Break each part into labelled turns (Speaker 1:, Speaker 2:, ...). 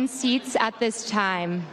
Speaker 1: own seats at this time.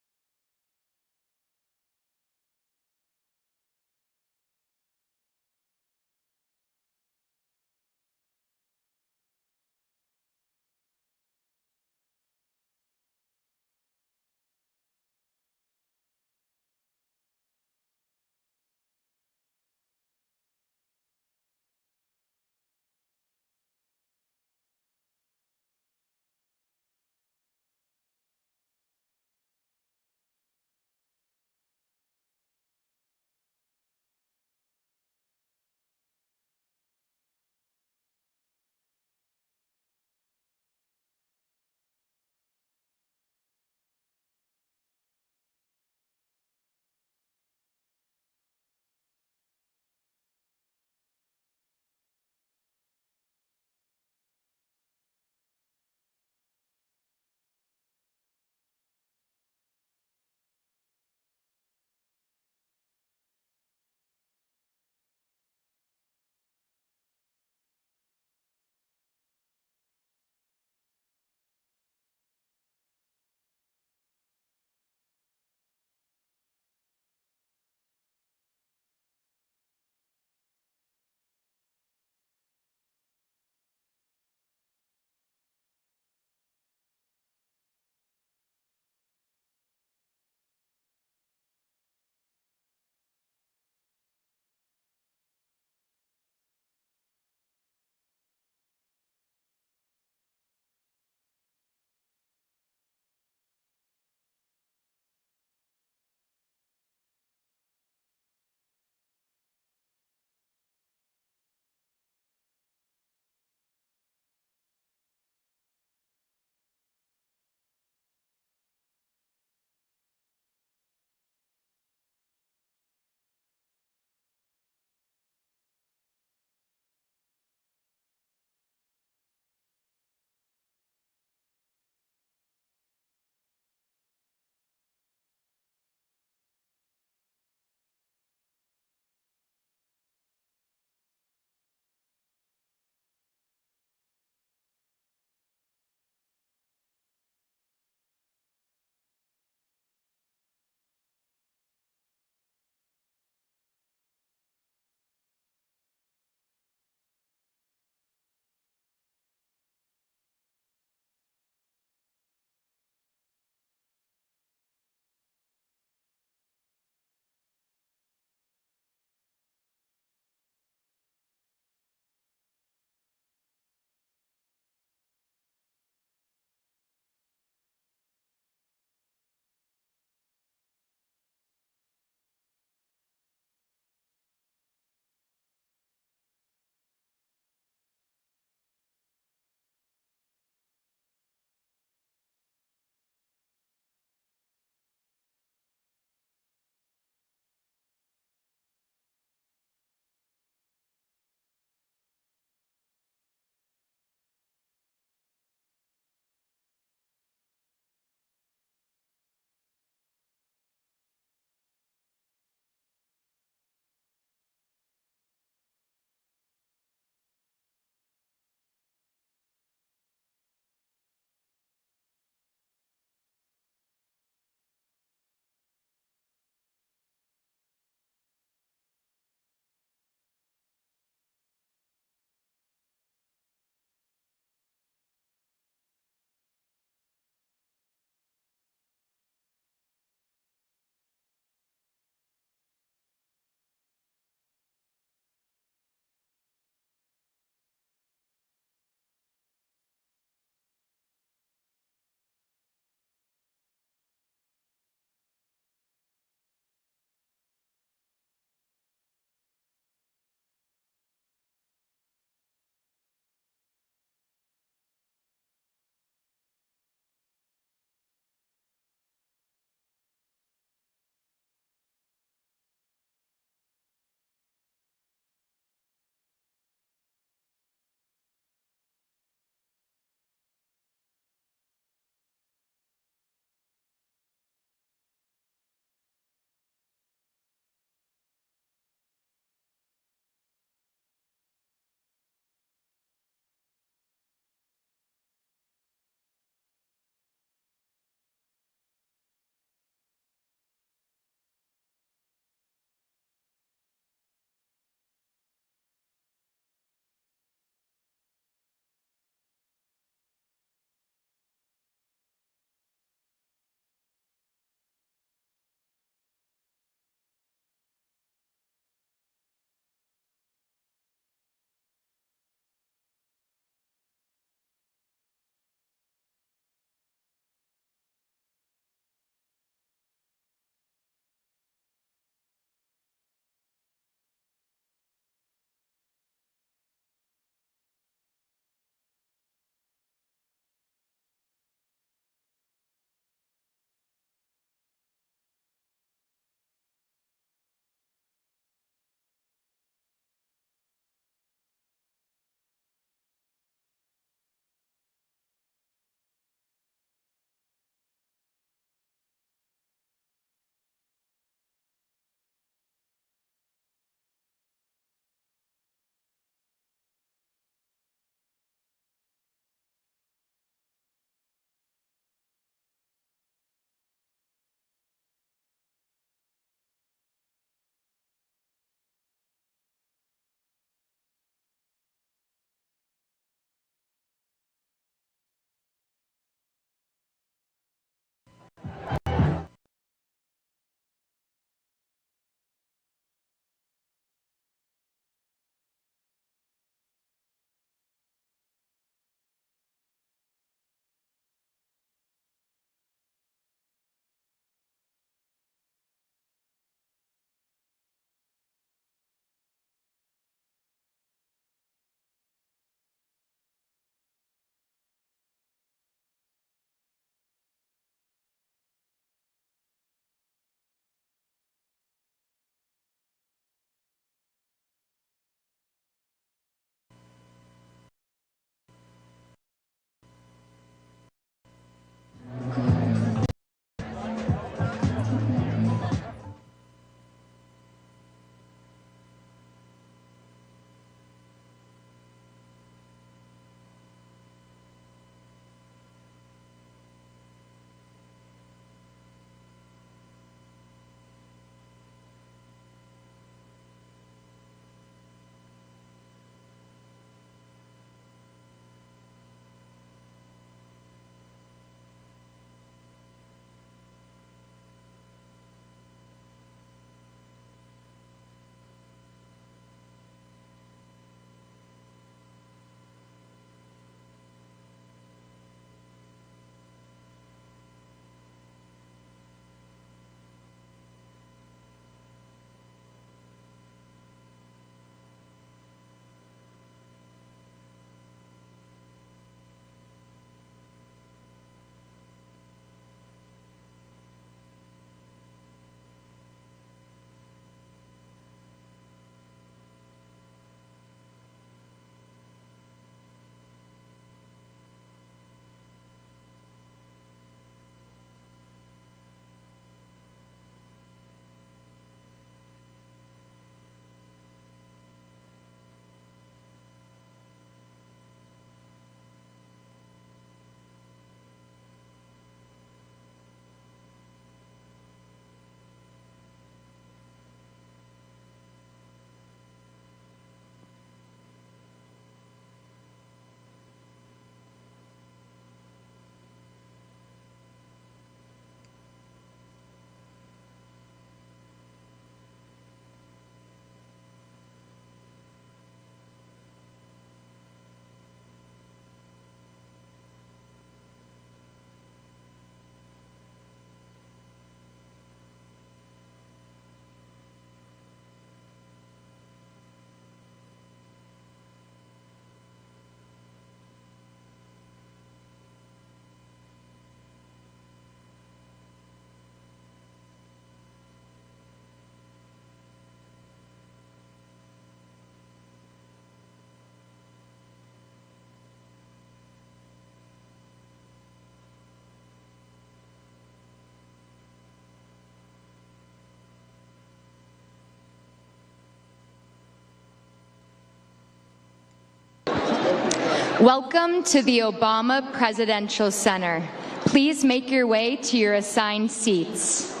Speaker 1: Welcome to the Obama Presidential Center. Please make your way to your assigned seats.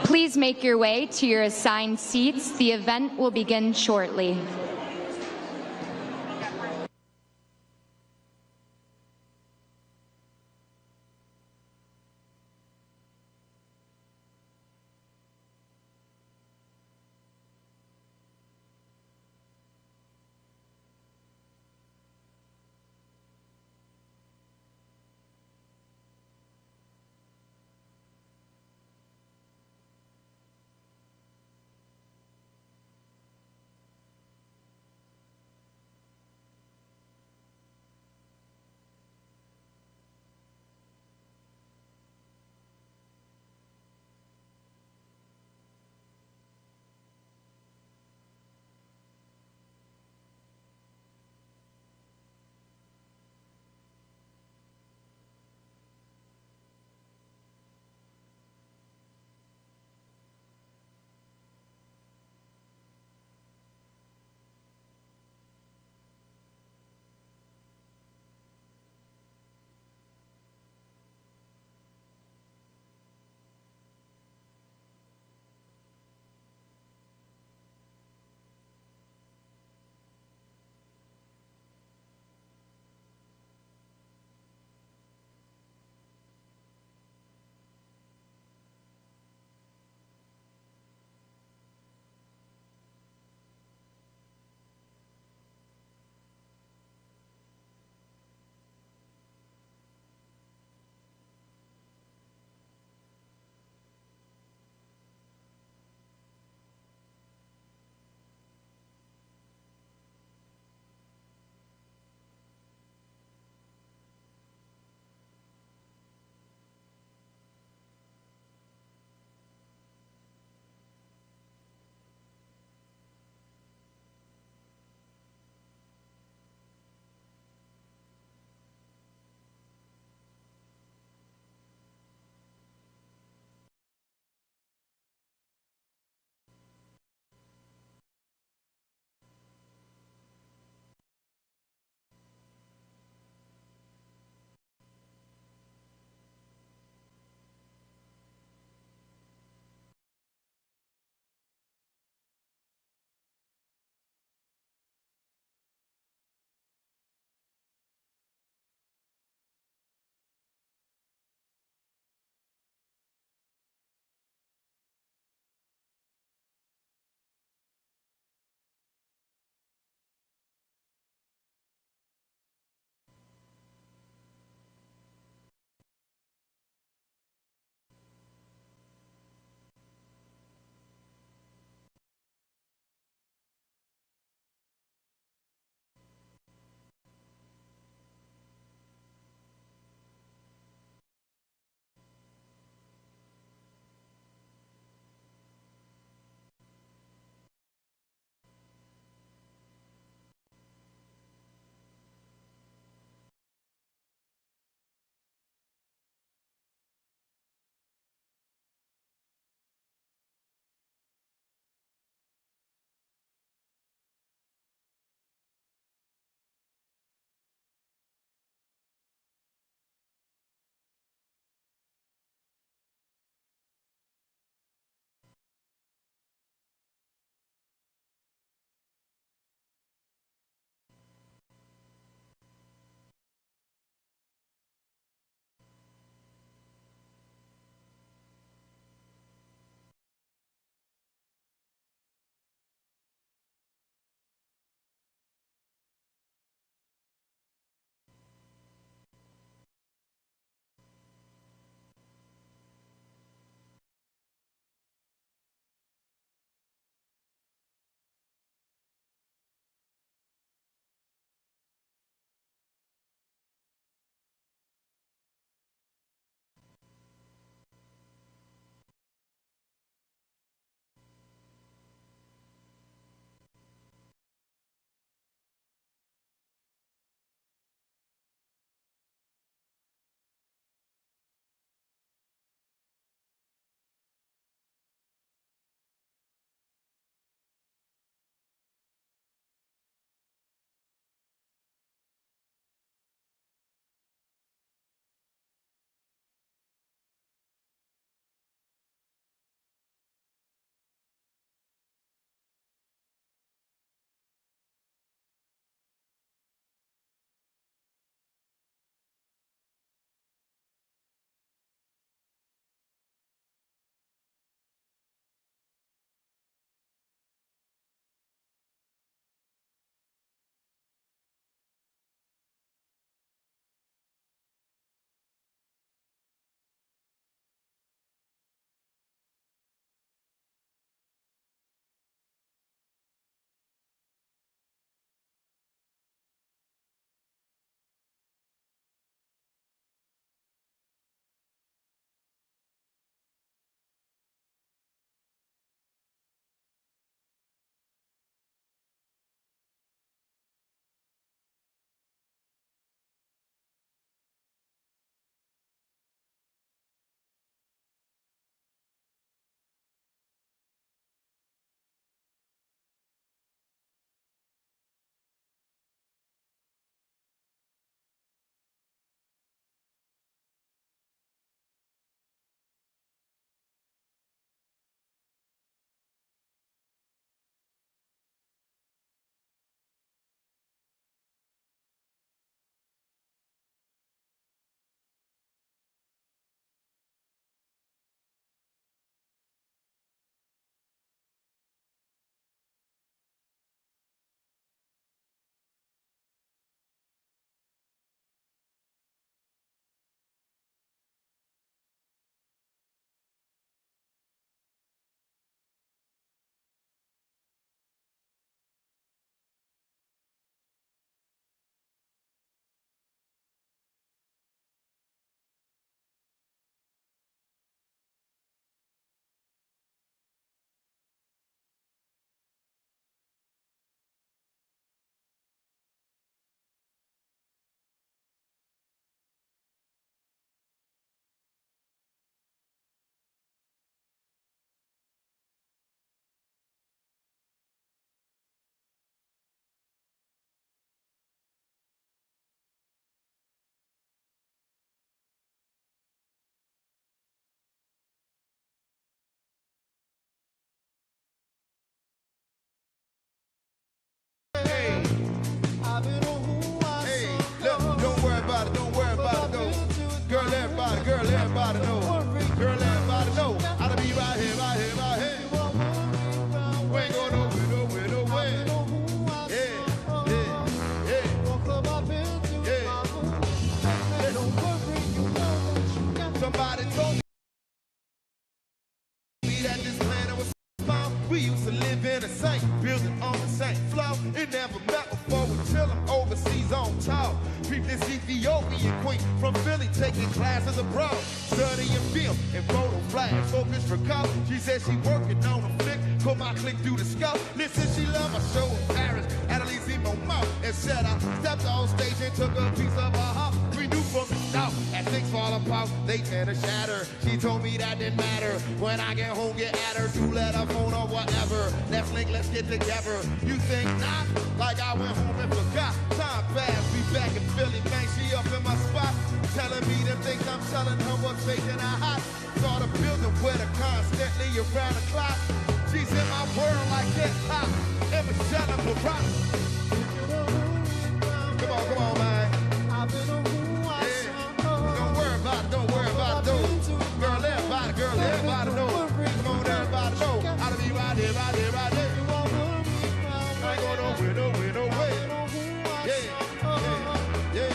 Speaker 1: Please make your way to your assigned seats. The event will begin shortly.
Speaker 2: everybody know. Girl, everybody know. I'll be right here, right here, right here. We ain't going nowhere, nowhere, nowhere. Yeah, yeah, yeah. Yeah. Somebody told me that this planet was small. We used to live in the same building on the same floor. It never met before we chillin' overseas on tour. Peep this Ethiopian queen from Philly taking classes abroad. Studying film and photo flash, focus for college. She said she working on a flick, put my click through the scope. Listen, she loved my show in Paris, at least in my mouth. And said I stepped on stage and took a piece of her heart. We knew from the start, as things fall apart, they tend to shatter. She told me that didn't matter. When I get home, get at her, 2-letter phone or whatever. Let's link, let's get together. You think not? Like I went home and forgot. Time passed, be back in Philly, man, she up in my spot. Telling me the things I'm telling her was making her hot. Saw the building with her constantly around the clock. She's in my world like hip-hop. And Michelle and Barack. Come on, man. Yeah. Don't worry about it, don't worry about it, though. Girl, everybody know. Come on, everybody know. I'll be right here, right here, right here. I ain't going nowhere, nowhere, nowhere. Yeah, yeah, yeah.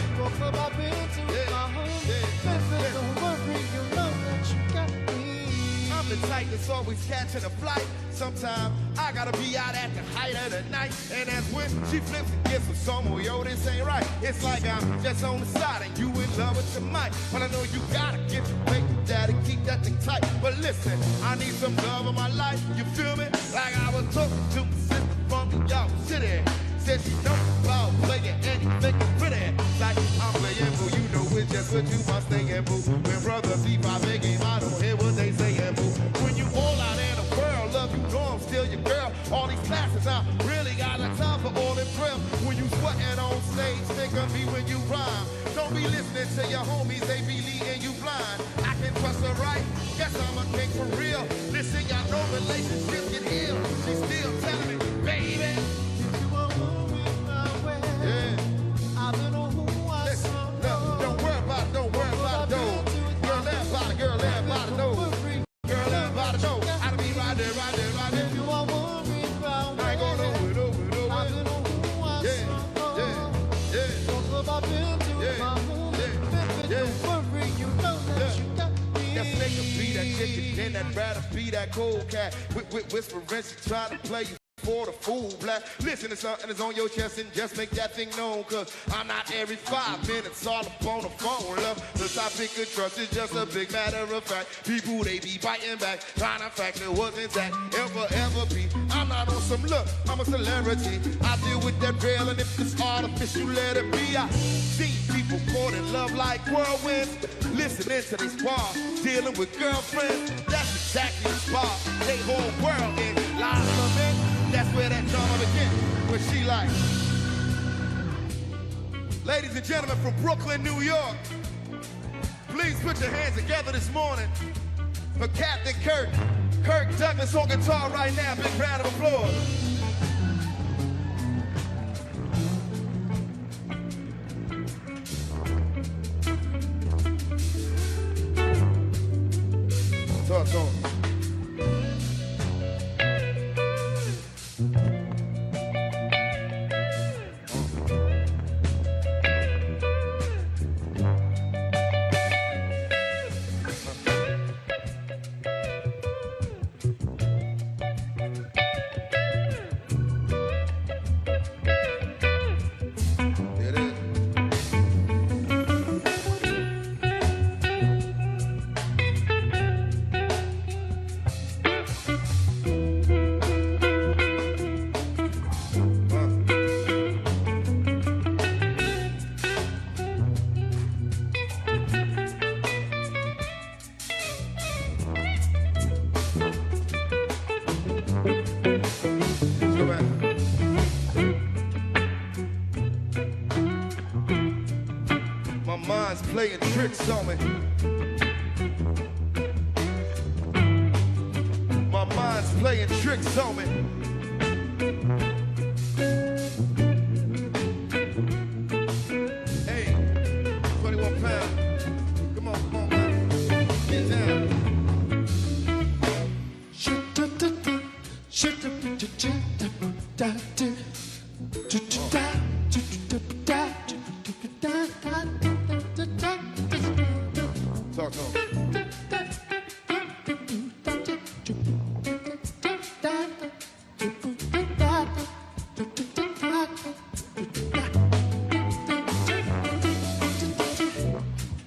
Speaker 2: I'm the type that's always catching a flight. Sometimes I gotta be out at the height of the night. And that's when she flips and gets with someone. Yo, this ain't right. It's like I'm just on the side and you in love with your mic. But I know you gotta get your baby daddy, keep that thing tight. But listen, I need some love in my life. You feel me? Like I was talking to my sister from the York City. Said she know about playing anything pretty. Like I'm playing, boo, you know it's just what you must think, boo. When brothers see my big game, I don't hear what they saying, boo. When you all out in the world, love you know I'm still your girl. All these classes, I really got a time for all them thrill. When you sweating on stage, think of me when you rhyme. Don't be listening to your homies, they be leading you blind. I can trust her right, guess I'm a king for real. Listen, y'all know relationships get healed. She's still telling me, baby. Yeah. Listen, no, don't worry about it, don't worry about it, though. Girl, everybody know. Girl, everybody know. I'll be right there, right there, right there. I ain't going nowhere, nowhere, nowhere. Yeah, yeah, yeah. Let's make her be that chicken, then I'd rather be that cold cat. Whispering, she trying to play you for the fool, black. Listen to something that's on your chest and just make that thing known. Cause I'm not every 5 minutes all up on the phone, love. The topic of trust is just a big matter of fact. People, they be biting back, trying to fact it wasn't that ever be. I'm not on some look, I'm a celebrity. I deal with that real, and if it's artificial, let it be. I see people caught in love like whirlwinds, listening to this bar, dealing with girlfriends. That's exactly the spot. They whole world in lies of it. That's where that drama begins, where she like. Ladies and gentlemen from Brooklyn, New York, please put your hands together this morning for Captain Kirk. Kirk Douglas on guitar right now. Big round of applause. Talk to him. Playing tricks on me. My mind's playing tricks on me. Hey, 21 pounds. Come on, man.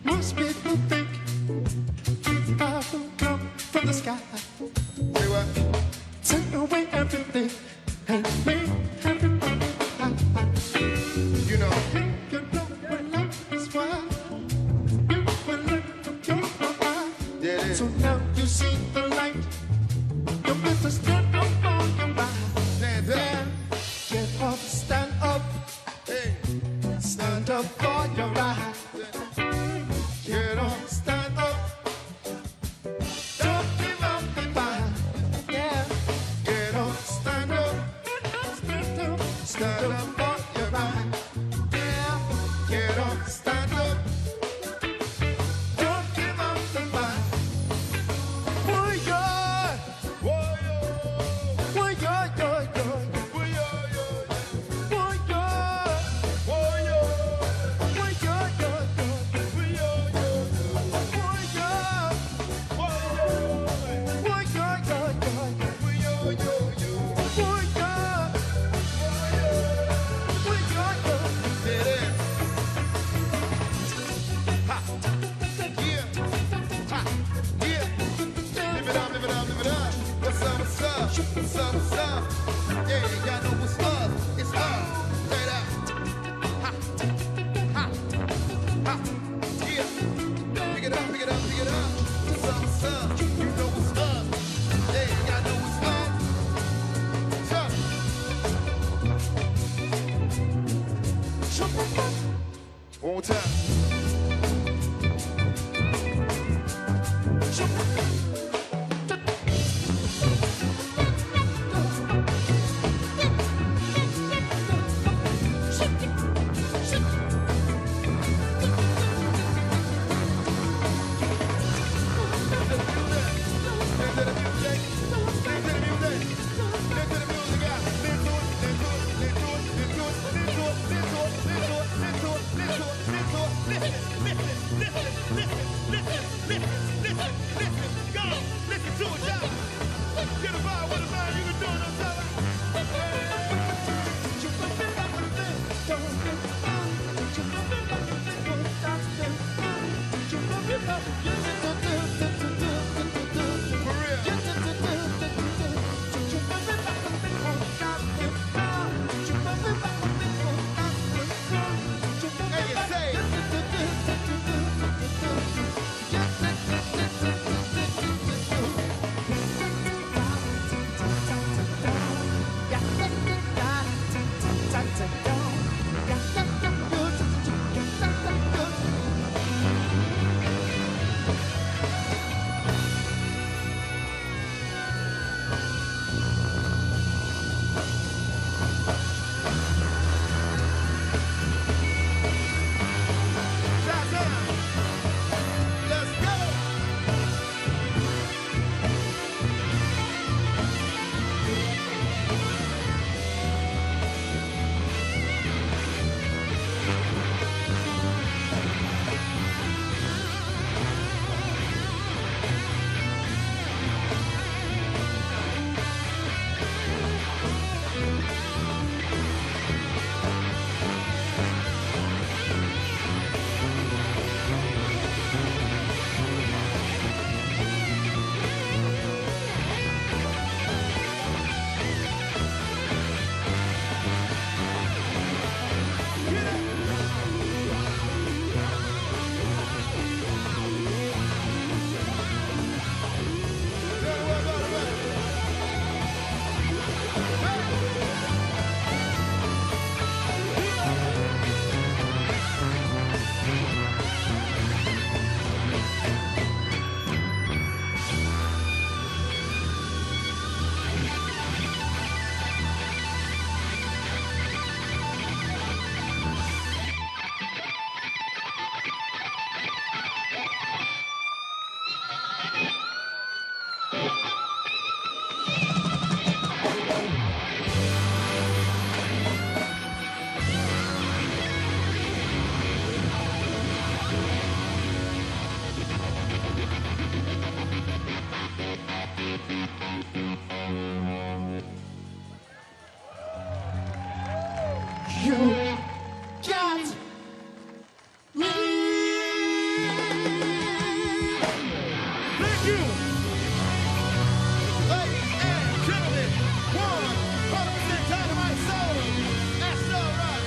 Speaker 3: Most people think I will come from the sky,
Speaker 2: Say what?
Speaker 3: take away everything and make everybody happy.
Speaker 2: You know.
Speaker 3: You know when life is wild, you will let your mind.
Speaker 2: There it is.
Speaker 3: So now you see the light. You better stand up on your mind.
Speaker 2: Stand up.
Speaker 3: Yeah, get up, stand up,
Speaker 2: Hey.
Speaker 3: stand up for your right. Get up, stand up. Don't give up the fight. Yeah, get up, stand up, stand up, stand up for your right. Yeah, get up, stand up. Don't give up the fight. Warrior,
Speaker 2: Warrior.
Speaker 3: warrior,
Speaker 2: Warrior.
Speaker 3: warrior,
Speaker 2: Warrior. Yeah, y'all know what's up. It's up. Straight up. Ha. Ha. Ha. Yeah. Pick it up, pick it up, pick it up. What's up? You know what's up. Yeah, y'all know what's up. One more time. you. Ladies and gentlemen, 100% Dynamite Soul. That's all right.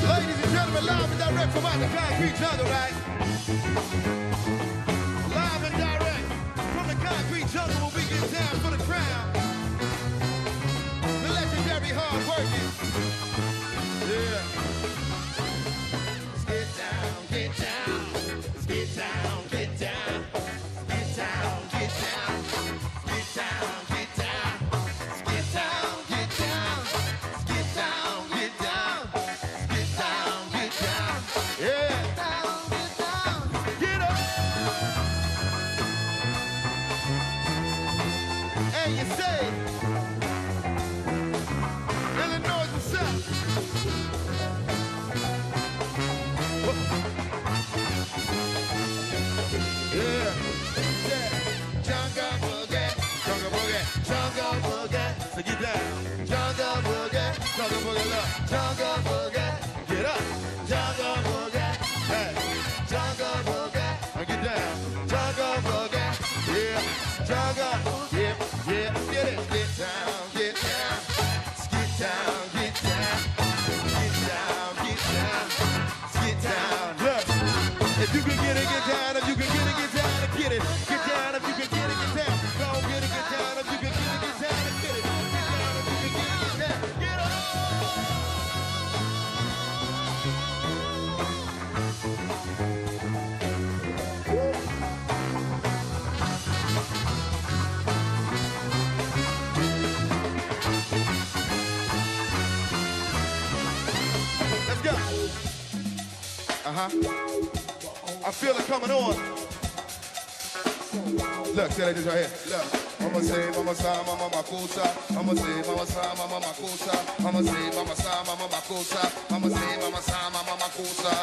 Speaker 2: Ladies and gentlemen, live and direct from out the concrete jungle, right? Live and direct from the concrete jungle when we get down for the crown. The legendary hard working. Yeah. Get down, get down. Get down, get down. Get down, get down. Get down, get down. Get down, get down. Get down, get down. Get down, get down. Yeah. Get down, get down. Get up. And you say, Illinois, what's up? Yeah. Yeah. Jungle boogie. Jungle boogie. Jungle boogie. So get down. Jungle boogie. Jungle boogie. Look. Jungle boogie. Get up. Jungle boogie. Hey. Jungle boogie. Now get down. Jungle boogie. Yeah. Jungle. Yeah. Yeah. Get it. Get down. Get down. Get down. Get down. Get down. Get down. Get down. Look. If you can get it, get down. If you can get it, get down and get it. Get down if you can get it, get down. Go get it, get down. If you can get it, get down and get it. Get down if you can get it, get down. Get up. Let's go. I feel it coming on. Look, say like this right here. Look. Mama say, mama sa, mama makosa. Mama say, mama sa, mama makosa. Mama say, mama sa, mama makosa. Mama say, mama sa, mama makosa.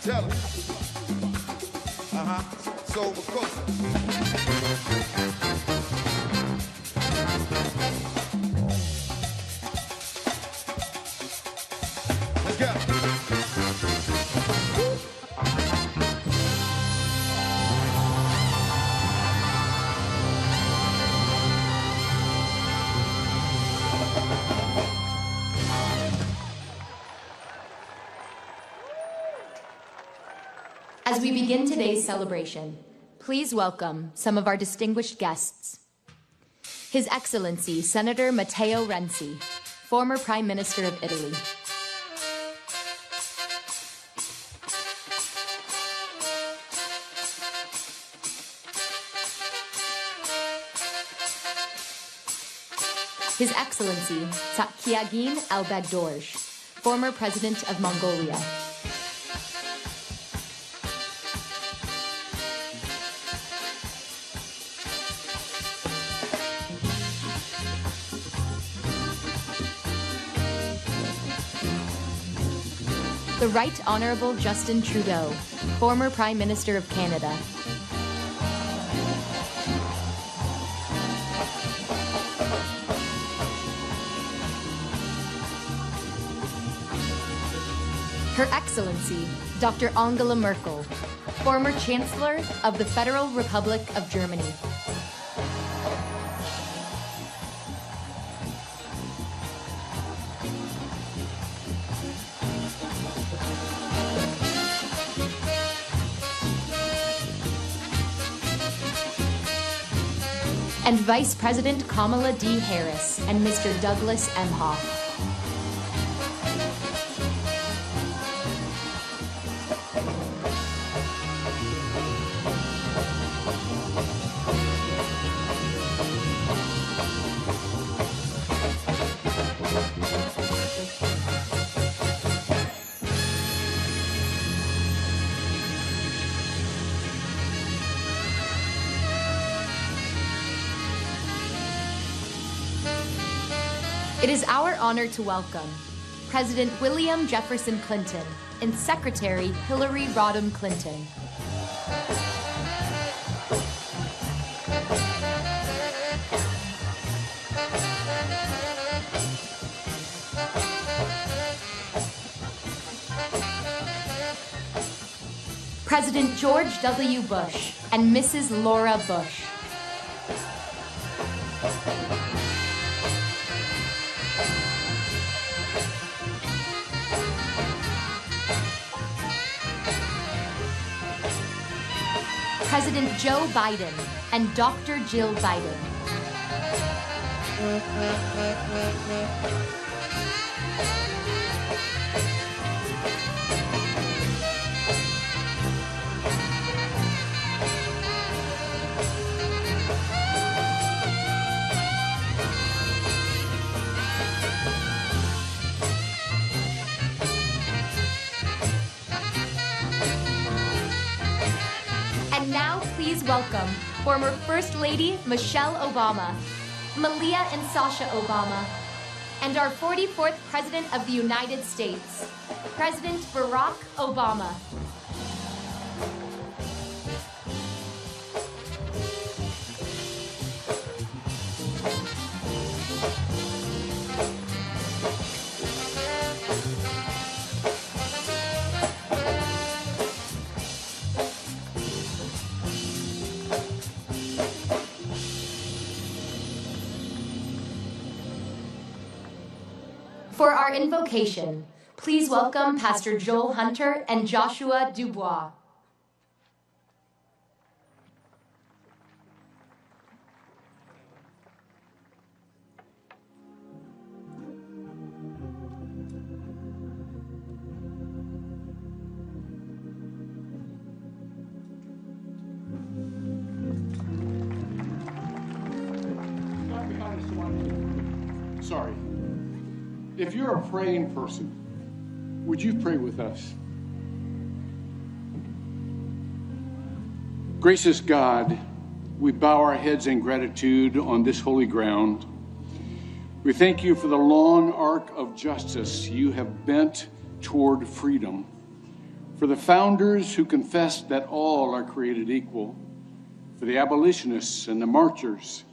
Speaker 2: Tell him. So we're closer. Let's go.
Speaker 1: As we begin today's celebration, please welcome some of our distinguished guests. His Excellency, Senator Matteo Renzi, former Prime Minister of Italy. His Excellency Kiagin Elbegdorj, former President of Mongolia. The Right Honourable Justin Trudeau, former Prime Minister of Canada. Her Excellency, Dr. Angela Merkel, former Chancellor of the Federal Republic of Germany. And Vice President Kamala D. Harris and Mr. Douglas Emhoff. It is our honor to welcome President William Jefferson Clinton and Secretary Hillary Rodham Clinton. President George W. Bush and Mrs. Laura Bush. President Joe Biden and Dr. Jill Biden. And now, please welcome former First Lady Michelle Obama, Malia and Sasha Obama, and our 44th President of the United States, President Barack Obama. For our invocation, please welcome Pastor Joel Hunter and Joshua Dubois.
Speaker 4: Sorry. If you're a praying person, would you pray with us? Gracious God, we bow our heads in gratitude on this holy ground. We thank you for the long arc of justice you have bent toward freedom, for the founders who confessed that all are created equal, for the abolitionists and the marchers,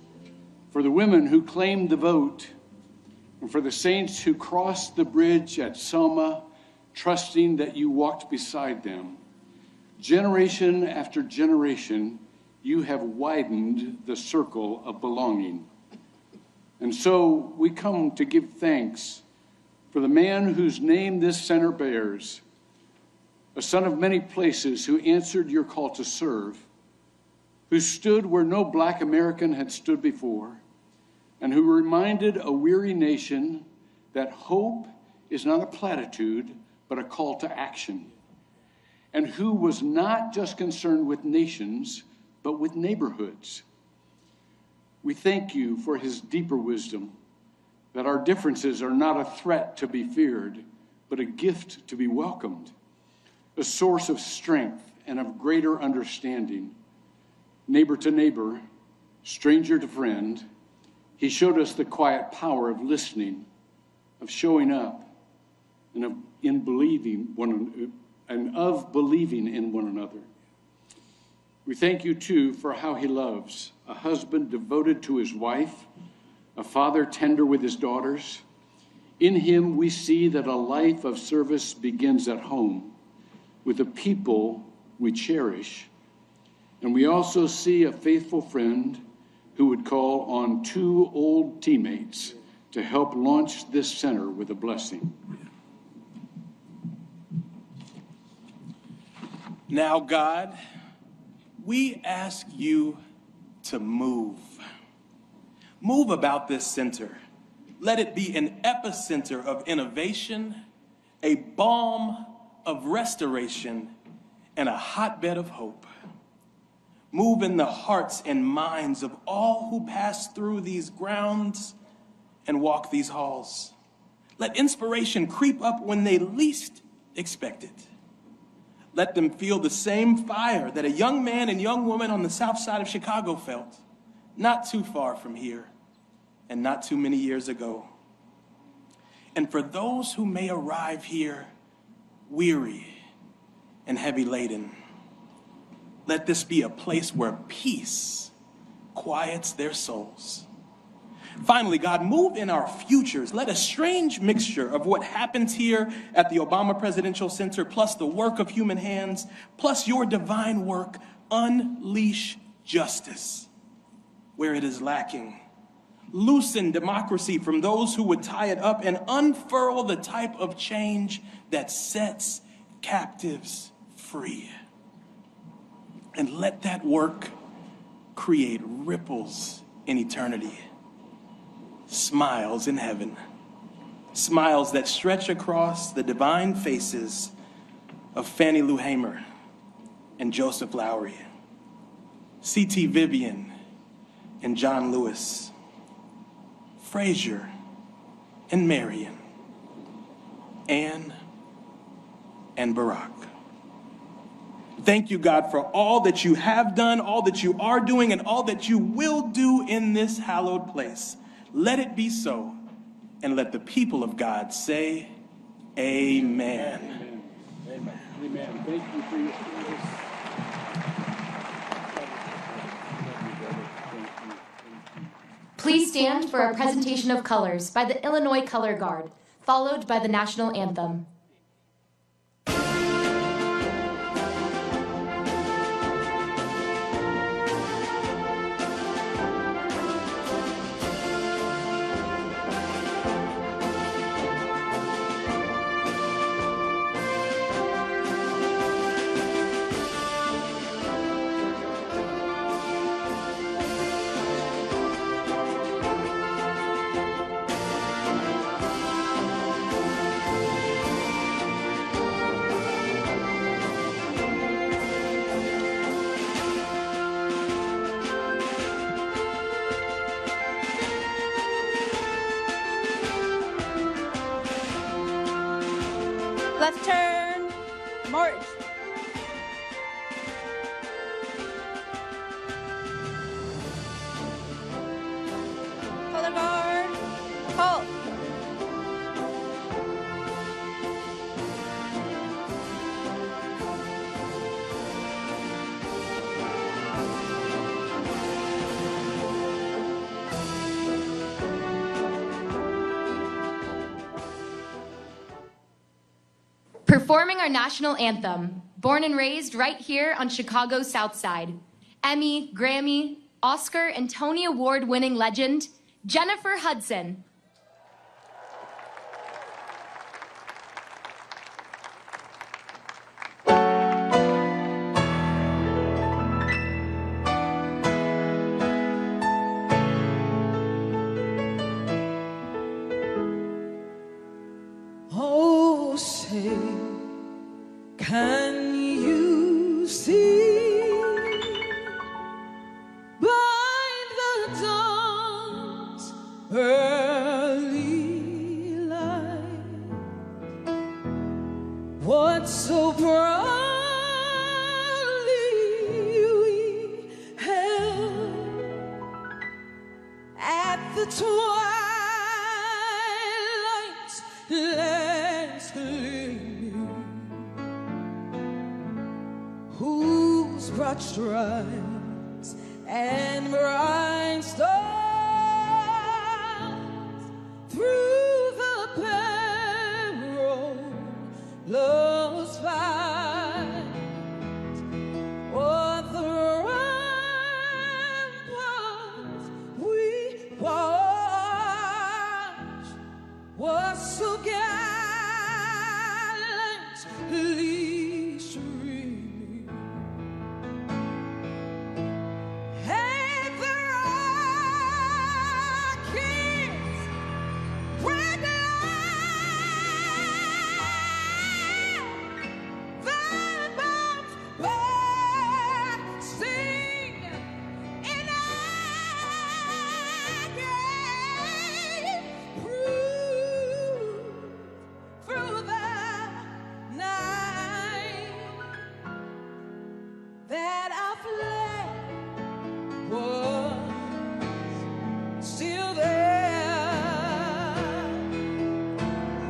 Speaker 4: for the women who claimed the vote, and for the saints who crossed the bridge at Selma, trusting that you walked beside them. Generation after generation, you have widened the circle of belonging. And so we come to give thanks for the man whose name this center bears, a son of many places who answered your call to serve, who stood where no Black American had stood before, and who reminded a weary nation that hope is not a platitude, but a call to action, and who was not just concerned with nations, but with neighborhoods. We thank you for his deeper wisdom, that our differences are not a threat to be feared, but a gift to be welcomed, a source of strength and of greater understanding. Neighbor to neighbor, stranger to friend, he showed us the quiet power of listening, of showing up, and of believing in one another. We thank you, too, for how he loves, a husband devoted to his wife, a father tender with his daughters. In him, we see that a life of service begins at home with the people we cherish. And we also see a faithful friend who would call on two old teammates to help launch this center with a blessing.
Speaker 5: Now, God, we ask you to move. Move about this center. Let it be an epicenter of innovation, a balm of restoration, and a hotbed of hope. Move in the hearts and minds of all who pass through these grounds and walk these halls. Let inspiration creep up when they least expect it. Let them feel the same fire that a young man and young woman on the south side of Chicago felt, not too far from here and not too many years ago. And for those who may arrive here weary and heavy laden, let this be a place where peace quiets their souls. Finally, God, move in our futures. Let a strange mixture of what happens here at the Obama Presidential Center, plus the work of human hands, plus your divine work, unleash justice where it is lacking. Loosen democracy from those who would tie it up, and unfurl the type of change that sets captives free. And let that work create ripples in eternity. Smiles in heaven, smiles that stretch across the divine faces of Fannie Lou Hamer and Joseph Lowry, C.T. Vivian and John Lewis, Frazier and Marion, Anne and Barack. Thank you, God, for all that you have done, all that you are doing, and all that you will do in this hallowed place. Let it be so, and let the people of God say, amen.
Speaker 4: Amen. Amen. Amen. Thank you for your service.
Speaker 1: Please stand for a presentation of colors by the Illinois Color Guard, followed by the national anthem.
Speaker 6: Left turn, march. Color guard, halt.
Speaker 1: Performing our national anthem, born and raised right here on Chicago's South Side, Emmy, Grammy, Oscar, and Tony Award-winning legend, Jennifer Hudson.
Speaker 7: Oh, say, can you see by the dawn's early what so proudly we held at the twilight's last gleaming, whose broad stripes and bright stars through the perilous fight o'er the ramparts we watched was so gallantly streaming. And the rockets red light, the bombs bursting in agony, proved through the night that our flag was still there.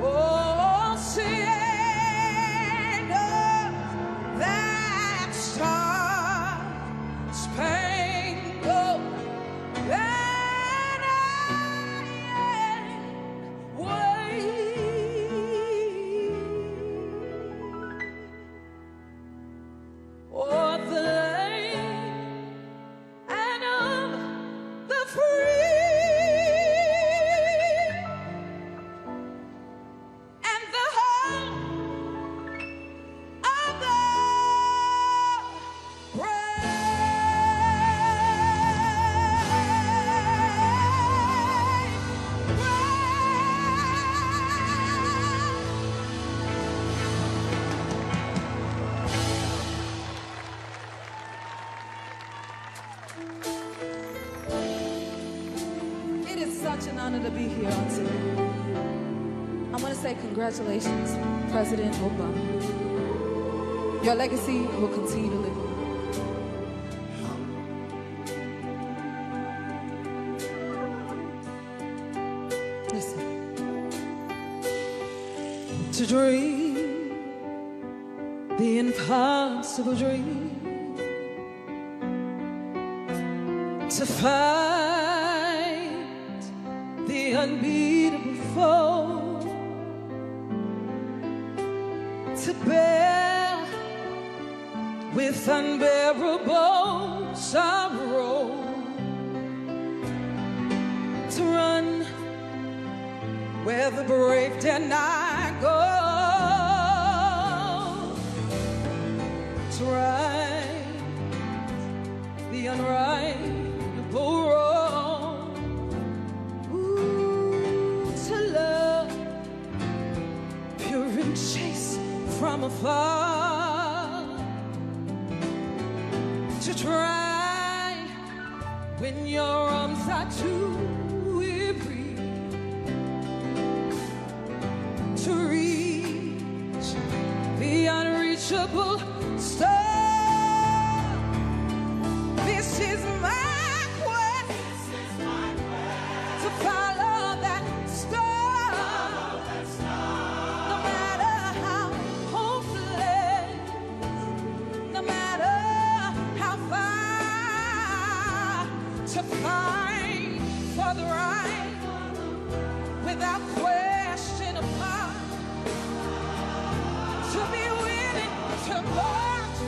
Speaker 7: Oh, send us that star-spangled banner and wave o'er the land and of the free and the home of the It is such an honor to be here on today. I want to say congratulations, President Obama. Your legacy will continue to live on. Listen. To dream the impossible dream, to fight the unbeatable foe, to bear with unbearable sorrow, to run where the brave dare not go, to right the unrightable wrong, to love pure and chaste from afar, to try when your arms are too weary, to reach the unreachable star. This is my quest, to follow that star, no matter how hopeless, no matter how far, to fight for the right without question apart, to be willing to march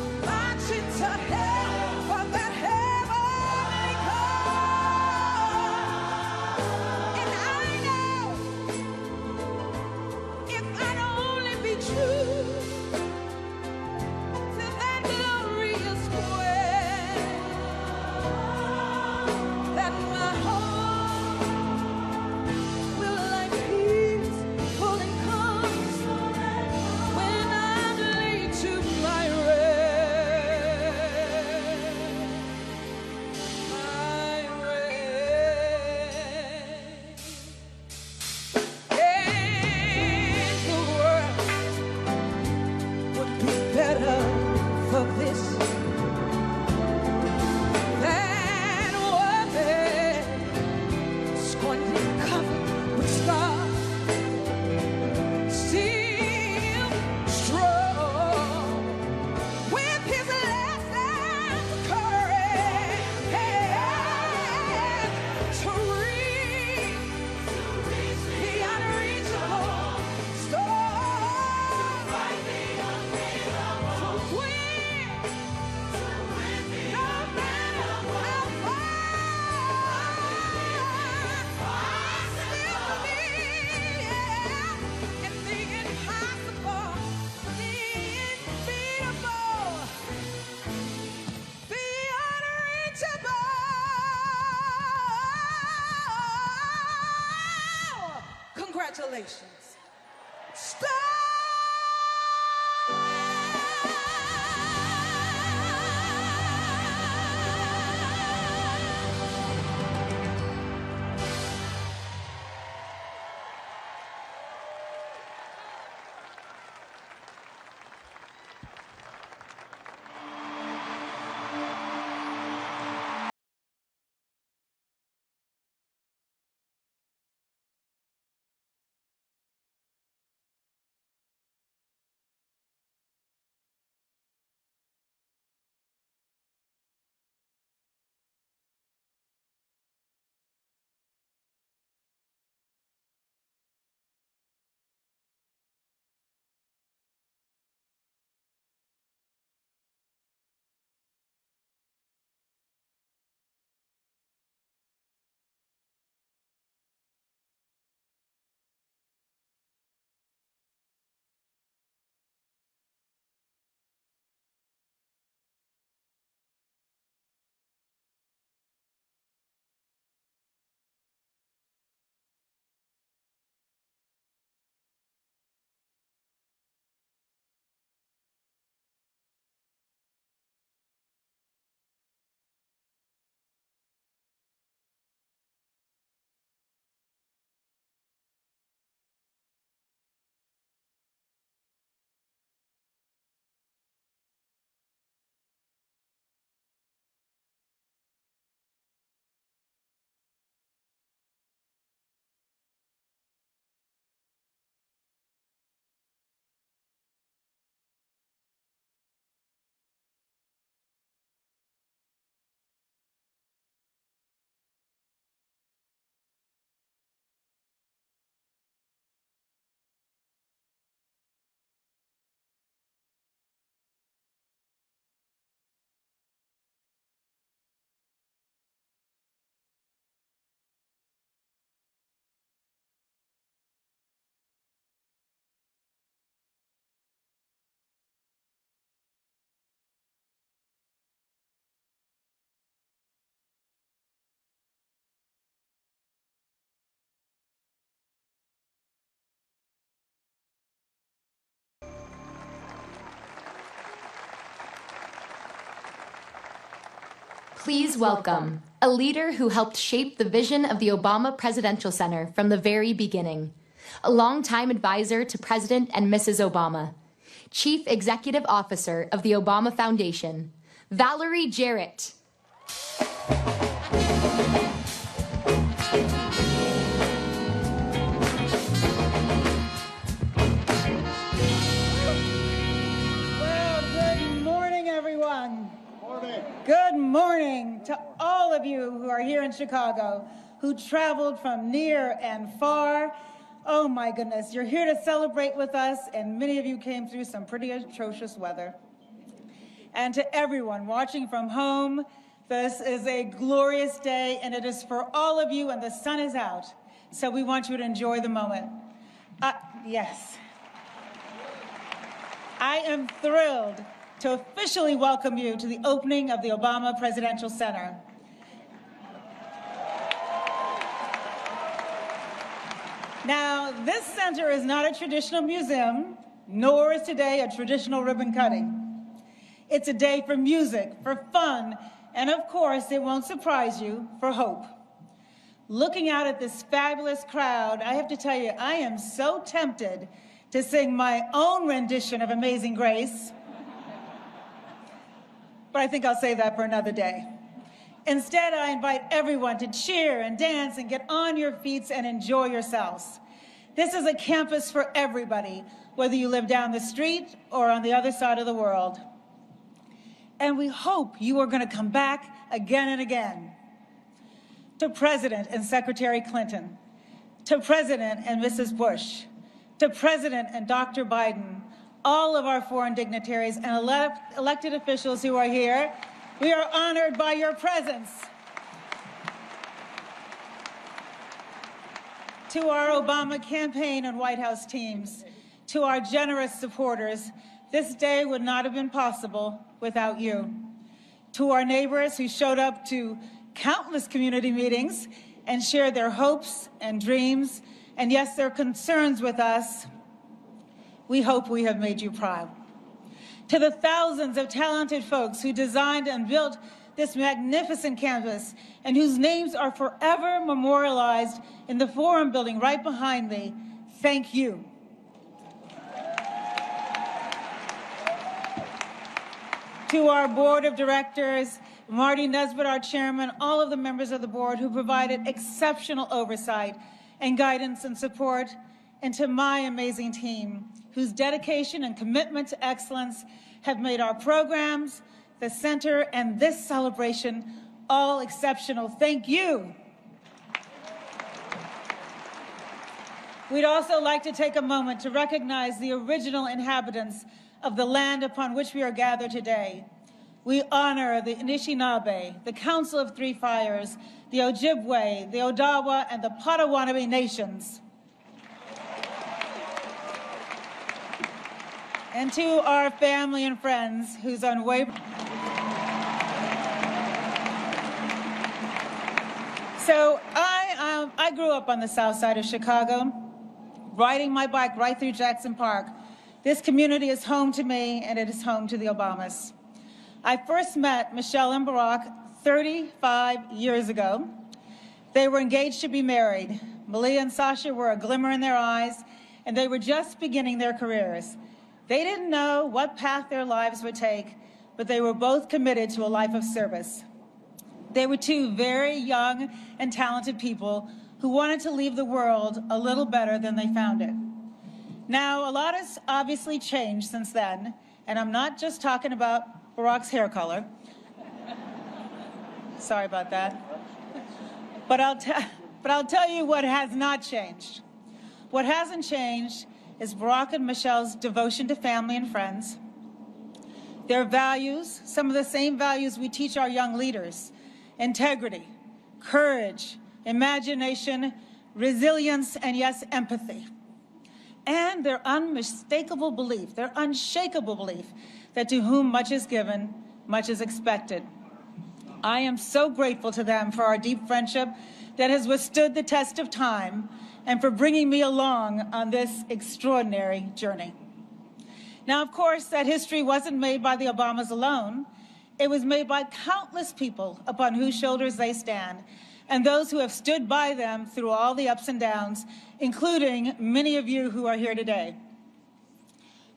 Speaker 7: Congratulations. Stop!
Speaker 1: Please welcome a leader who helped shape the vision of the Obama Presidential Center from the very beginning, a longtime advisor to President and Mrs. Obama, Chief Executive Officer of the Obama Foundation, Valerie Jarrett.
Speaker 8: Well, good morning, everyone. Good morning to all of you who are here in Chicago, who traveled from near and far. Oh my goodness, you're here to celebrate with us, and many of you came through some pretty atrocious weather. And to everyone watching from home, this is a glorious day, and it is for all of you, and the sun is out. So we want you to enjoy the moment. Yes. I am thrilled to officially welcome you to the opening of the Obama Presidential Center. Now, this center is not a traditional museum, nor is today a traditional ribbon cutting. It's a day for music, for fun, and of course, it won't surprise you, for hope. Looking out at this fabulous crowd, I have to tell you, I am so tempted to sing my own rendition of Amazing Grace, but I think I'll save that for another day. Instead, I invite everyone to cheer and dance and get on your feet and enjoy yourselves. This is a campus for everybody, whether you live down the street or on the other side of the world. And we hope you are going to come back again and again. To President and Secretary Clinton, to President and Mrs. Bush, to President and Dr. Biden, all of our foreign dignitaries and elected officials who are here, we are honored by your presence. To our Obama campaign and White House teams, to our generous supporters, this day would not have been possible without you. To our neighbors who showed up to countless community meetings and shared their hopes and dreams, and yes, their concerns with us, we hope we have made you proud. To the thousands of talented folks who designed and built this magnificent campus and whose names are forever memorialized in the Forum building right behind me, thank you. To our board of directors, Marty Nesbitt, our chairman, all of the members of the board who provided exceptional oversight and guidance and support, and to my amazing team, whose dedication and commitment to excellence have made our programs, the center, and this celebration all exceptional. Thank you. We'd also like to take a moment to recognize the original inhabitants of the land upon which we are gathered today. We honor the Anishinaabe, the Council of Three Fires, the Ojibwe, the Odawa, and the Potawatomi nations. And to our family and friends whose unwavering... So I grew up on the south side of Chicago, riding my bike right through Jackson Park. This community is home to me, and it is home to the Obamas. I first met Michelle and Barack 35 years ago. They were engaged to be married. Malia and Sasha were a glimmer in their eyes, and they were just beginning their careers. They didn't know what path their lives would take, but they were both committed to a life of service. They were two very young and talented people who wanted to leave the world a little better than they found it. Now, a lot has obviously changed since then, and I'm not just talking about Barack's hair color. Sorry about that. But I'll tell you what has not changed. What hasn't changed is Barack and Michelle's devotion to family and friends, their values, some of the same values we teach our young leaders: integrity, courage, imagination, resilience, and yes, empathy. And their unmistakable belief, their unshakable belief that to whom much is given, much is expected. I am so grateful to them for our deep friendship that has withstood the test of time and for bringing me along on this extraordinary journey. Now, of course, that history wasn't made by the Obamas alone. It was made by countless people upon whose shoulders they stand, and those who have stood by them through all the ups and downs, including many of you who are here today.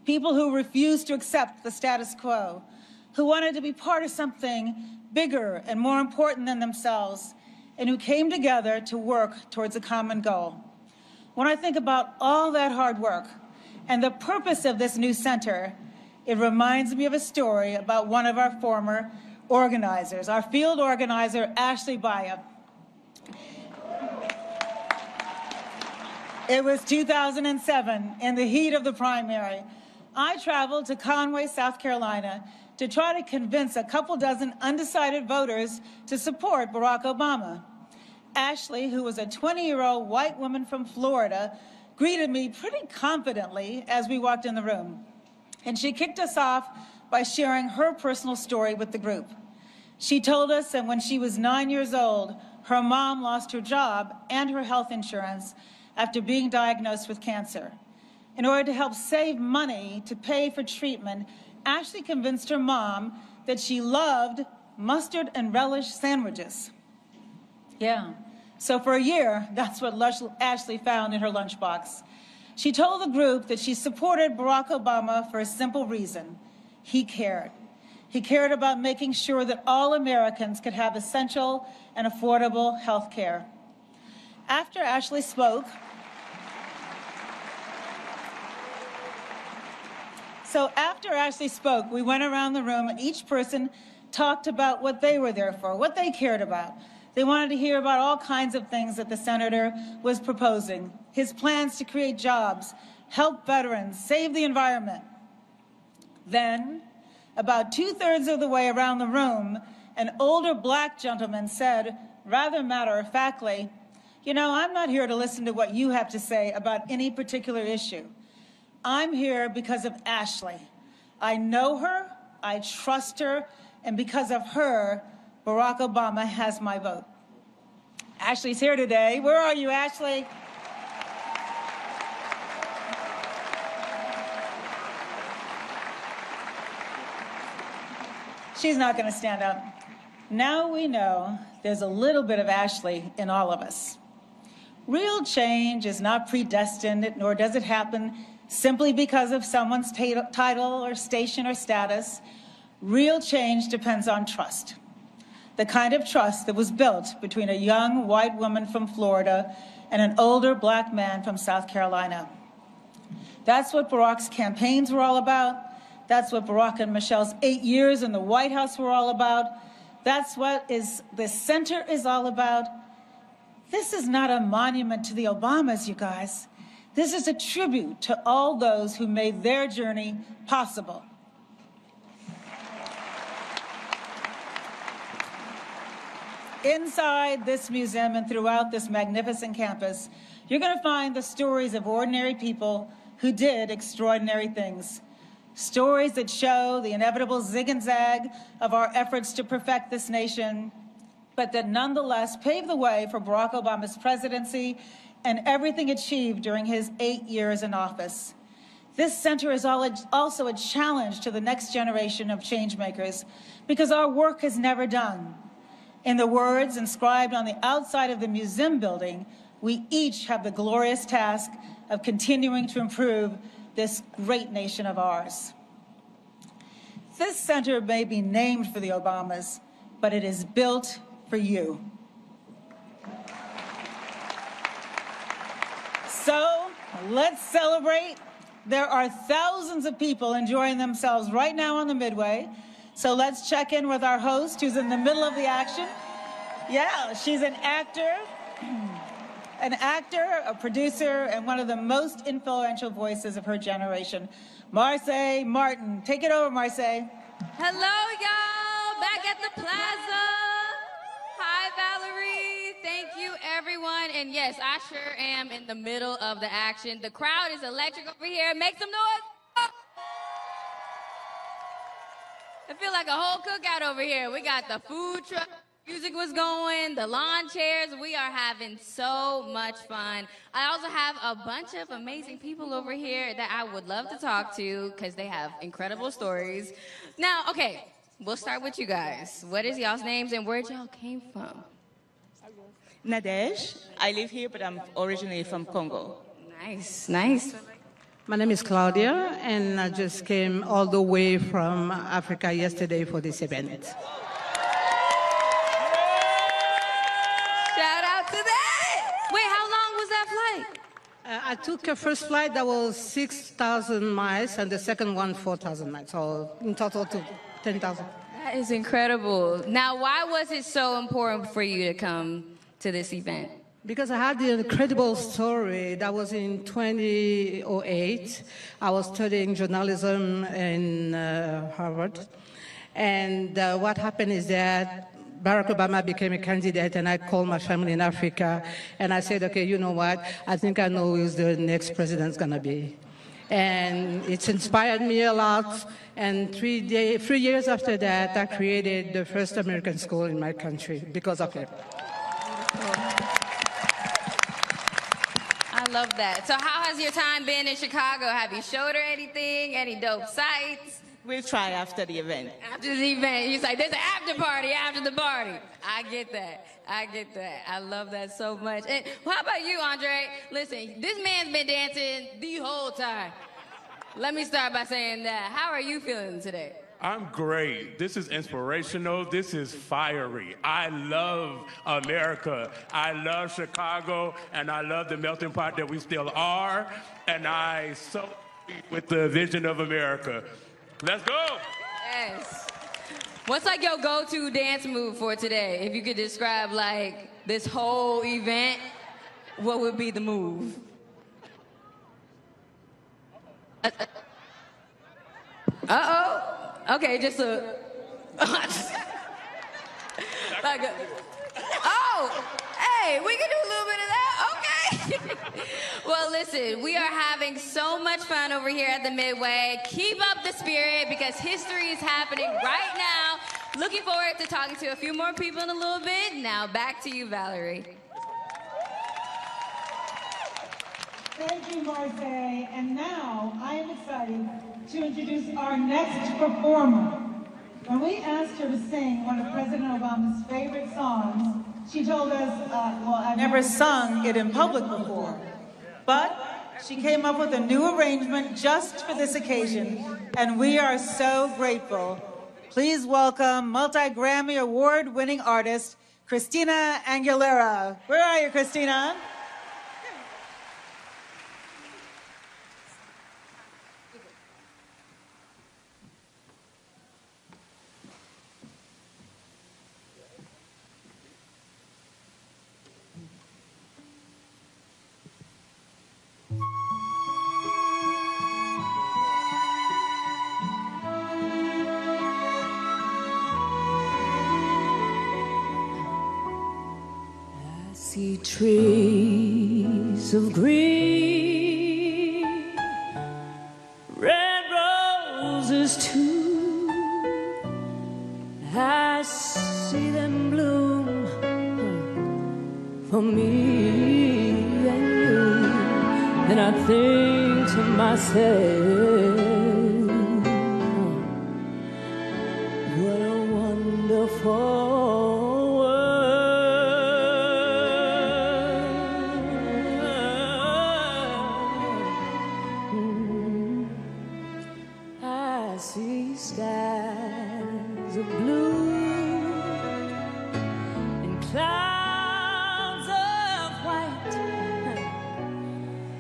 Speaker 8: People who refused to accept the status quo, who wanted to be part of something bigger and more important than themselves, and who came together to work towards a common goal. When I think about all that hard work and the purpose of this new center, it reminds me of a story about one of our former organizers, our field organizer, Ashley Baya. It was 2007, in the heat of the primary. I traveled to Conway, South Carolina, to try to convince a couple dozen undecided voters to support Barack Obama. Ashley, who was a 20-year-old white woman from Florida, greeted me pretty confidently as we walked in the room. And she kicked us off by sharing her personal story with the group. She told us that when she was 9 years old, her mom lost her job and her health insurance after being diagnosed with cancer. In order to help save money to pay for treatment, Ashley convinced her mom that she loved mustard and relish sandwiches. Yeah. So for a year, that's what Ashley found in her lunchbox. She told the group that she supported Barack Obama for a simple reason: he cared. He cared about making sure that all Americans could have essential and affordable health care. After Ashley spoke, we went around the room and each person talked about what they were there for, what they cared about. They wanted to hear about all kinds of things that the senator was proposing: his plans to create jobs, help veterans, save the environment. Then, about 2/3 of the way around the room, an older black gentleman said, rather matter-of-factly, "You know, I'm not here to listen to what you have to say about any particular issue. I'm here because of Ashley. I know her, I trust her, and because of her, Barack Obama has my vote." Ashley's here today. Where are you, Ashley? She's not going to stand up. Now we know there's a little bit of Ashley in all of us. Real change is not predestined, nor does it happen simply because of someone's title or station or status. Real change depends on trust. The kind of trust that was built between a young white woman from Florida and an older black man from South Carolina. That's what Barack's campaigns were all about. That's what Barack and Michelle's 8 years in the White House were all about. That's what this center is all about. This is not a monument to the Obamas, you guys. This is a tribute to all those who made their journey possible. Inside this museum and throughout this magnificent campus, you're going to find the stories of ordinary people who did extraordinary things. Stories that show the inevitable zig and zag of our efforts to perfect this nation, but that nonetheless paved the way for Barack Obama's presidency and everything achieved during his 8 years in office. This center is also a challenge to the next generation of changemakers because our work is never done. In the words inscribed on the outside of the museum building, we each have the glorious task of continuing to improve this great nation of ours. This center may be named for the Obamas, but it is built for you. So let's celebrate. There are thousands of people enjoying themselves right now on the Midway. So let's check in with our host who's in the middle of the action. Yeah, she's an actor, a producer, and one of the most influential voices of her generation. Marseille Martin. Take it over, Marseille.
Speaker 9: Hello, y'all. Back at the plaza. Hi, Valerie. Thank you, everyone. And yes, I sure am in the middle of the action. The crowd is electric over here. Make some noise. I feel like a whole cookout over here. We got the food truck, music was going, the lawn chairs. We are having so much fun. I also have a bunch of amazing people over here that I would love to talk to because they have incredible stories. Now, okay, we'll start with you guys. What is y'all's names and where y'all came from?
Speaker 10: Nadej. I live here, but I'm originally from Congo.
Speaker 9: Nice, nice.
Speaker 11: My name is Claudia, and I just came all the way from Africa yesterday for this event.
Speaker 9: Shout out to that! Wait, how long was that flight?
Speaker 11: I took a first flight that was 6,000 miles, and the second one 4,000 miles, so in total to 10,000.
Speaker 9: That is incredible. Now, why was it so important for you to come to this event?
Speaker 11: Because I had the incredible story. That was in 2008. I was studying journalism in Harvard. And what happened is that Barack Obama became a candidate, and I called my family in Africa, and I said, okay, you know what? I think I know who the next president's going to be. And it's inspired me a lot. And 3 years after that, I created the first American school in my country because of it.
Speaker 9: I love that. So how has your time been in Chicago? Have you showed her anything? Any dope sights?
Speaker 10: We'll try after the event.
Speaker 9: After the event, he's like, there's an after party after the party. I get that. I get that. I love that so much. And how about you, Andre? Listen, this man's been dancing the whole time. Let me start by saying that. How are you feeling today?
Speaker 12: I'm great. This is inspirational. This is fiery. I love America. I love Chicago, and I love the melting pot that we still are. And I so with the vision of America. Let's go.
Speaker 9: Yes. What's like your go-to dance move for today? If you could describe like this whole event, what would be the move? Uh-oh. Okay, just a... like a... Oh! Hey, we can do a little bit of that? Okay. Well, listen, we are having so much fun over here at the Midway. Keep up the spirit because history is happening right now. Looking forward to talking to a few more people in a little bit. Now, back to you, Valerie.
Speaker 8: Thank you, Marseille. And now I am excited to introduce our next performer. When we asked her to sing one of President Obama's favorite songs, she told us, well, I've never sung it in public before. But she came up with a new arrangement just for this occasion, and we are so grateful. Please welcome multi-Grammy award-winning artist, Christina Aguilera. Where are you, Christina?
Speaker 13: See trees of green, red roses too. I see them bloom for me and you, and I think to myself, what a wonderful skies of blue and clouds of white,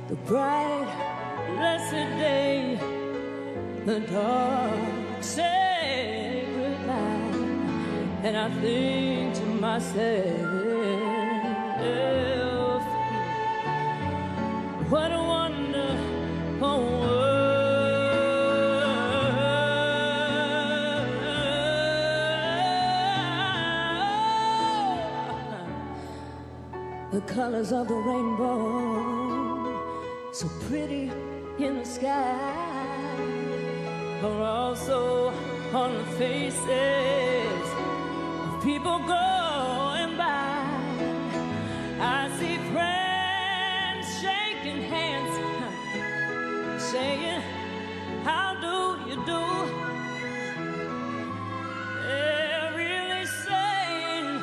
Speaker 13: the bright, blessed day, the dark, sacred night, and I think to myself, what a wonderful world. The colors of the rainbow, so pretty in the sky, are also on the faces of people going by. I see friends shaking hands, saying, how do you do? They're really saying,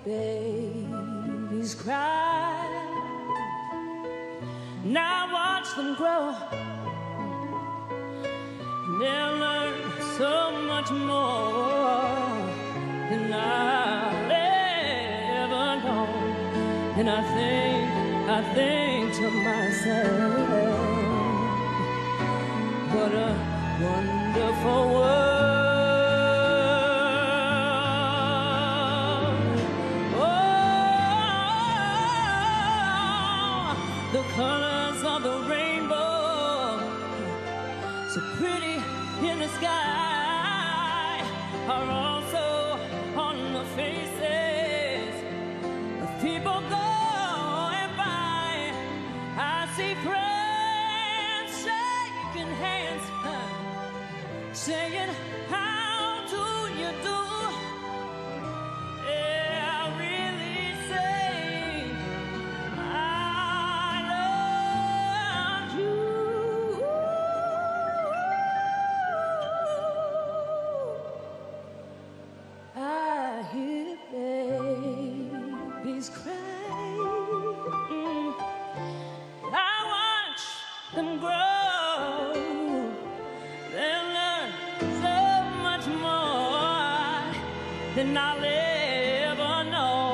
Speaker 13: babies cry. Now watch them grow. They'll learn so much more than I'll ever know. And I think to myself, what a wonderful world. The colors of the rainbow, so pretty in the sky, are also on the faces of people going by. I see friends shaking hands, saying, how do you do? Yeah, really saying, babies cry. I watch them grow. They'll learn so much more than I'll ever know.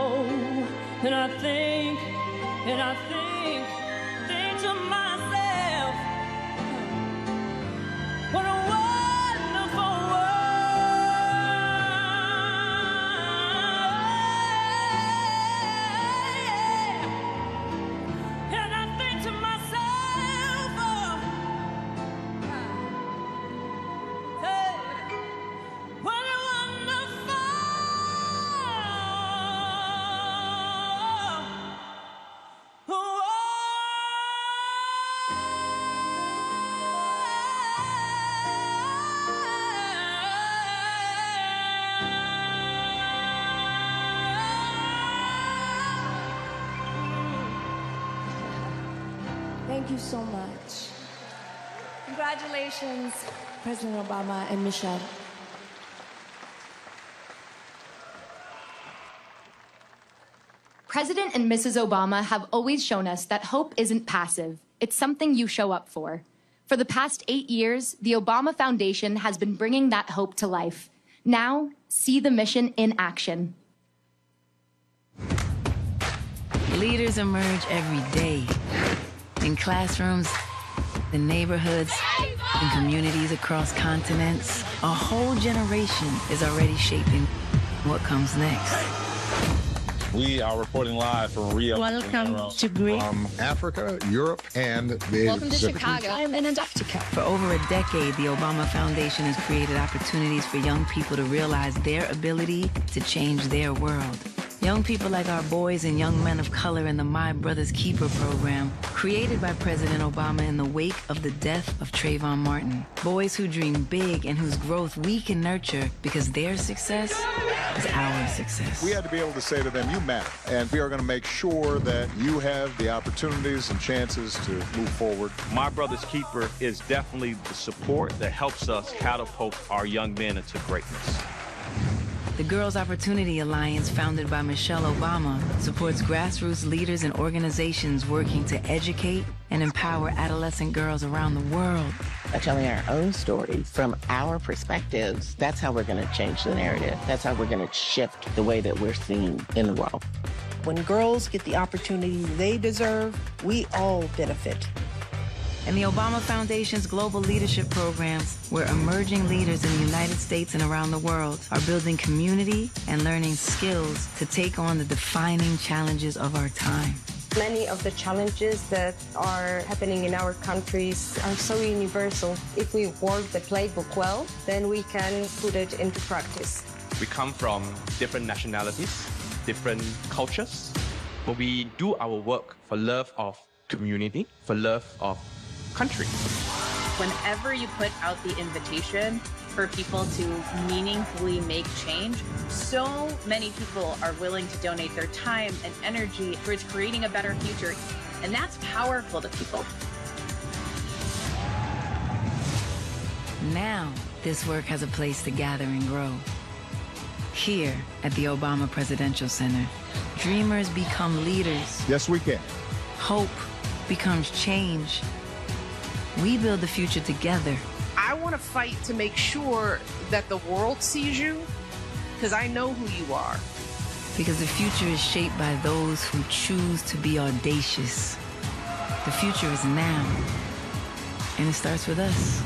Speaker 13: And I think to myself, what a wonderful
Speaker 14: Thank you so much. Congratulations, President Obama and Michelle.
Speaker 1: President and Mrs. Obama have always shown us that hope isn't passive. It's something you show up for. For the past 8 years, the Obama Foundation has been bringing that hope to life. Now, see the mission in action.
Speaker 15: Leaders emerge every day. In classrooms, in neighborhoods, in communities across continents. A whole generation is already shaping what comes next.
Speaker 16: We are reporting live from Rio.
Speaker 15: Welcome to Greece.
Speaker 16: From Africa, Europe, and the
Speaker 15: Welcome to
Speaker 16: Pacific
Speaker 15: Chicago.
Speaker 16: region.
Speaker 15: I'm in Antarctica. For over a decade, the Obama Foundation has created opportunities for young people to realize their ability to change their world. Young people like our boys and young men of color in the My Brother's Keeper program, created by President Obama in the wake of the death of Trayvon Martin. Boys who dream big and whose growth we can nurture because their success is our success.
Speaker 17: We had to be able to say to them, you matter, and we are going to make sure that you have the opportunities and chances to move forward.
Speaker 18: My Brother's Keeper is definitely the support that helps us catapult our young men into greatness.
Speaker 15: The Girls Opportunity Alliance, founded by Michelle Obama, supports grassroots leaders and organizations working to educate and empower adolescent girls around the world.
Speaker 19: By telling our own stories from our perspectives, that's how we're going to change the narrative. That's how we're going to shift the way that we're seen in the world.
Speaker 20: When girls get the opportunity they deserve, we all benefit.
Speaker 15: And the Obama Foundation's global leadership programs, where emerging leaders in the United States and around the world are building community and learning skills to take on the defining challenges of our time.
Speaker 21: Many of the challenges that are happening in our countries are so universal. If we work the playbook well, then we can put it into practice.
Speaker 22: We come from different nationalities, different cultures, but we do our work for love of community, for love of country.
Speaker 23: Whenever you put out the invitation for people to meaningfully make change, so many people are willing to donate their time and energy towards creating a better future. And that's powerful to people.
Speaker 15: Now, this work has a place to gather and grow. Here at the Obama Presidential Center, dreamers become leaders.
Speaker 17: Yes, we can.
Speaker 15: Hope becomes change. We build the future together.
Speaker 24: I want to fight to make sure that the world sees you, because I know who you are.
Speaker 15: Because the future is shaped by those who choose to be audacious. The future is now, and it starts with us.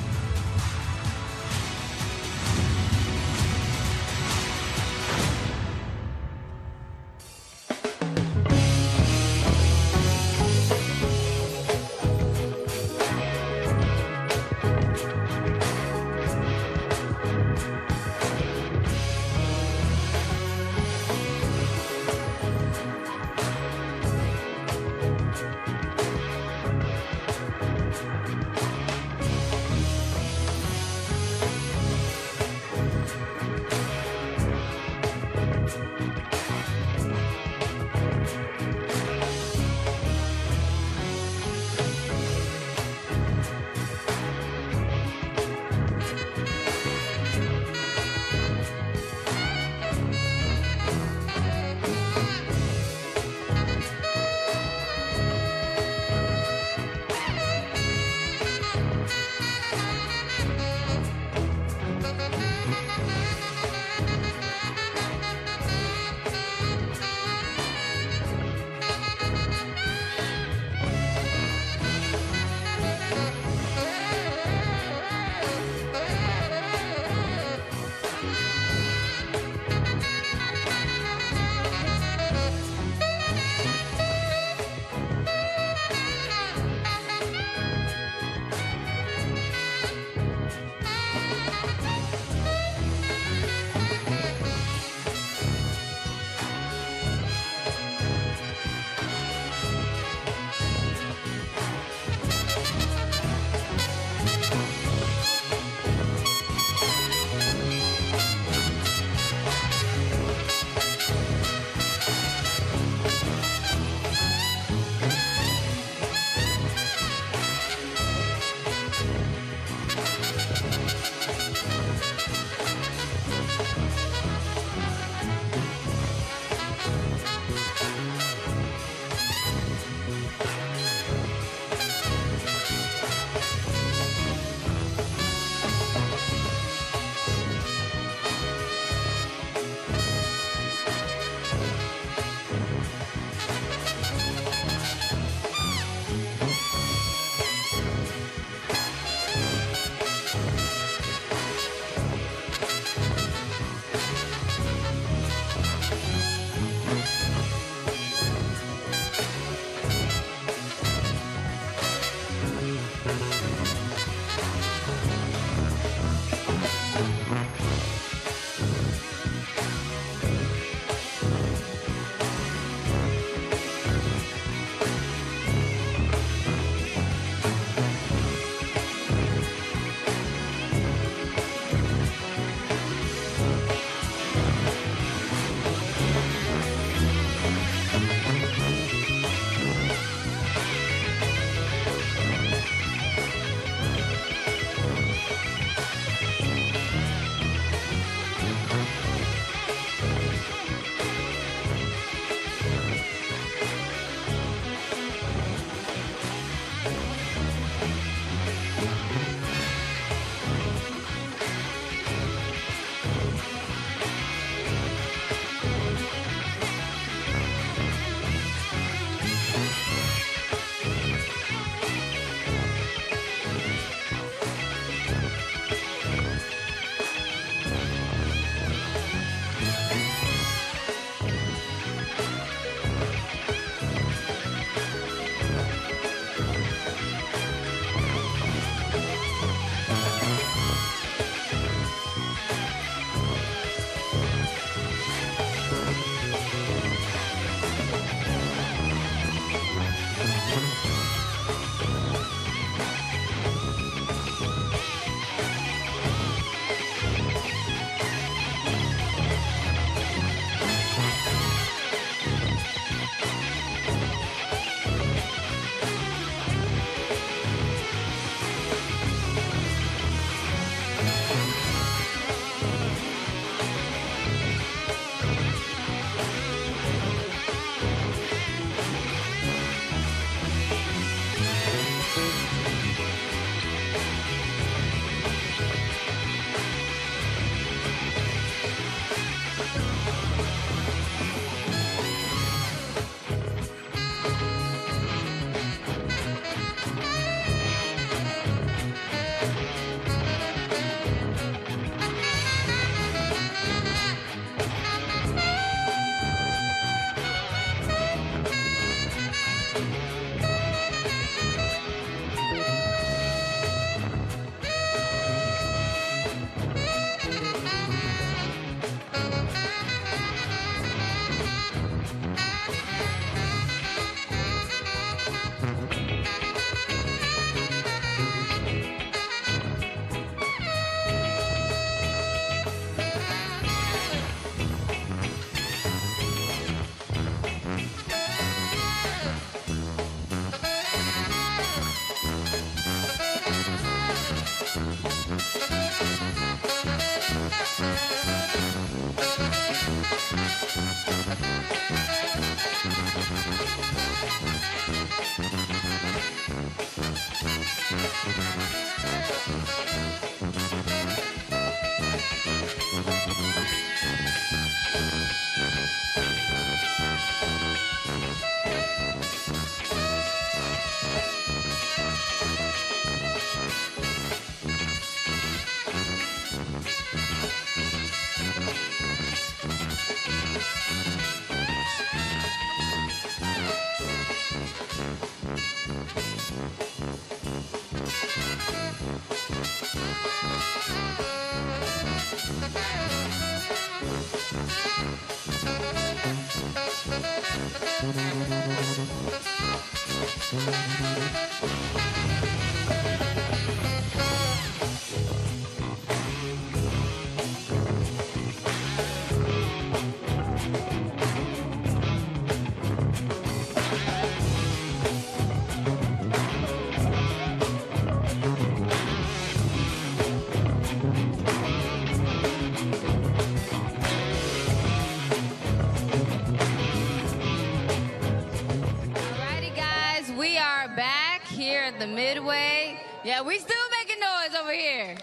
Speaker 9: The Midway. Yeah, we still making noise over here.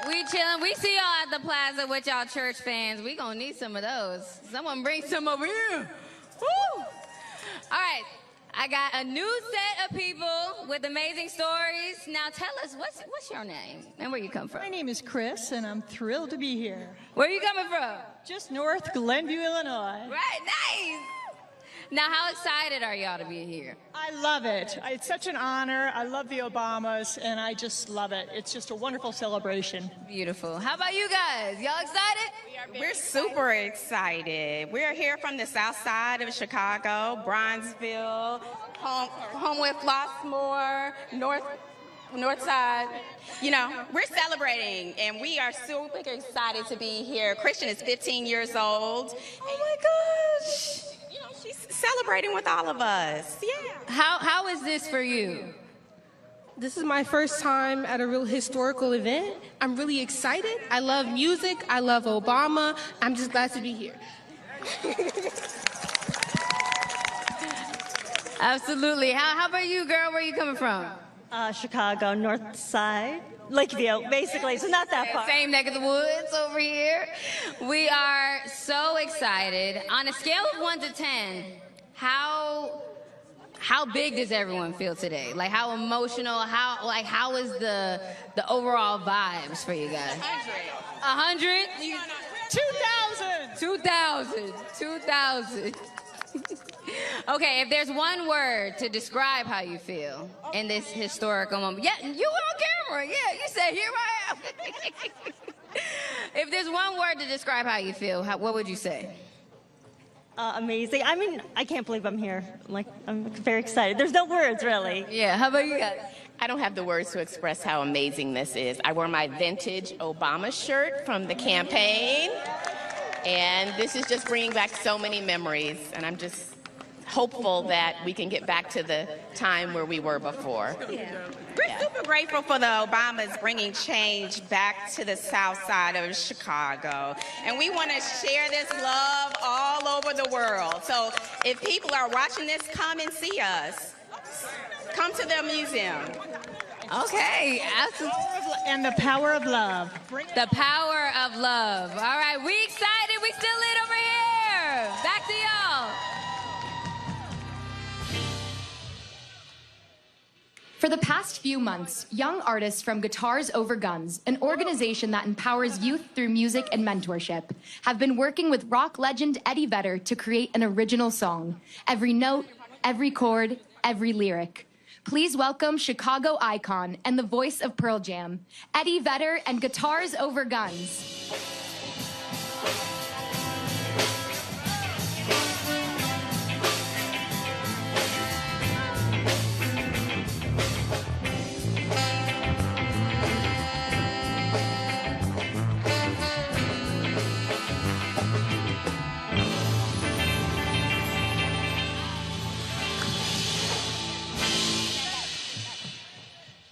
Speaker 9: We chilling. We see y'all at the plaza with y'all church fans. We gonna need some of those. Someone bring some over here. Woo! All right, I got a new set of people with amazing stories. Now tell us, what's your name and where you come from?
Speaker 2: My name is Chris, and I'm thrilled to be here.
Speaker 9: Where are you coming from?
Speaker 2: Just north Glenview, Illinois.
Speaker 9: Right, nice. Now, how excited are y'all to be here?
Speaker 2: I love it. It's such an honor. I love the Obamas, and I just love it. It's just a wonderful celebration.
Speaker 9: Beautiful. How about you guys? Y'all excited?
Speaker 3: We're super excited. We're here from the south side of Chicago, Bronzeville, home with Flossmoor, north side. You know, we're celebrating, and we are super excited to be here. Christian is 15 years old.
Speaker 9: Oh my gosh.
Speaker 3: She's celebrating with all of us. Yeah.
Speaker 9: How is this for you?
Speaker 4: This is my first time at a real historical event. I'm really excited. I love music. I love Obama. I'm just glad to be here.
Speaker 9: Absolutely. How about you, girl? Where are you coming from?
Speaker 5: Chicago, north side. Lakeview, basically, so not that far.
Speaker 9: Same neck of the woods over here. We are so excited. On a scale of 1 to 10, how big does everyone feel today? Like, how emotional? How is the overall vibes for you guys? 100.
Speaker 2: 2,000.
Speaker 9: 2,000. 2,000. Okay, if there's one word to describe how you feel in this historical moment. Yeah, you on camera. Yeah, you said, here I am. If there's one word to describe how you feel, what would you say?
Speaker 5: Amazing. I mean, I can't believe I'm here. I'm very excited. There's no words, really.
Speaker 9: Yeah, how about you guys?
Speaker 3: I don't have the words to express how amazing this is. I wore my vintage Obama shirt from the campaign, and this is just bringing back so many memories, and I'm just hopeful that we can get back to the time where we were before. Yeah. We're super grateful for the Obamas bringing change back to the south side of Chicago. And we want to share this love all over the world. So if people are watching this, come and see us. Come to the museum.
Speaker 9: Okay, absolutely.
Speaker 2: And the power of love.
Speaker 9: The power of love. All right, we excited. We still lit over here. Back to y'all.
Speaker 1: For the past few months, young artists from Guitars Over Guns, an organization that empowers youth through music and mentorship, have been working with rock legend Eddie Vedder to create an original song. Every note, every chord, every lyric. Please welcome Chicago icon and the voice of Pearl Jam, Eddie Vedder and Guitars Over Guns.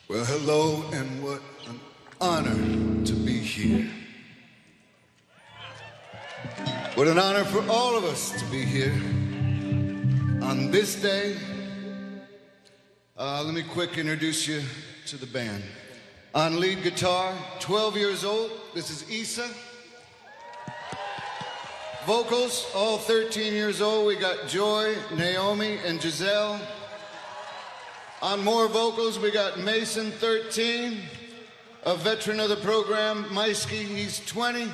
Speaker 25: Well, hello, and what an honor to be here. What an honor for all of us to be here on this day. Let me quick introduce you to the band. On lead guitar, 12 years old, this is Issa. Vocals, all 13 years old, we got Joy, Naomi, and Giselle. On more vocals, we got Mason, 13, a veteran of the program, Maisky, he's 20.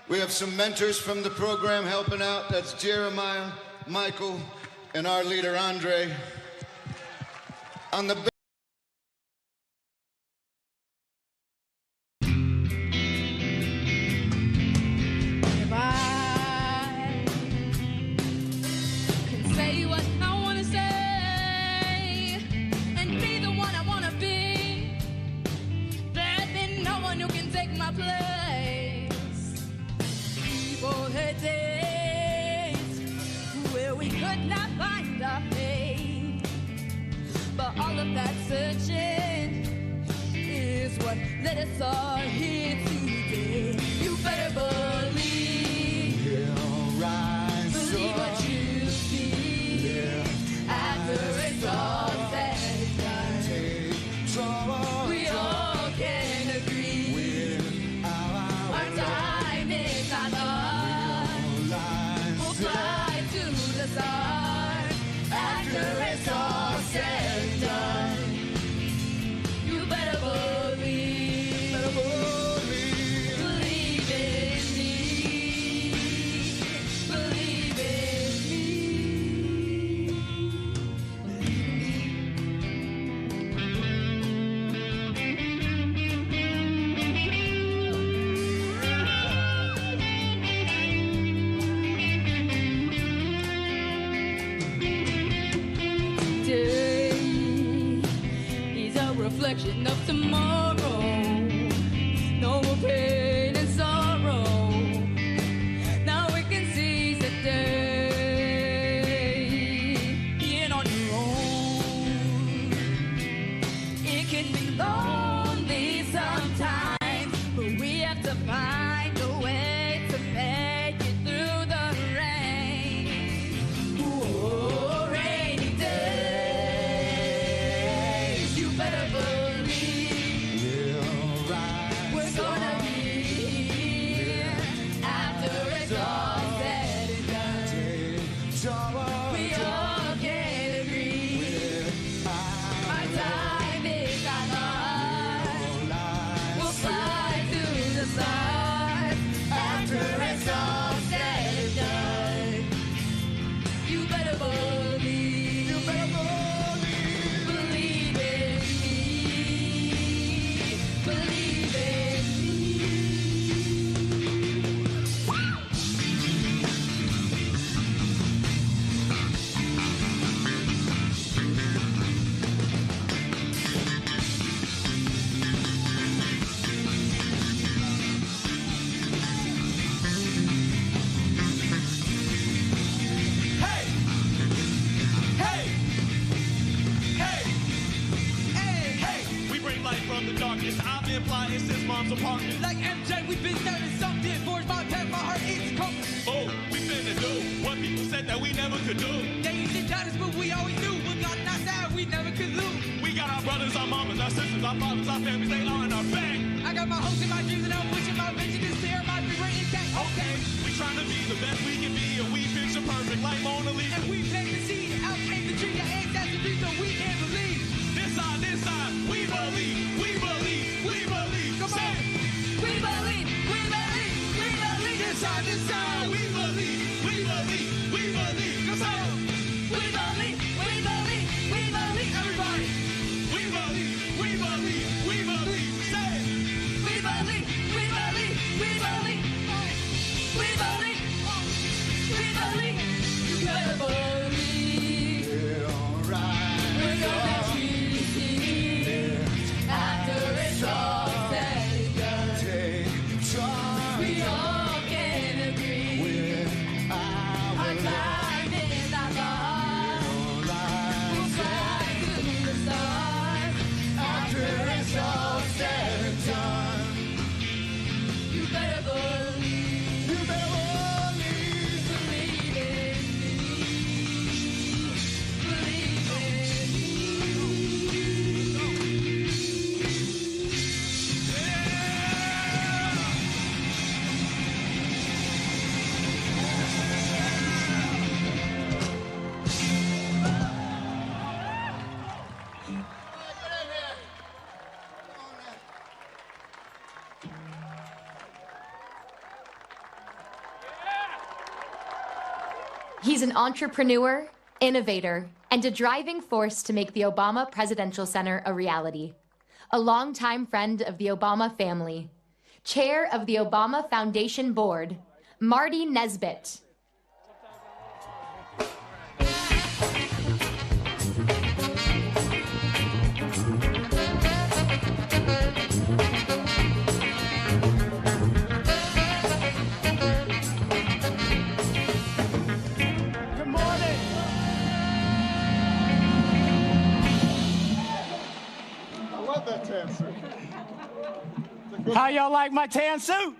Speaker 25: We have some mentors from the program helping out. That's Jeremiah, Michael, and our leader, Andre. On the
Speaker 13: could not find our fate. But all of that searching is what led us all here today. You better believe, believe what you see. After it's all said and done, we all can agree our time is not up. We'll fly to the stars after it's all said and done. You better believe, believe in me, believe in me. Today is a reflection of tomorrow. No more pain and sorrow. Now we can seize the day. Being on your own, it can be lonely sometimes, but we have to find a way to make it through the rain. Ooh, rainy days. You better believe we're gonna be here after it's all said and done. We all can agree our time is not up. We'll fly to the stars after it's all said and done. You better believe, believe in me, believe in me.
Speaker 6: We bring light from the darkness. I've been flying since mom's apartment.
Speaker 13: Like MJ, we've been starting something. Forged my path, my heart is compass.
Speaker 6: Oh, we finna do what people said that we never could do.
Speaker 13: They used to doubt us, but we always knew. We're not outside, we never could lose.
Speaker 6: We got our brothers, our mamas, our sisters, our fathers, our families, they are in our back.
Speaker 13: I got my hopes and my dreams, and I'm pushing my vision to steer my river intact.
Speaker 6: Okay, we trying to be the best we can be, and we picture perfect like Mona Lisa.
Speaker 13: And we plant the seed, out came the tree, our ancestry, so we can't believe.
Speaker 6: This side, we believe, we believe, we believe.
Speaker 13: Come
Speaker 6: Say
Speaker 13: on.
Speaker 6: it.
Speaker 13: We believe, we believe, we believe.
Speaker 6: This side, we believe, we believe, we believe. Come on.
Speaker 13: We believe, we believe, we believe. Everybody.
Speaker 6: We believe, we believe, we believe. Say it.
Speaker 13: We believe, we believe, we believe. We believe, we believe. You better believe. We're gonna choose here after it's all said and done. We all can agree. Our time is not lost. We'll fly to the stars after it's all said and done. You better believe. You better believe. Believe in me. Believe in me.
Speaker 1: He's an entrepreneur, innovator, and a driving force to make the Obama Presidential Center a reality. A longtime friend of the Obama family, chair of the Obama Foundation Board, Marty Nesbitt.
Speaker 13: Good morning.
Speaker 7: How y'all like my tan suit?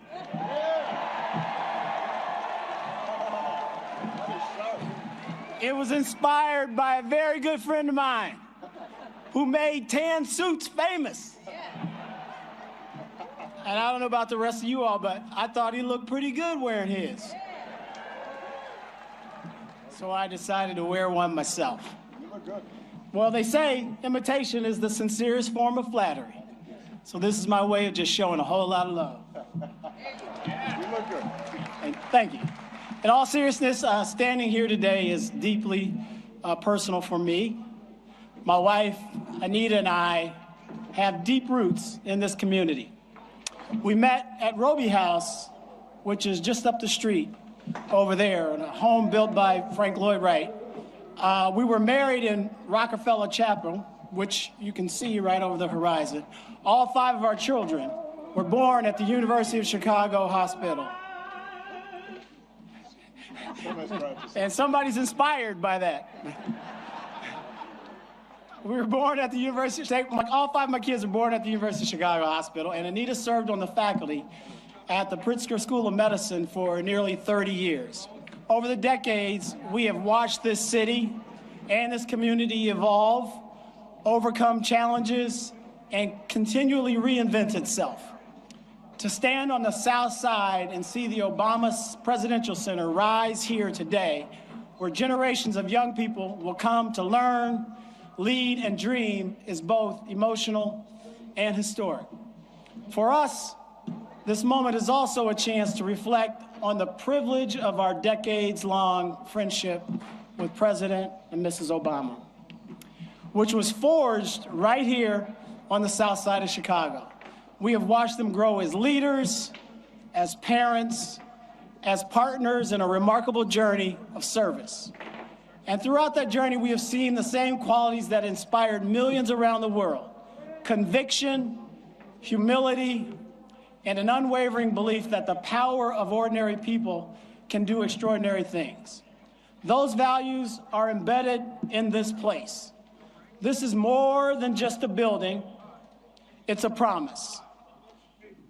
Speaker 7: It was inspired by a very good friend of mine who made tan suits famous. And I don't know about the rest of you all, but I thought he looked pretty good wearing his. So I decided to wear one myself.
Speaker 17: You look good.
Speaker 7: Well, they say imitation is the sincerest form of flattery. So this is my way of just showing a whole lot of love.
Speaker 17: You look good.
Speaker 7: And thank you. In all seriousness, standing here today is deeply personal for me. My wife, Anita, and I have deep roots in this community. We met at Roby House, which is just up the street over there, in a home built by Frank Lloyd Wright. We were married in Rockefeller Chapel, which you can see right over the horizon. All 5 of our children were born at the University of Chicago Hospital. And somebody's inspired by that. We were born at the University, all 5 of my kids were born at the University of Chicago Hospital, and Anita served on the faculty at the Pritzker School of Medicine for nearly 30 years. Over the decades, we have watched this city and this community evolve, overcome challenges, and continually reinvent itself. To stand on the South Side and see the Obama Presidential Center rise here today, where generations of young people will come to learn, lead, and dream, is both emotional and historic. For us, this moment is also a chance to reflect on the privilege of our decades-long friendship with President and Mrs. Obama, which was forged right here on the South Side of Chicago. We have watched them grow as leaders, as parents, as partners in a remarkable journey of service. And throughout that journey, we have seen the same qualities that inspired millions around the world: conviction, humility, and an unwavering belief that the power of ordinary people can do extraordinary things. Those values are embedded in this place. This is more than just a building. It's a promise.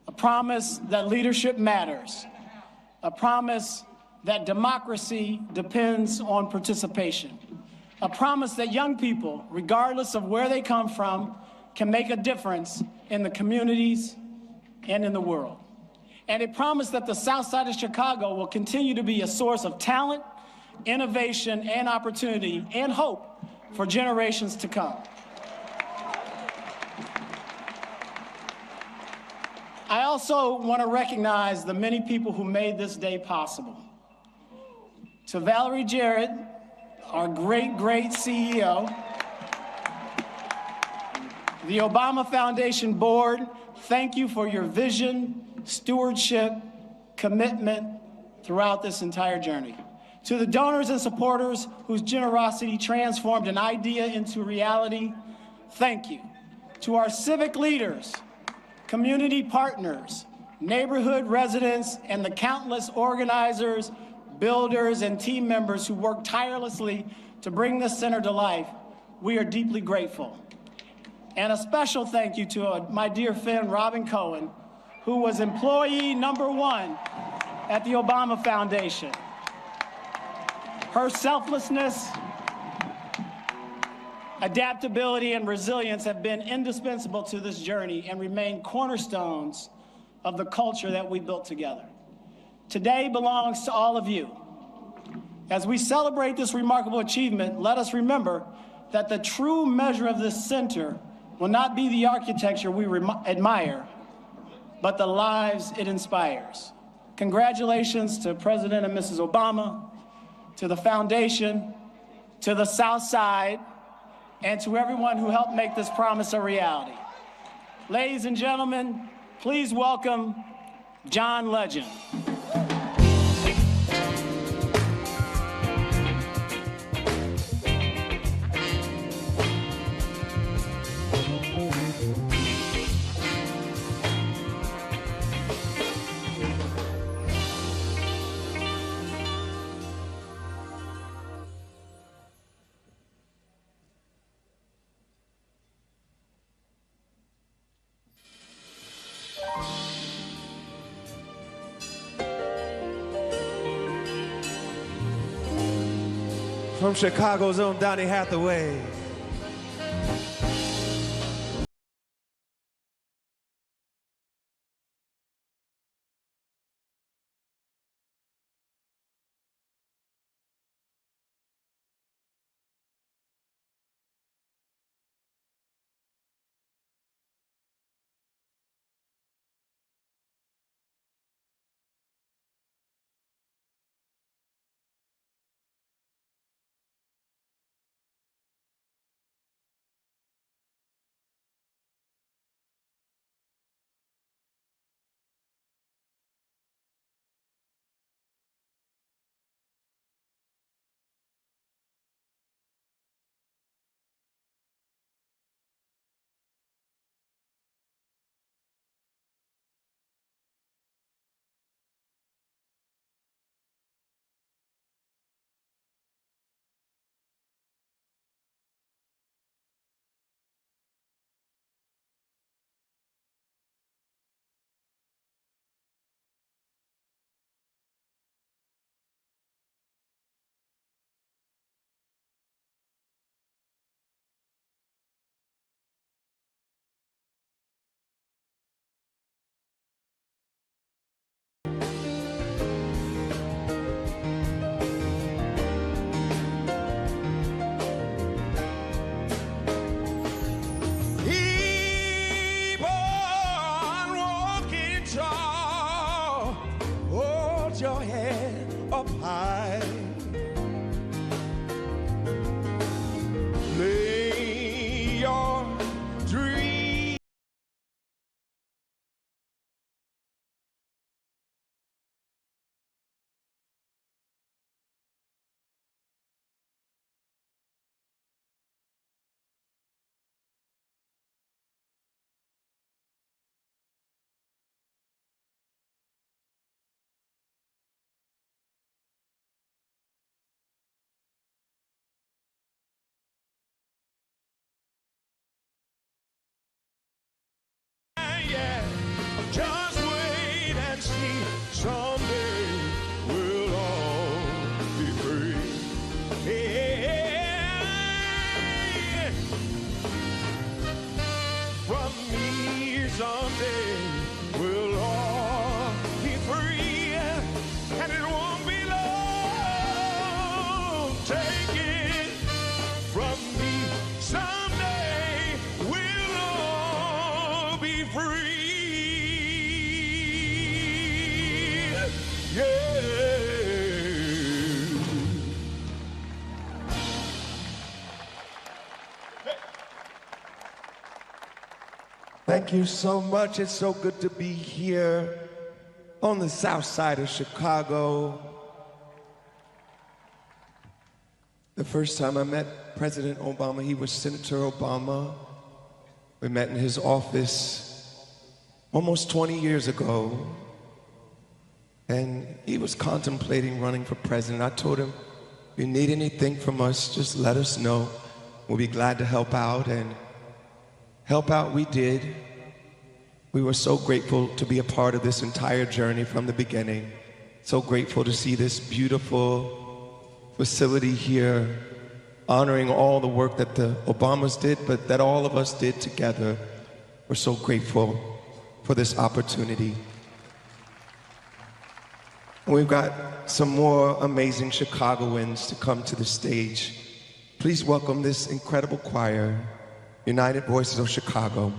Speaker 7: A promise that leadership matters. A promise that democracy depends on participation. A promise that young people, regardless of where they come from, can make a difference in the communities and in the world. And a promise that the South Side of Chicago will continue to be a source of talent, innovation, and opportunity, and hope for generations to come. I also want to recognize the many people who made this day possible. To Valerie Jarrett, our great, great CEO, the Obama Foundation Board, thank you for your vision, stewardship, commitment throughout this entire journey. To the donors and supporters whose generosity transformed an idea into reality, thank you. To our civic leaders, community partners, neighborhood residents, and the countless organizers, builders, and team members who worked tirelessly to bring this center to life, we are deeply grateful. And a special thank you to my dear friend, Robin Cohen, who was employee #1 at the Obama Foundation. Her selflessness, adaptability, and resilience have been indispensable to this journey and remain cornerstones of the culture that we built together. Today belongs to all of you. As we celebrate this remarkable achievement, let us remember that the true measure of this center will not be the architecture we admire, but the lives it inspires. Congratulations to President and Mrs. Obama, to the foundation, to the South Side, and to everyone who helped make this promise a reality. Ladies and gentlemen, please welcome John Legend.
Speaker 8: from Chicago's own Donny Hathaway. Your head up high. Lay your dreams. Just wait and see, someday we'll all be free. Yeah. From me, someday we'll all be free, and it won't be long. Take it from me, someday we'll all be free. Thank you so much. It's so good to be here on the south side of Chicago. The first time I met President Obama, he was Senator Obama. We met in his office almost 20 years ago. And he was contemplating running for president. I told him, if you need anything from us, just let us know. We'll be glad to help out, and help out we did. We were so grateful to be a part of this entire journey from the beginning. So grateful to see this beautiful facility here, honoring all the work that the Obamas did, but that all of us did together. We're so grateful for this opportunity. We've got some more amazing Chicagoans to come to the stage. Please welcome this incredible choir, United Voices of Chicago.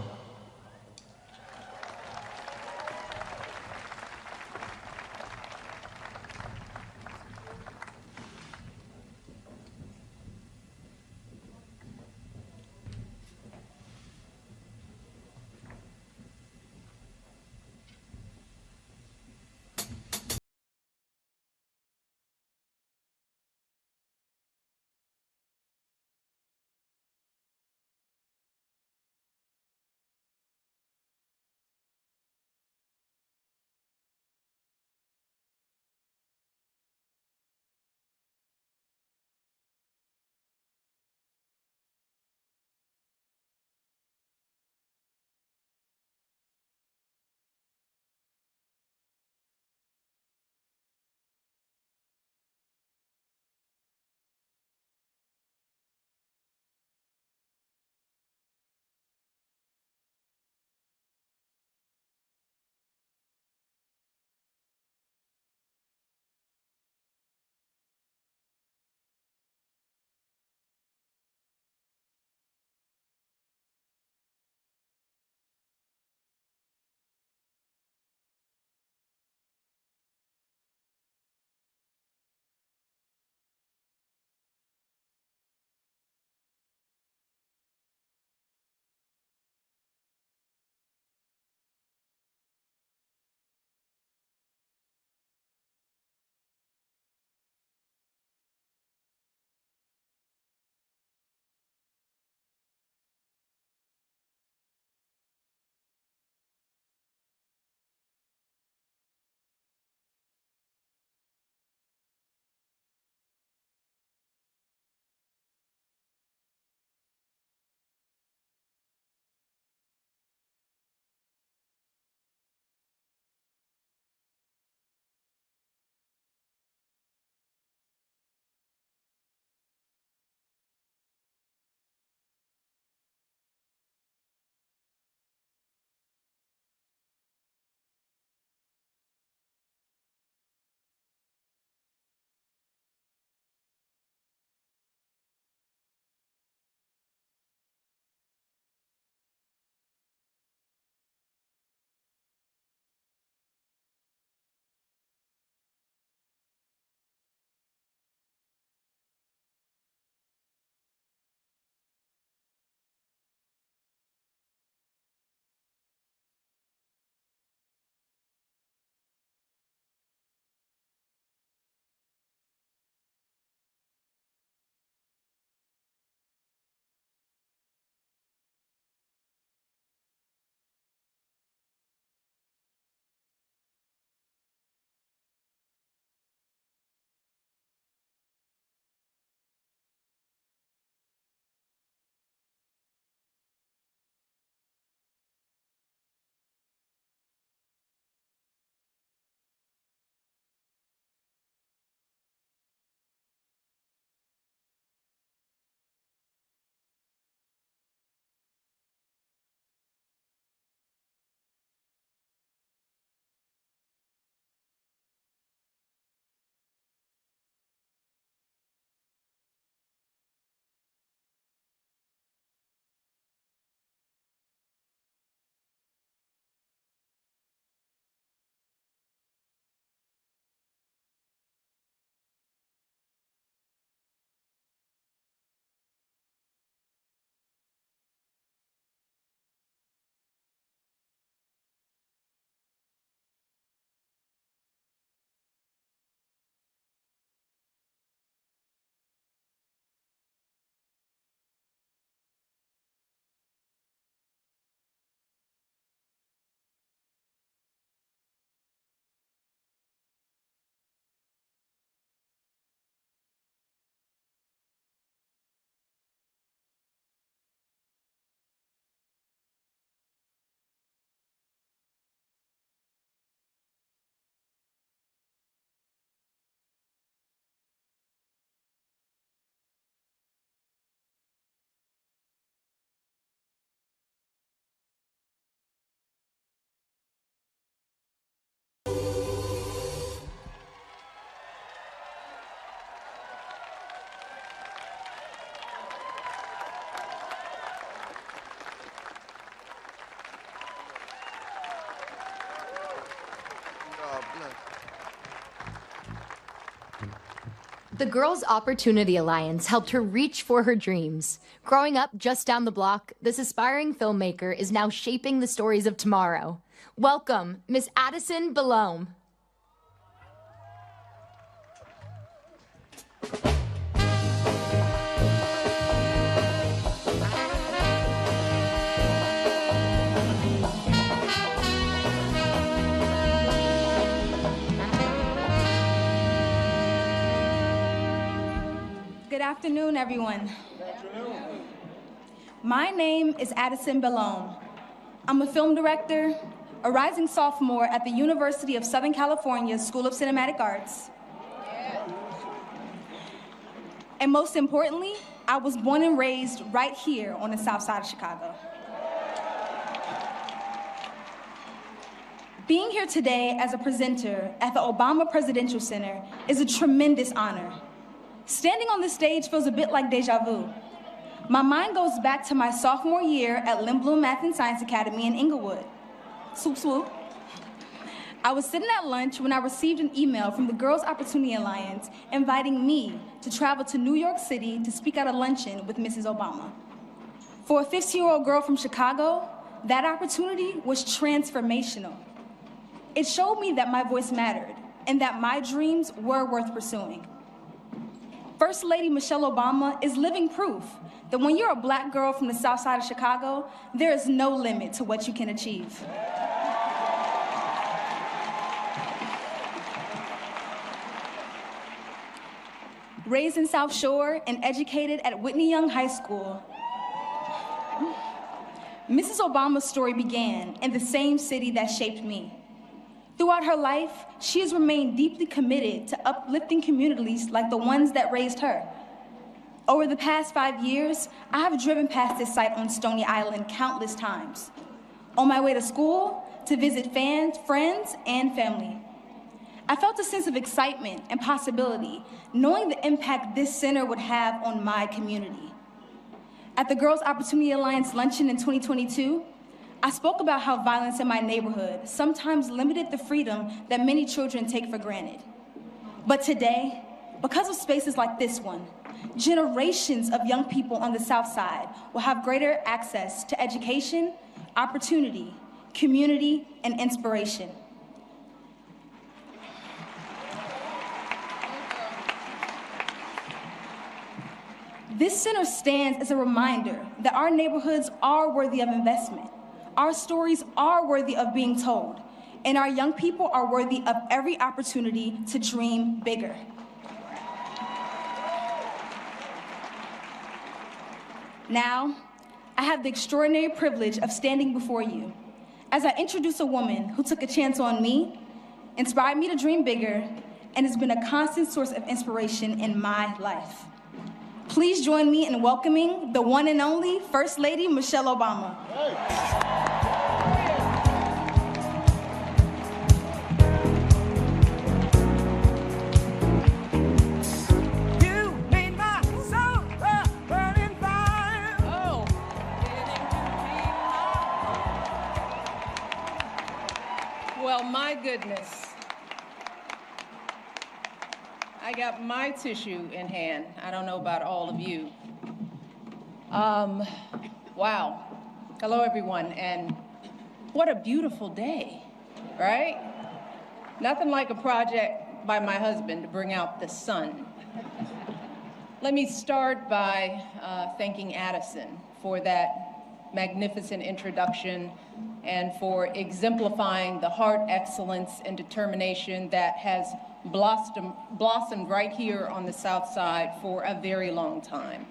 Speaker 1: The Girls' Opportunity Alliance helped her reach for her dreams. Growing up just down the block, this aspiring filmmaker is now shaping the stories of tomorrow. Welcome, Miss Addison Belome.
Speaker 10: Good afternoon, everyone. Good afternoon. My name is Addison Belome. I'm a film director, a rising sophomore at the University of Southern California School of Cinematic Arts. And most importantly, I was born and raised right here on the south side of Chicago. Being here today as a presenter at the Obama Presidential Center is a tremendous honor. Standing on the stage feels a bit like deja vu. My mind goes back to my sophomore year at Lindblom Math and Science Academy in Inglewood. Swoop, swoop. I was sitting at lunch when I received an email from the Girls' Opportunity Alliance inviting me to travel to New York City to speak at a luncheon with Mrs. Obama. For a 15-year-old girl from Chicago, that opportunity was transformational. It showed me that my voice mattered and that my dreams were worth pursuing. First Lady Michelle Obama is living proof that when you're a black girl from the south side of Chicago, there is no limit to what you can achieve. Raised in South Shore and educated at Whitney Young High School, Mrs. Obama's story began in the same city that shaped me. Throughout her life, she has remained deeply committed to uplifting communities like the ones that raised her. Over the past 5 years, I have driven past this site on Stony Island countless times, on my way to school, to visit fans, friends, and family. I felt a sense of excitement and possibility, knowing the impact this center would have on my community. At the Girls' Opportunity Alliance luncheon in 2022, I spoke about how violence in my neighborhood sometimes limited the freedom that many children take for granted. But today, because of spaces like this one, generations of young people on the South Side will have greater access to education, opportunity, community, and inspiration. This center stands as a reminder that our neighborhoods are worthy of investment. Our stories are worthy of being told, and our young people are worthy of every opportunity to dream bigger. Now, I have the extraordinary privilege of standing before you as I introduce a woman who took a chance on me, inspired me to dream bigger, and has been a constant source of inspiration in my life. Please join me in welcoming the one and only First Lady Michelle Obama.
Speaker 11: Well, my goodness. I got my tissue in hand. I don't know about all of you. Wow. Hello, everyone, and what a beautiful day, right? Nothing like a project by my husband to bring out the sun. Let me start by thanking Addison for that magnificent introduction and for exemplifying the heart, excellence, and determination that has blossomed right here on the South Side for a very long time.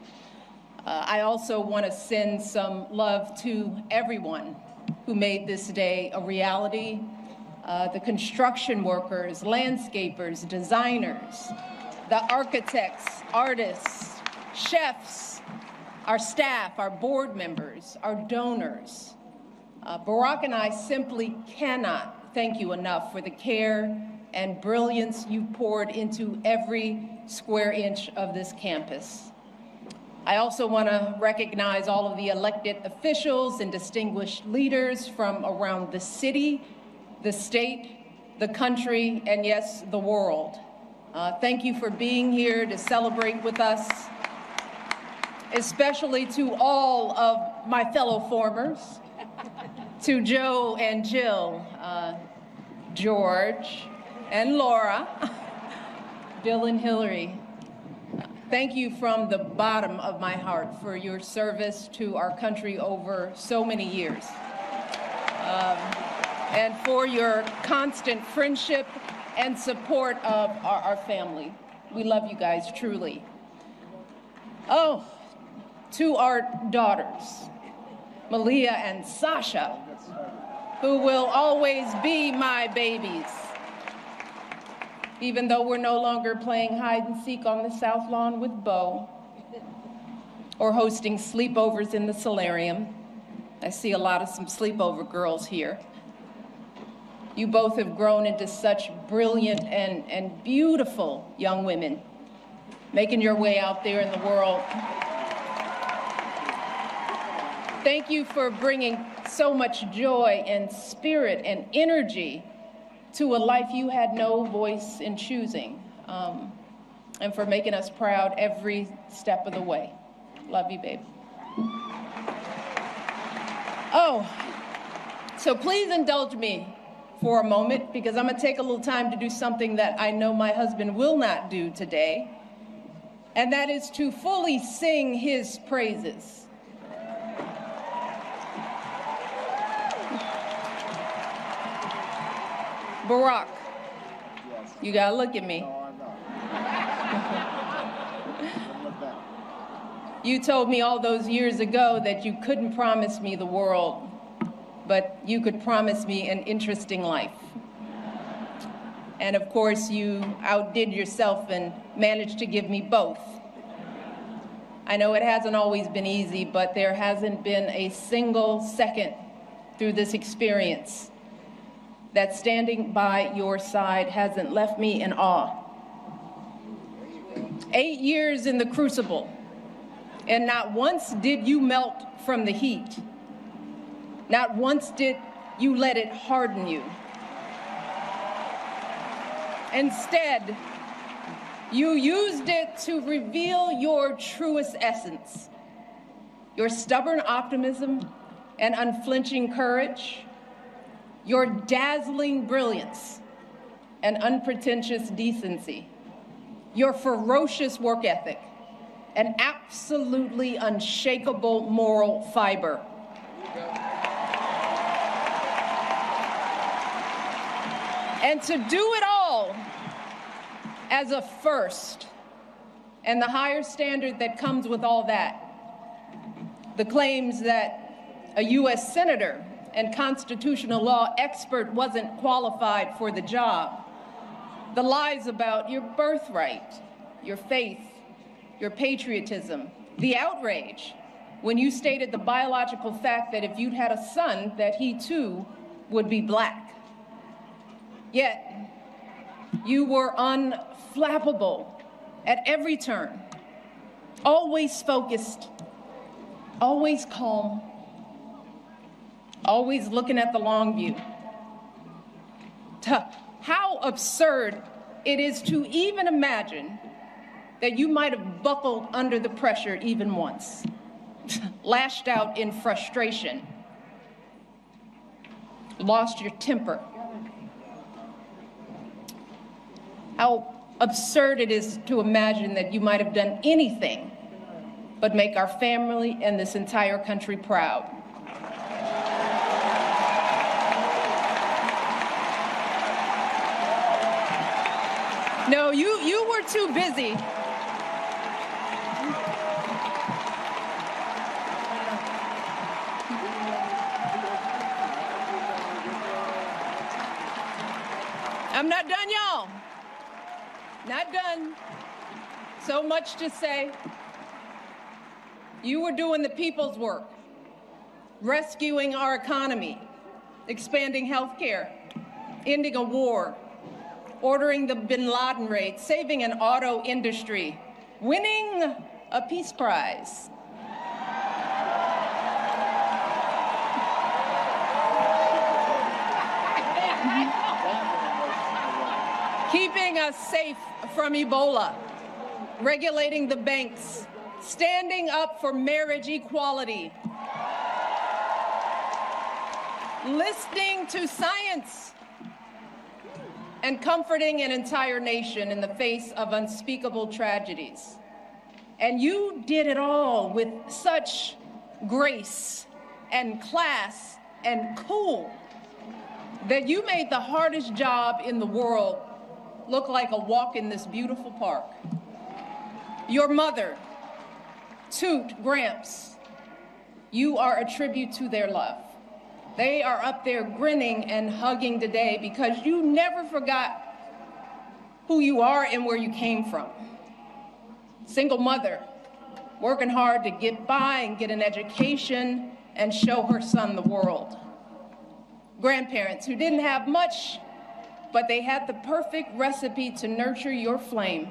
Speaker 11: I also want to send some love to everyone who made this day a reality. The construction workers, landscapers, designers, the architects, artists, chefs, our staff, our board members, our donors. Barack and I simply cannot thank you enough for the care and brilliance you poured into every square inch of this campus. I also want to recognize all of the elected officials and distinguished leaders from around the city, the state, the country, and yes, the world. Thank you for being here to celebrate with us, especially to all of my fellow formers, to Joe and Jill, George and Laura, Bill and Hillary. Thank you from the bottom of my heart for your service to our country over so many years. And for your constant friendship and support of our family. We love you guys, truly. Oh, to our daughters, Malia and Sasha, who will always be my babies. Even though we're no longer playing hide and seek on the South Lawn with Bo or hosting sleepovers in the solarium. I see a lot of some sleepover girls here. You both have grown into such brilliant and beautiful young women, making your way out there in the world. Thank you for bringing so much joy and spirit and energy to a life you had no voice in choosing, and for making us proud every step of the way. Love you, babe. Oh, so please indulge me for a moment, because I'm gonna take a little time to do something that I know my husband will not do today, and that is to fully sing his praises. Barack, you gotta look at me. You told me all those years ago that you couldn't promise me the world, but you could promise me an interesting life. And of course, you outdid yourself and managed to give me both. I know it hasn't always been easy, but there hasn't been a single second through this experience that standing by your side hasn't left me in awe. 8 years in the crucible, and not once did you melt from the heat. Not once did you let it harden you. Instead, you used it to reveal your truest essence, your stubborn optimism and unflinching courage, your dazzling brilliance and unpretentious decency, your ferocious work ethic, and absolutely unshakable moral fiber. And to do it all as a first, and the higher standard that comes with all that, the claims that a U.S. senator and constitutional law expert wasn't qualified for the job, the lies about your birthright, your faith, your patriotism, the outrage when you stated the biological fact that if you'd had a son, that he too would be black. Yet, you were unflappable at every turn, always focused, always calm, always looking at the long view. How absurd it is to even imagine that you might have buckled under the pressure even once, lashed out in frustration, lost your temper. How absurd it is to imagine that you might have done anything but make our family and this entire country proud. No, you were too busy. I'm not done, y'all. Not done. So much to say. You were doing the people's work, rescuing our economy, expanding health care, ending a war, ordering the Bin Laden raid, saving an auto industry, winning a peace prize. keeping us safe from Ebola, regulating the banks, standing up for marriage equality, listening to science, and comforting an entire nation in the face of unspeakable tragedies. And you did it all with such grace and class and cool that you made the hardest job in the world look like a walk in this beautiful park. Your mother, Toot, Gramps, you are a tribute to their love. They are up there grinning and hugging today because you never forgot who you are and where you came from. Single mother, working hard to get by and get an education and show her son the world. Grandparents who didn't have much, but they had the perfect recipe to nurture your flame.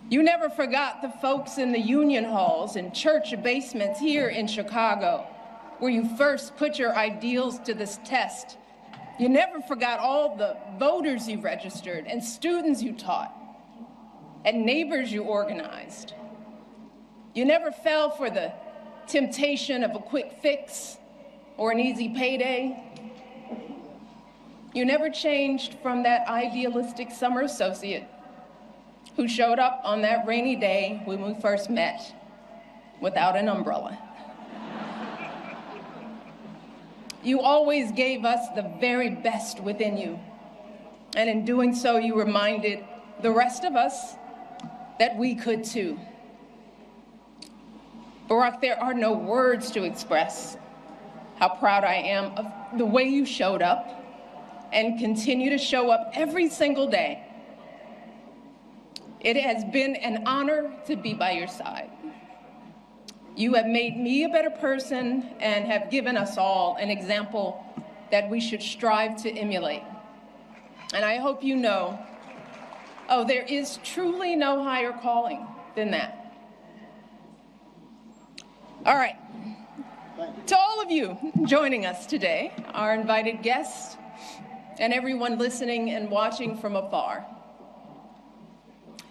Speaker 11: You never forgot the folks in the union halls and church basements here in Chicago, where you first put your ideals to this test. You never forgot all the voters you registered and students you taught and neighbors you organized. You never fell for the temptation of a quick fix or an easy payday. You never changed from that idealistic summer associate who showed up on that rainy day when we first met without an umbrella. You always gave us the very best within you. And in doing so, you reminded the rest of us that we could too. Barack, there are no words to express how proud I am of the way you showed up and continue to show up every single day. It has been an honor to be by your side. You have made me a better person and have given us all an example that we should strive to emulate. And I hope you know, there is truly no higher calling than that. All right, to all of you joining us today, our invited guests, and everyone listening and watching from afar.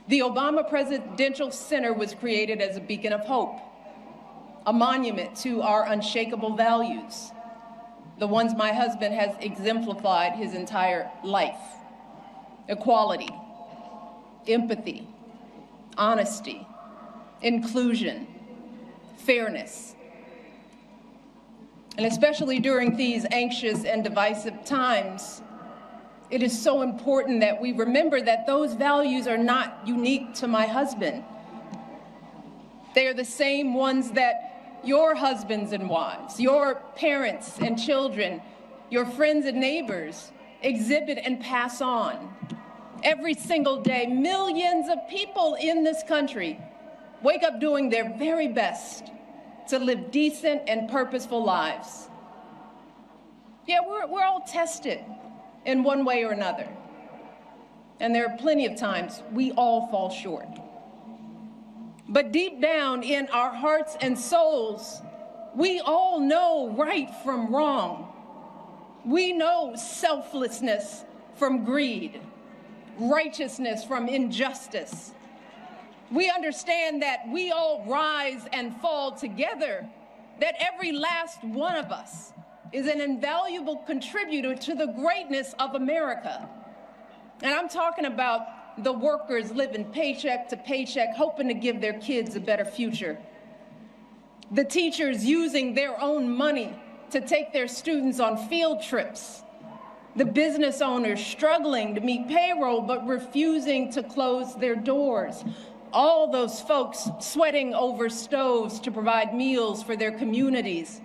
Speaker 11: The Obama Presidential Center was created as a beacon of hope, a monument to our unshakable values, the ones my husband has exemplified his entire life: equality, empathy, honesty, inclusion, fairness. And especially during these anxious and divisive times, it is so important that we remember that those values are not unique to my husband. They are the same ones that your husbands and wives, your parents and children, your friends and neighbors exhibit and pass on. Every single day, millions of people in this country wake up doing their very best to live decent and purposeful lives. Yeah, we're all tested in one way or another. And there are plenty of times we all fall short. But deep down in our hearts and souls, we all know right from wrong. We know selflessness from greed, righteousness from injustice. We understand that we all rise and fall together, that every last one of us is an invaluable contributor to the greatness of America. And I'm talking about the workers living paycheck to paycheck, hoping to give their kids a better future. The teachers using their own money to take their students on field trips. The business owners struggling to meet payroll but refusing to close their doors. All those folks sweating over stoves to provide meals for their communities.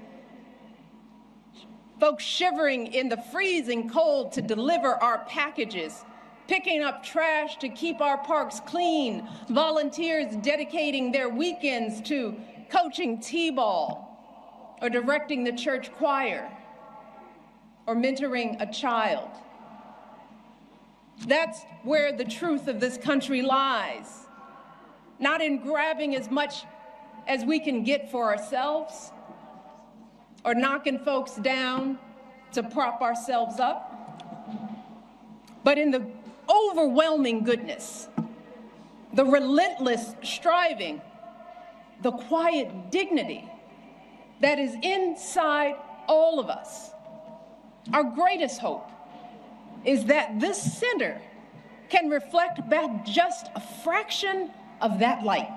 Speaker 11: Folks shivering in the freezing cold to deliver our packages, picking up trash to keep our parks clean, volunteers dedicating their weekends to coaching t-ball or directing the church choir or mentoring a child. That's where the truth of this country lies. Not in grabbing as much as we can get for ourselves or knocking folks down to prop ourselves up, but in the overwhelming goodness, the relentless striving, the quiet dignity that is inside all of us. Our greatest hope is that this center can reflect back just a fraction of that light,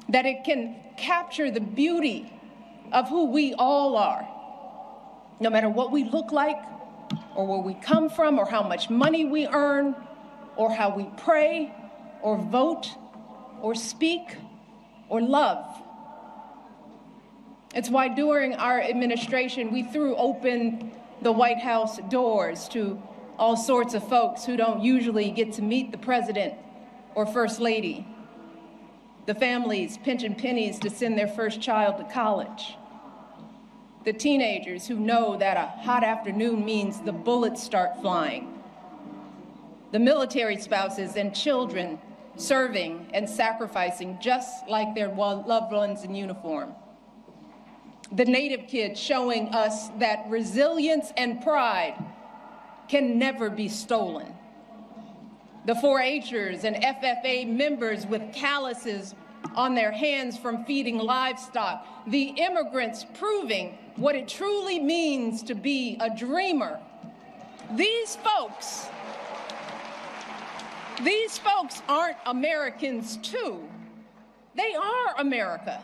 Speaker 11: that it can capture the beauty of who we all are, no matter what we look like, or where we come from, or how much money we earn, or how we pray, or vote, or speak, or love. It's why during our administration, we threw open the White House doors to all sorts of folks who don't usually get to meet the president or first lady, the families pinching pennies to send their first child to college, the teenagers who know that a hot afternoon means the bullets start flying, the military spouses and children serving and sacrificing just like their loved ones in uniform, the Native kids showing us that resilience and pride can never be stolen, the 4-H'ers and FFA members with calluses on their hands from feeding livestock, the immigrants proving what it truly means to be a dreamer. These folks aren't Americans too. They are America.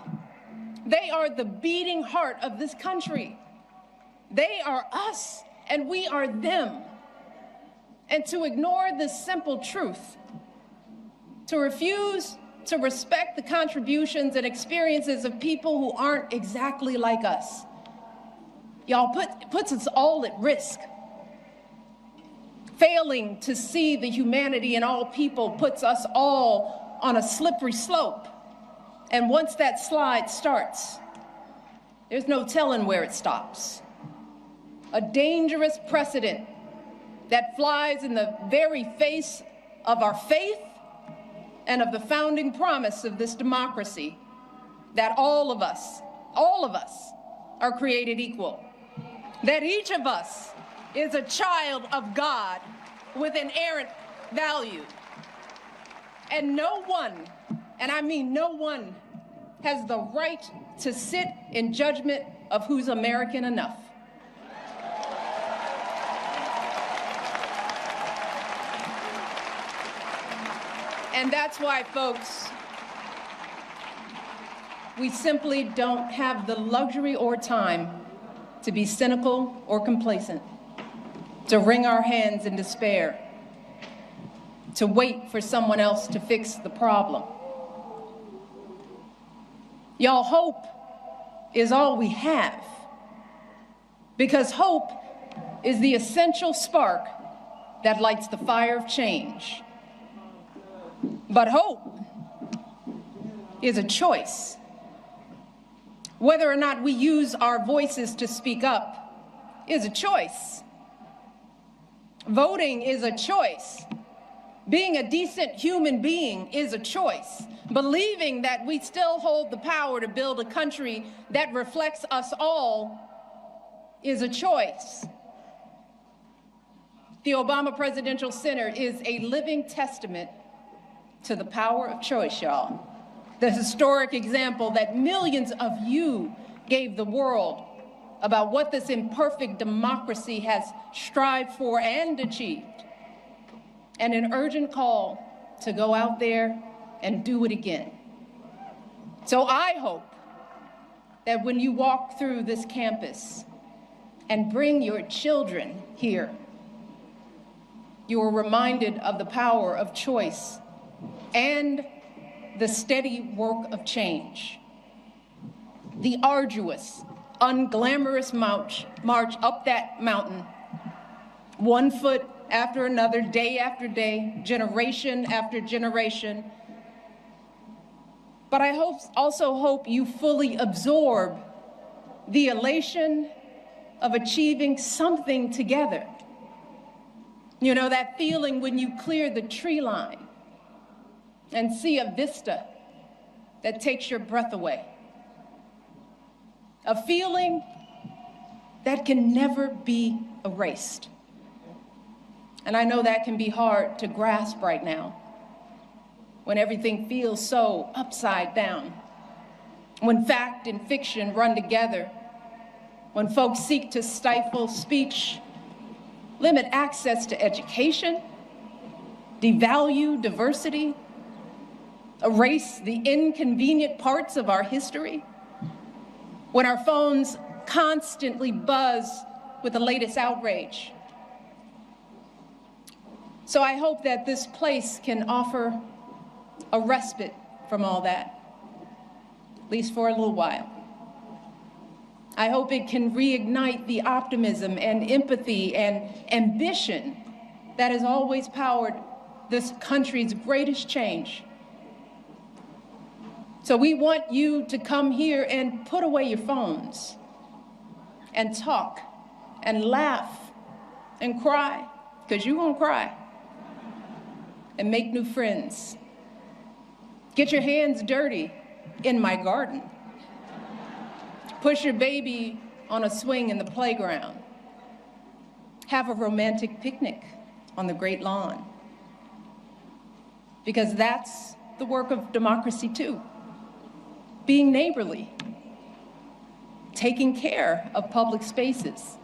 Speaker 11: They are the beating heart of this country. They are us, and we are them. And to ignore this simple truth, to refuse to respect the contributions and experiences of people who aren't exactly like us, y'all, puts us all at risk. Failing to see the humanity in all people puts us all on a slippery slope. And once that slide starts, there's no telling where it stops. A dangerous precedent that flies in the very face of our faith and of the founding promise of this democracy, that all of us are created equal, that each of us is a child of God with inerrant value. And no one, and I mean no one, has the right to sit in judgment of who's American enough. And that's why, folks, we simply don't have the luxury or time to be cynical or complacent, to wring our hands in despair, to wait for someone else to fix the problem. Y'all, hope is all we have, because hope is the essential spark that lights the fire of change. But hope is a choice. Whether or not we use our voices to speak up is a choice. Voting is a choice. Being a decent human being is a choice. Believing that we still hold the power to build a country that reflects us all is a choice. The Obama Presidential Center is a living testament to the power of choice, y'all. The historic example that millions of you gave the world about what this imperfect democracy has strived for and achieved, and an urgent call to go out there and do it again. So I hope that when you walk through this campus and bring your children here, you are reminded of the power of choice and the steady work of change. The arduous, unglamorous march up that mountain, one foot after another, day after day, generation after generation. But I also hope you fully absorb the elation of achieving something together. You know, that feeling when you clear the tree line and see a vista that takes your breath away. A feeling that can never be erased. And I know that can be hard to grasp right now, when everything feels so upside down, when fact and fiction run together, when folks seek to stifle speech, limit access to education, devalue diversity, erase the inconvenient parts of our history, when our phones constantly buzz with the latest outrage. So I hope that this place can offer a respite from all that, at least for a little while. I hope it can reignite the optimism and empathy and ambition that has always powered this country's greatest change. So we want you to come here and put away your phones and talk and laugh and cry, because you're gonna cry, and make new friends. Get your hands dirty in my garden. Push your baby on a swing in the playground. Have a romantic picnic on the great lawn. Because that's the work of democracy too. Being neighborly, taking care of public spaces,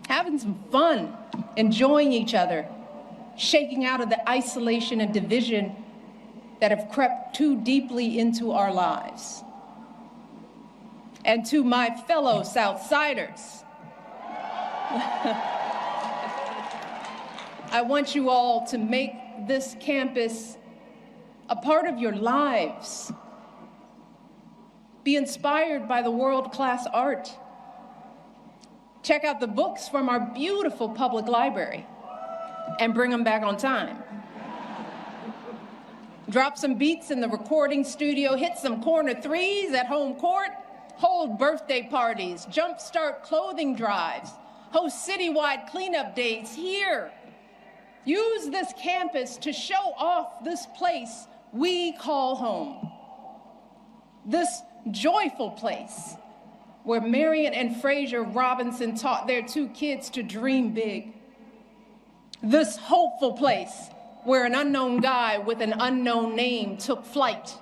Speaker 11: having some fun, enjoying each other, shaking out of the isolation and division that have crept too deeply into our lives. And to my fellow Southsiders, I want you all to make this campus a part of your lives. Be inspired by the world-class art. Check out the books from our beautiful public library and bring them back on time. Drop some beats in the recording studio, hit some corner threes at home court, hold birthday parties, jumpstart clothing drives, host citywide cleanup days here. Use this campus to show off this place we call home. This joyful place where Marion and Fraser Robinson taught their 2 kids to dream big. This hopeful place where an unknown guy with an unknown name took flight.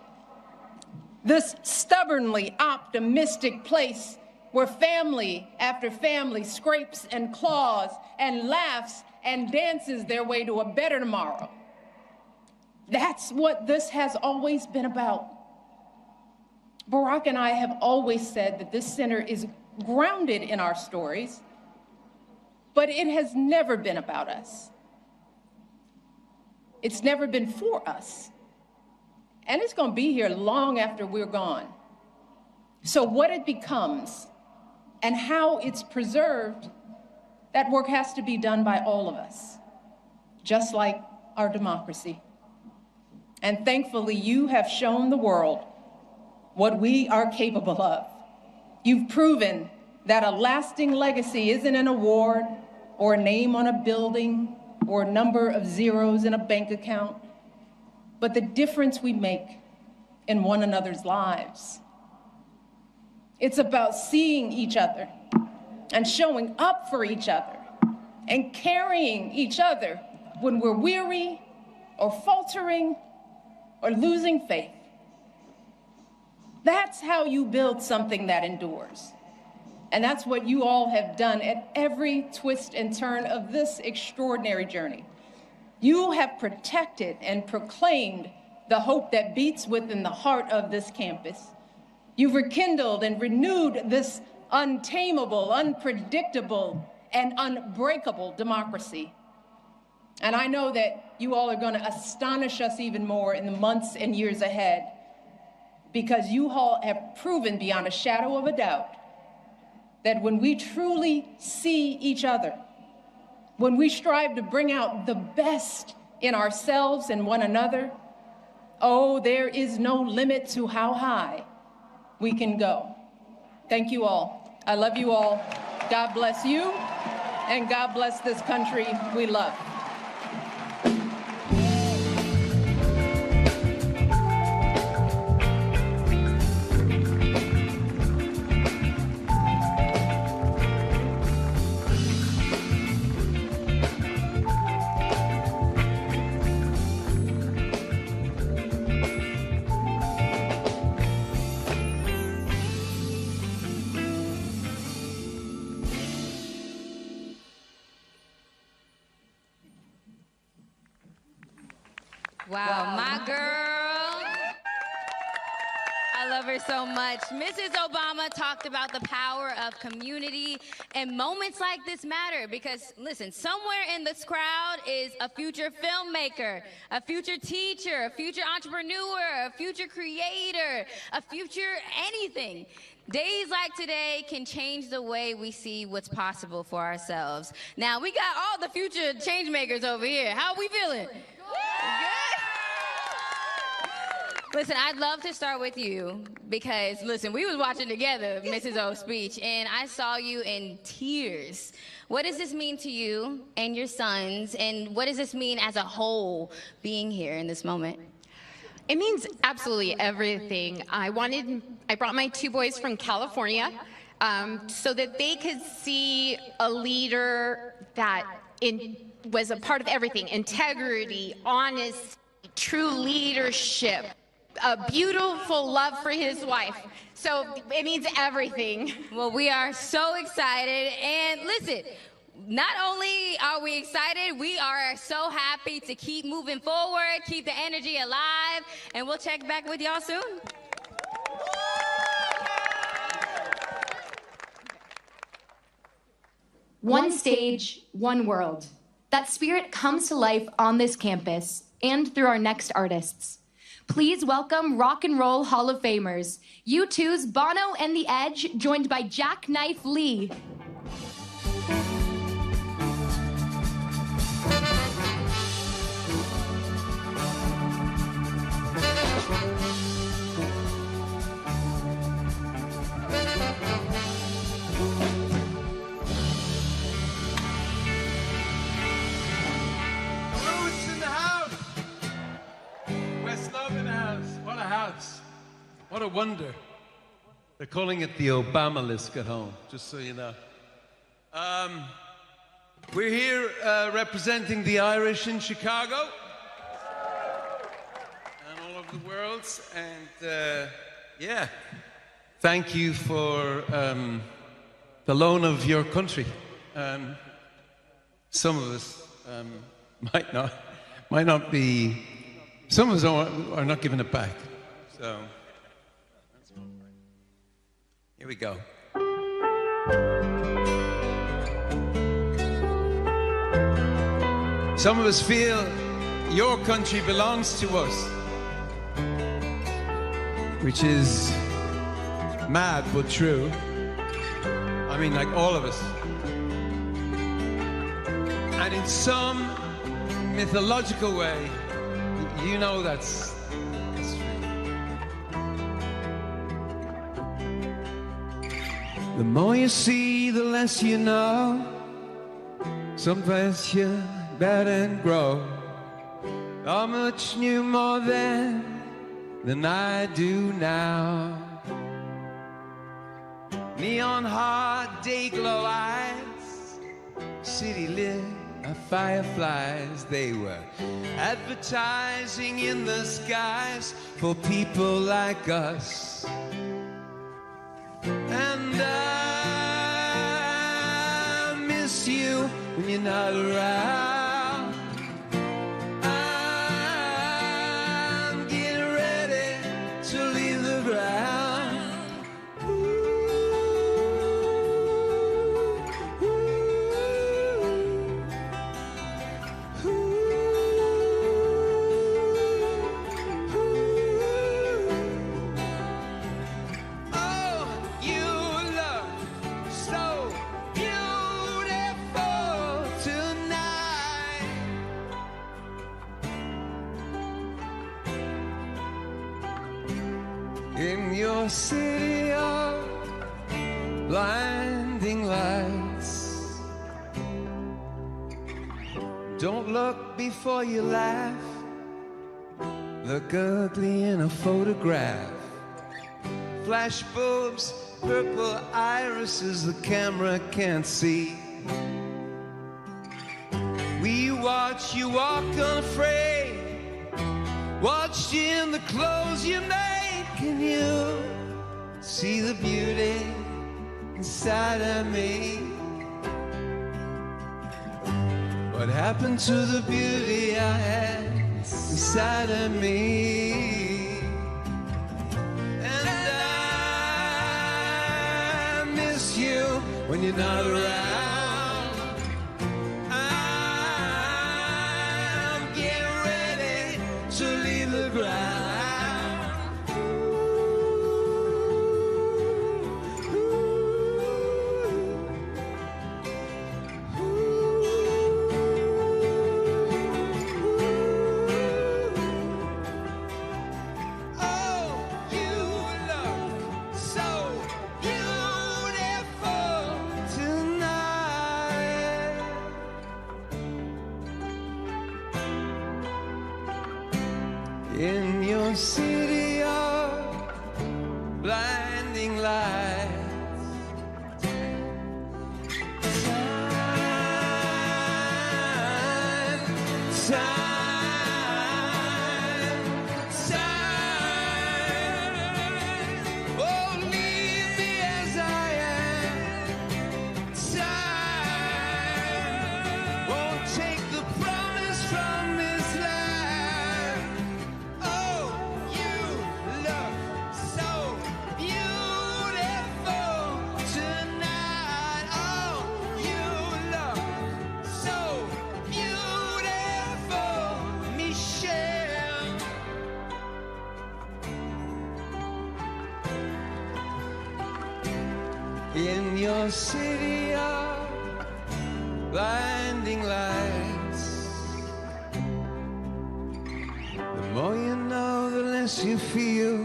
Speaker 11: This stubbornly optimistic place where family after family scrapes and claws and laughs and dances their way to a better tomorrow. That's what this has always been about. Barack and I have always said that this center is grounded in our stories, but it has never been about us. It's never been for us. And it's going to be here long after we're gone. So what it becomes and how it's preserved, that work has to be done by all of us, just like our democracy. And thankfully, you have shown the world what we are capable of. You've proven that a lasting legacy isn't an award or a name on a building or a number of zeros in a bank account, but the difference we make in one another's lives. It's about seeing each other and showing up for each other and carrying each other when we're weary or faltering or losing faith. That's how you build something that endures. And that's what you all have done at every twist and turn of this extraordinary journey. You have protected and proclaimed the hope that beats within the heart of this campus. You've rekindled and renewed this untamable, unpredictable, and unbreakable democracy. And I know that you all are going to astonish us even more in the months and years ahead, because you all have proven beyond a shadow of a doubt that when we truly see each other, when we strive to bring out the best in ourselves and one another, oh, there is no limit to how high we can go. Thank you all. I love you all. God bless you, and God bless this country we love.
Speaker 9: Wow, my girl. I love her so much. Mrs. Obama talked about the power of community, and moments like this matter because, listen, somewhere in this crowd is a future filmmaker, a future teacher, a future entrepreneur, a future creator, a future anything. Days like today can change the way we see what's possible for ourselves. Now, we got all the future change makers over here. How are we feeling? Good? Listen, I'd love to start with you because, listen, we was watching together Mrs. O's speech, and I saw you in tears. What does this mean to you and your sons, and what does this mean as a whole being here in this moment?
Speaker 12: It means absolutely everything. I brought my two boys from California so that they could see a leader that was a part of everything: integrity, honesty, true leadership, a beautiful love for his wife. So it means everything.
Speaker 9: Well, we are so excited. And listen, not only are we excited, we are so happy to keep moving forward, keep the energy alive, and we'll check back with y'all soon.
Speaker 1: One stage, one world. That spirit comes to life on this campus and through our next artists. Please welcome Rock and Roll Hall of Famers, U2's Bono and the Edge, joined by Jackknife Lee.
Speaker 14: What a wonder. They're calling it the Obama list at home, just so you know. We're here representing the Irish in Chicago and all over the world. And yeah, thank you for the loan of your country. Some of us might not be, some of us are not giving it back. So. Here we go. Some of us feel your country belongs to us, which is mad but true. I mean, like all of us. And in some mythological way, you know that's true. The more you see, the less you know. Sometimes you better grow. How much knew more then than I do now. Neon hard day glow eyes, city lit of fireflies. They were advertising in the skies for people like us. And I miss you when you're not around. I'm getting ready to leave the ground. In your city of blinding lights, don't look before you laugh. Look ugly in a photograph. Flash bulbs, purple irises the camera can't see. We watch you walk unafraid, watched you in the clothes you made. Can you see the beauty inside of me? What happened to the beauty I had inside of me. And I miss you when you're not around. I'm getting ready to leave the ground. In your city of blinding lights, time. Oh, leave me as I am. Time won't take the promise from this land. Oh, you look so beautiful tonight. Oh, you look so beautiful, Michelle. In your city of blinding lights, the more you know, the less you feel.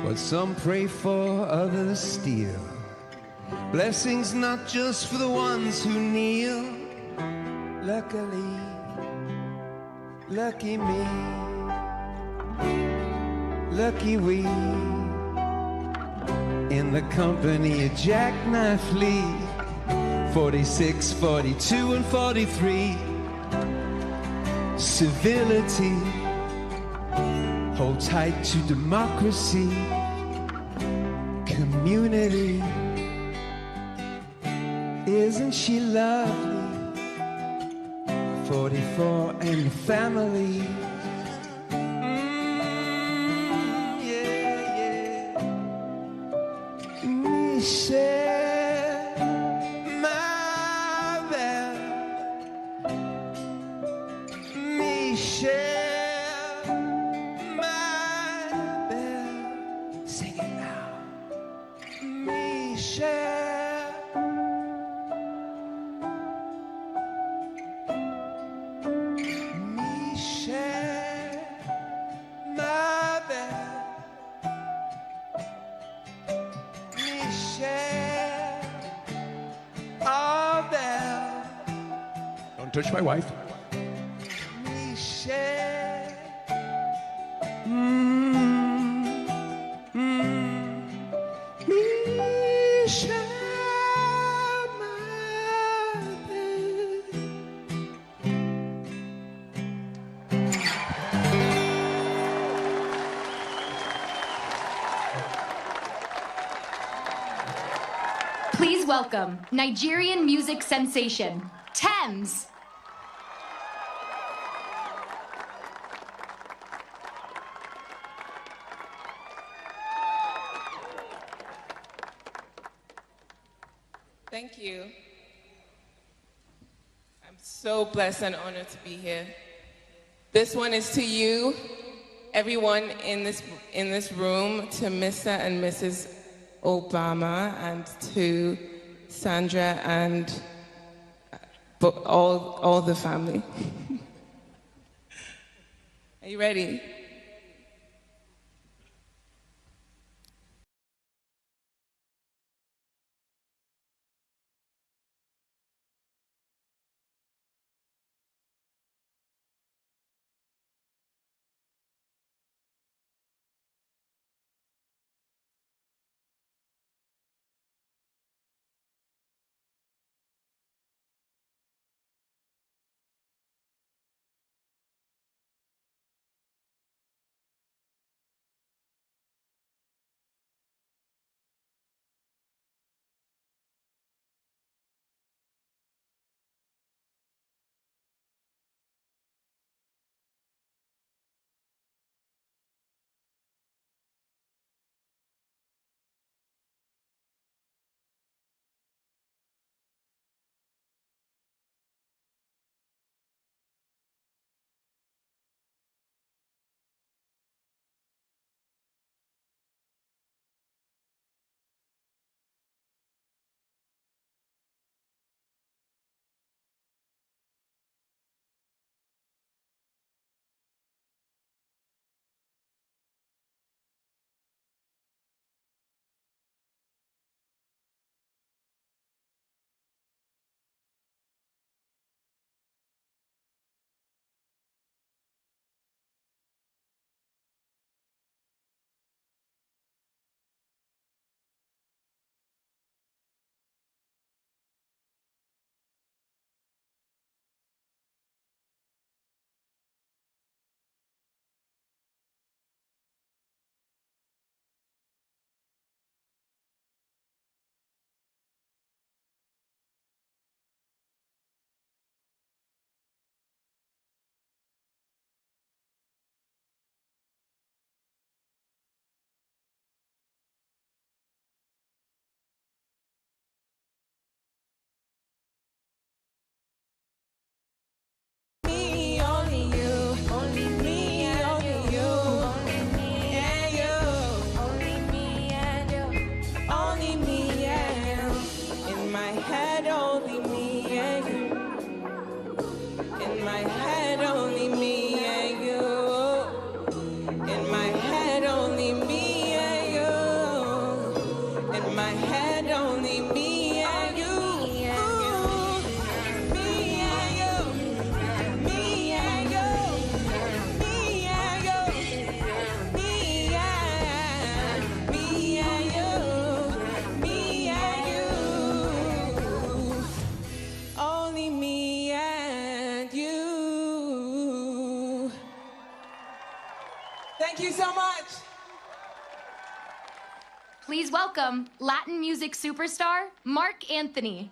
Speaker 14: What some pray for, others steal. Blessings not just for the ones who kneel. Luckily, lucky me, lucky we. In the company of Jackknife Lee, 46, 42, and 43. Civility, hold tight to democracy. Community, isn't she lovely? 44 and the family. Michelle, my belle. Michelle, my belle. Sing it now. Michelle. Michelle, my belle. Don't touch my wife. Michelle. Michelle, my babe.
Speaker 1: Please welcome Nigerian music sensation, Tems.
Speaker 16: Thank you. I'm so blessed and honored to be here. This one is to you, everyone in this room, to Mr. and Mrs. Obama, and to Sandra and all the family. Are you ready? Thank you so much.
Speaker 1: Please welcome Latin music superstar, Marc Anthony.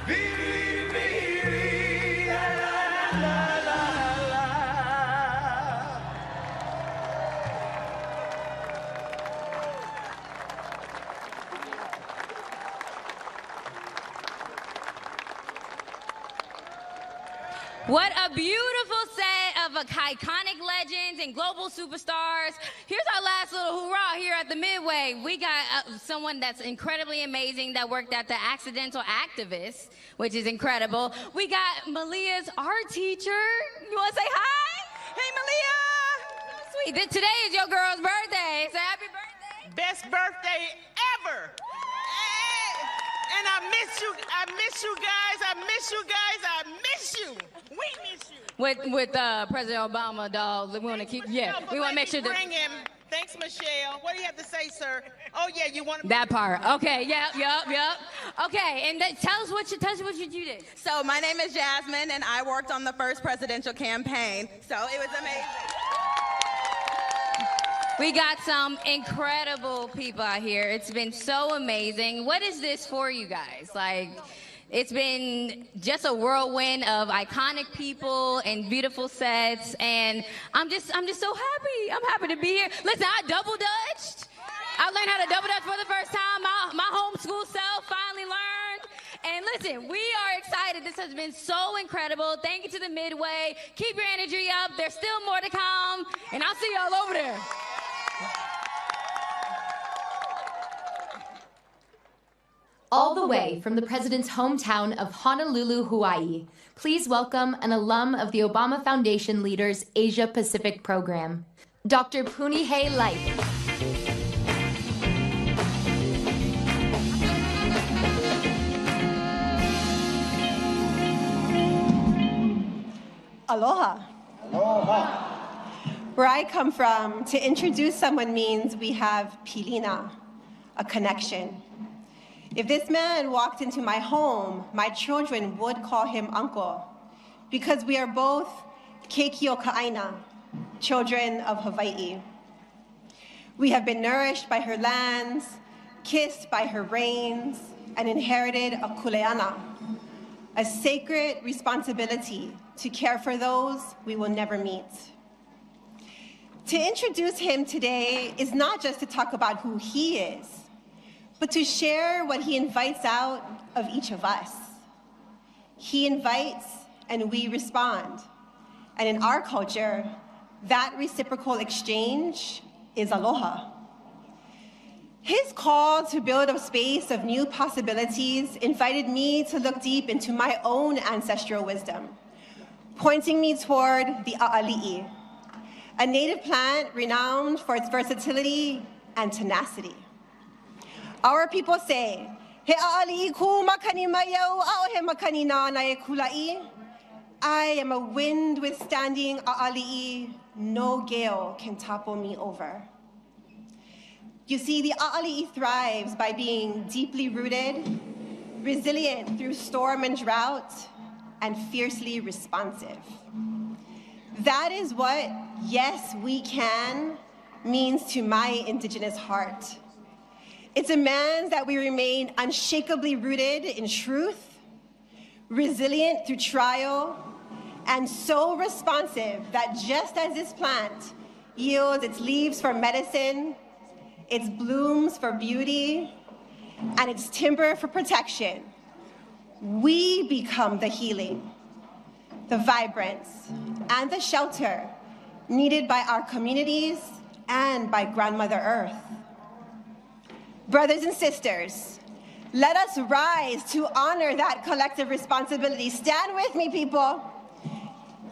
Speaker 6: Viva
Speaker 9: What a beautiful set of iconic legends and global superstars. Here's our last little hurrah here at the Midway. We got someone that's incredibly amazing that worked at the Accidental Activist, which is incredible. We got Malia's art teacher. You want to say hi? Hey, Malia. Sweet. Today is your girl's birthday. Say happy birthday.
Speaker 18: Best birthday ever. And I miss you. I miss you guys. I miss you guys. I miss you. We miss you.
Speaker 9: With President Obama, dog. We want to keep. Yeah,
Speaker 18: no,
Speaker 9: we want to make sure that.
Speaker 18: Bring him. Thanks, Michelle. What do you have to say, sir? Oh yeah, you want to.
Speaker 9: That part. Okay. Yep. Okay, and tell us what you did.
Speaker 19: So my name is Jasmine, and I worked on the first presidential campaign. So it was amazing.
Speaker 9: We got some incredible people out here. It's been so amazing. What is this for you guys? Like, it's been just a whirlwind of iconic people and beautiful sets, and I'm just so happy. I'm happy to be here. Listen, I double dutched. I learned how to double dutch for the first time. My homeschool self finally learned. And listen, we are excited. This has been so incredible. Thank you to the Midway. Keep your energy up. There's still more to come, and I'll see y'all over there.
Speaker 1: All the way from the president's hometown of Honolulu, Hawaii, please welcome an alum of the Obama Foundation Leaders Asia Pacific Program, Dr. Punihei Light.
Speaker 20: Aloha. Aloha. Where I come from, to introduce someone means we have pilina, a connection. If this man walked into my home, my children would call him uncle, because we are both keikio-ka'aina, children of Hawaii. We have been nourished by her lands, kissed by her rains, and inherited a kuleana, a sacred responsibility to care for those we will never meet. To introduce him today is not just to talk about who he is, but to share what he invites out of each of us. He invites and we respond. And in our culture, that reciprocal exchange is aloha. His call to build a space of new possibilities invited me to look deep into my own ancestral wisdom, pointing me toward the a'ali'i, a native plant renowned for its versatility and tenacity. Our people say, "He a'ali'i ku makani mayau au he makani nana e kulai." I am a wind withstanding a'ali'i, no gale can topple me over. You see, the a'ali'i thrives by being deeply rooted, resilient through storm and drought, and fiercely responsive. That is what "yes, we can" means to my indigenous heart. It demands that we remain unshakably rooted in truth, resilient through trial, and so responsive that just as this plant yields its leaves for medicine, its blooms for beauty, and its timber for protection, we become the healing, the vibrance, and the shelter needed by our communities and by Grandmother Earth. Brothers and sisters, let us rise to honor that collective responsibility. Stand with me, people.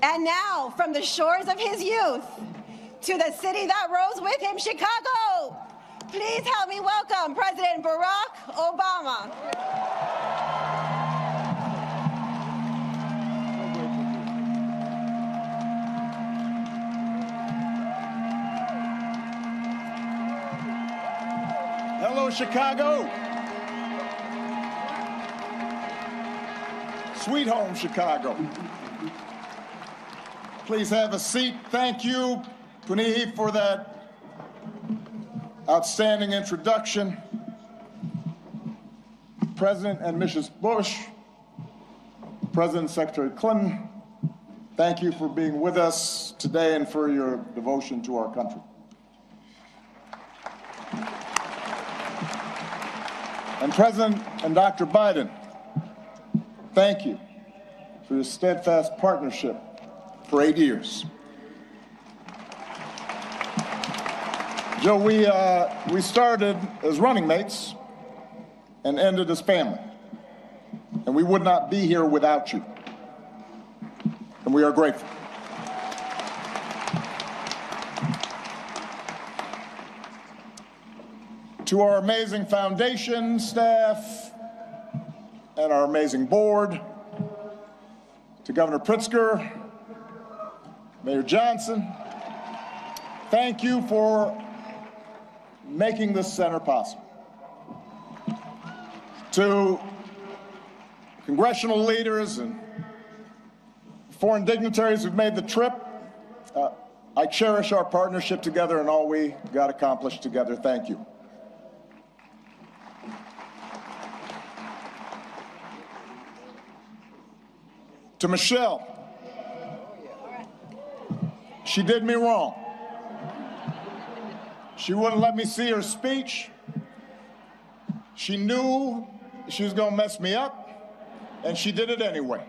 Speaker 20: And now, from the shores of his youth to the city that rose with him, Chicago, please help me welcome President Barack Obama.
Speaker 17: Hello, Chicago. Sweet home, Chicago. Please have a seat. Thank you, Punihei, for that outstanding introduction. President and Mrs. Bush, President and Secretary Clinton, thank you for being with us today and for your devotion to our country. And President and Dr. Biden, thank you for your steadfast partnership for 8 years. Joe, we started as running mates and ended as family. And we would not be here without you. And we are grateful. To our amazing foundation staff and our amazing board, to Governor Pritzker, Mayor Johnson, thank you for making this center possible. To congressional leaders and foreign dignitaries who've made the trip, I cherish our partnership together and all we got accomplished together. Thank you. To Michelle, she did me wrong. She wouldn't let me see her speech. She knew she was going to mess me up, and she did it anyway.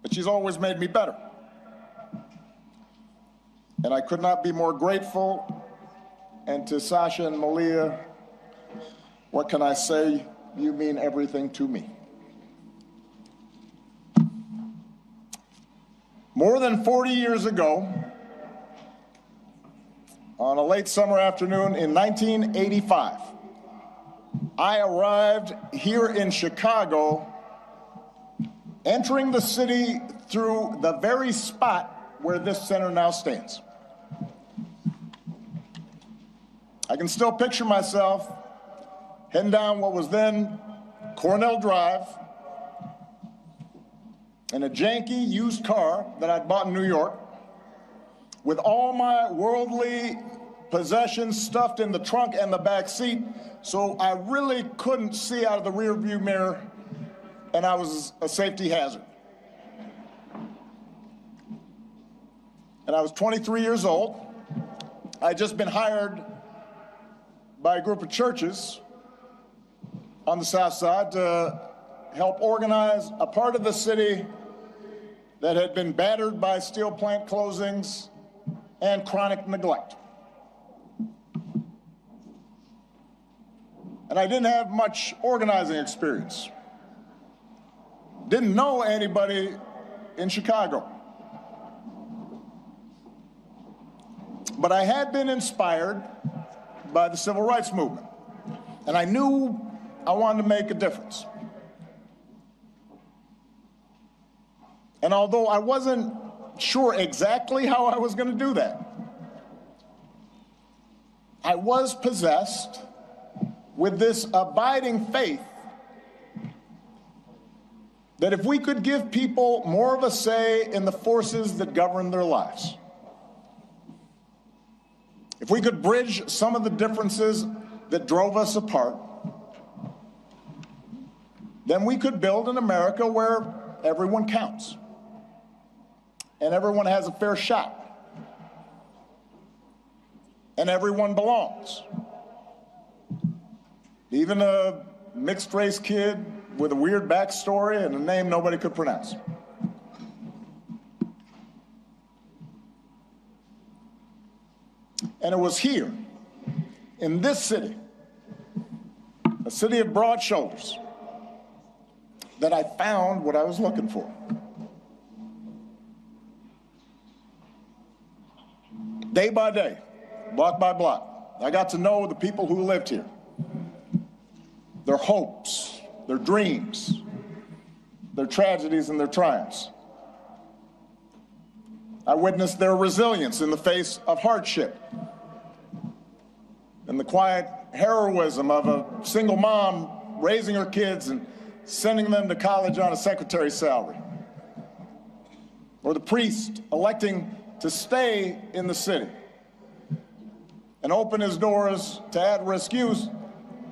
Speaker 17: But she's always made me better. And I could not be more grateful. And to Sasha and Malia, what can I say? You mean everything to me. More than 40 years ago, on a late summer afternoon in 1985, I arrived here in Chicago, entering the city through the very spot where this center now stands. I can still picture myself heading down what was then Cornell Drive in a janky used car that I'd bought in New York, with all my worldly possessions stuffed in the trunk and the back seat, so I really couldn't see out of the rear view mirror, and I was a safety hazard. And I was 23 years old. I'd just been hired by a group of churches on the South Side to help organize a part of the city that had been battered by steel plant closings and chronic neglect. And I didn't have much organizing experience. Didn't know anybody in Chicago. But I had been inspired by the civil rights movement, and I knew I wanted to make a difference. And although I wasn't sure exactly how I was going to do that, I was possessed with this abiding faith that if we could give people more of a say in the forces that govern their lives, if we could bridge some of the differences that drove us apart, then we could build an America where everyone counts and everyone has a fair shot and everyone belongs. Even a mixed-race kid with a weird backstory and a name nobody could pronounce. And it was here, in this city, a city of broad shoulders, that I found what I was looking for. Day by day, block by block, I got to know the people who lived here, their hopes, their dreams, their tragedies and their triumphs. I witnessed their resilience in the face of hardship and the quiet heroism of a single mom raising her kids and sending them to college on a secretary's salary, or the priest electing to stay in the city and open his doors to at-risk youth,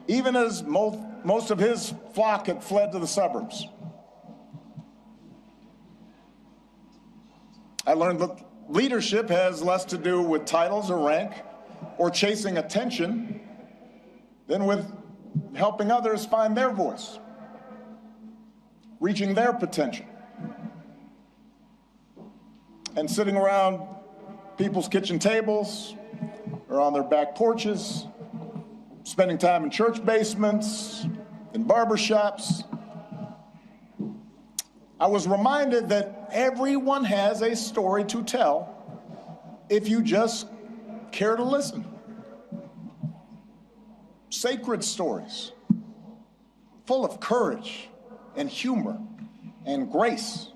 Speaker 17: even as most of his flock had fled to the suburbs. I learned that leadership has less to do with titles or rank or chasing attention than with helping others find their voice reaching their potential, and sitting around people's kitchen tables or on their back porches, spending time in church basements, in barbershops. I was reminded that everyone has a story to tell if you just care to listen. Sacred stories, full of courage and humor and grace,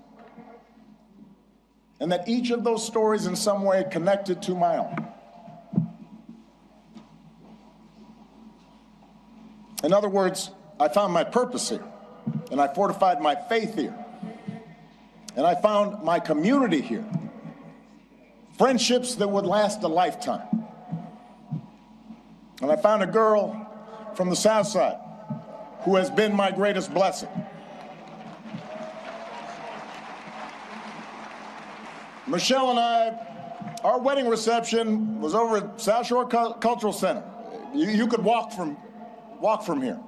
Speaker 17: and that each of those stories in some way connected to my own. In other words, I found my purpose here, and I fortified my faith here, and I found my community here, friendships that would last a lifetime. And I found a girl from the South Side who has been my greatest blessing. Michelle and I, our wedding reception was over at South Shore Cultural Center. You could walk from here.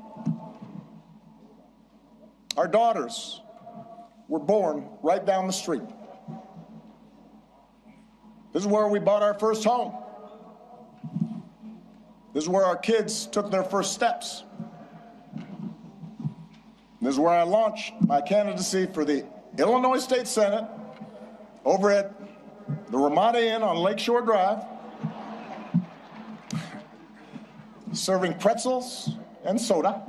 Speaker 17: Our daughters were born right down the street. This is where we bought our first home. This is where our kids took their first steps. This is where I launched my candidacy for the Illinois State Senate over at the Ramada Inn on Lakeshore Drive, serving pretzels and soda,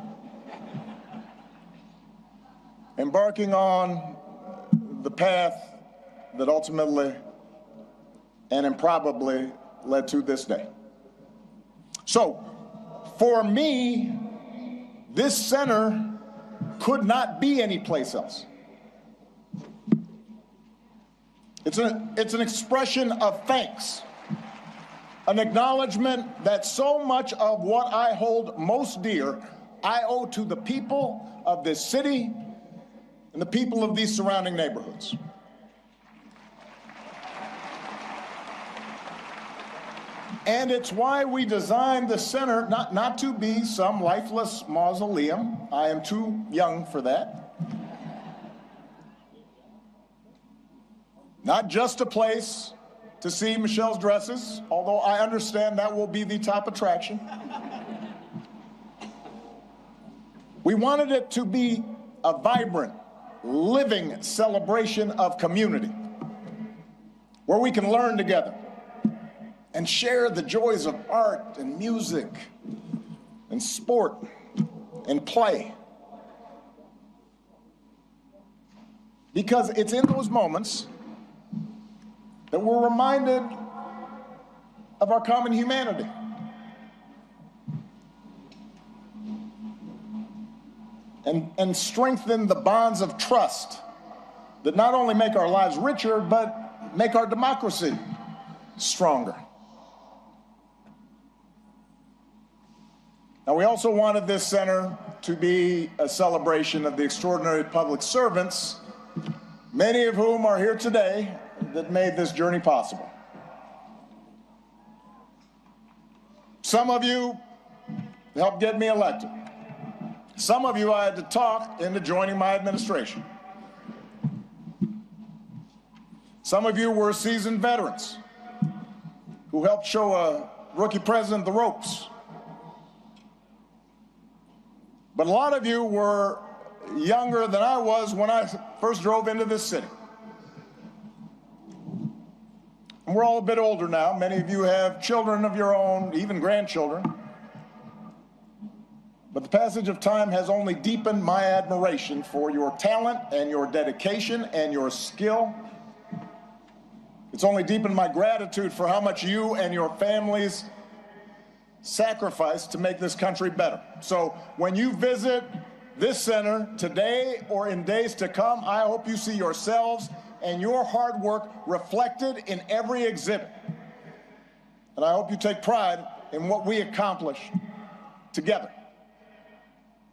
Speaker 17: embarking on the path that ultimately and improbably led to this day. So, for me, this center could not be anyplace else. It's an expression of thanks, an acknowledgement that so much of what I hold most dear I owe to the people of this city and the people of these surrounding neighborhoods. And it's why we designed the center not to be some lifeless mausoleum. I am too young for that. Not just a place to see Michelle's dresses, although I understand that will be the top attraction. We wanted it to be a vibrant, living celebration of community, where we can learn together and share the joys of art and music and sport and play. Because it's in those moments that we're reminded of our common humanity. And strengthen the bonds of trust that not only make our lives richer, but make our democracy stronger. Now, we also wanted this center to be a celebration of the extraordinary public servants, many of whom are here today, that made this journey possible. Some of you helped get me elected. Some of you I had to talk into joining my administration. Some of you were seasoned veterans who helped show a rookie president the ropes. But a lot of you were younger than I was when I first drove into this city. And we're all a bit older now. Many of you have children of your own, even grandchildren. But the passage of time has only deepened my admiration for your talent and your dedication and your skill. It's only deepened my gratitude for how much you and your families sacrifice to make this country better. So when you visit this center today or in days to come, I hope you see yourselves and your hard work reflected in every exhibit. And I hope you take pride in what we accomplished together.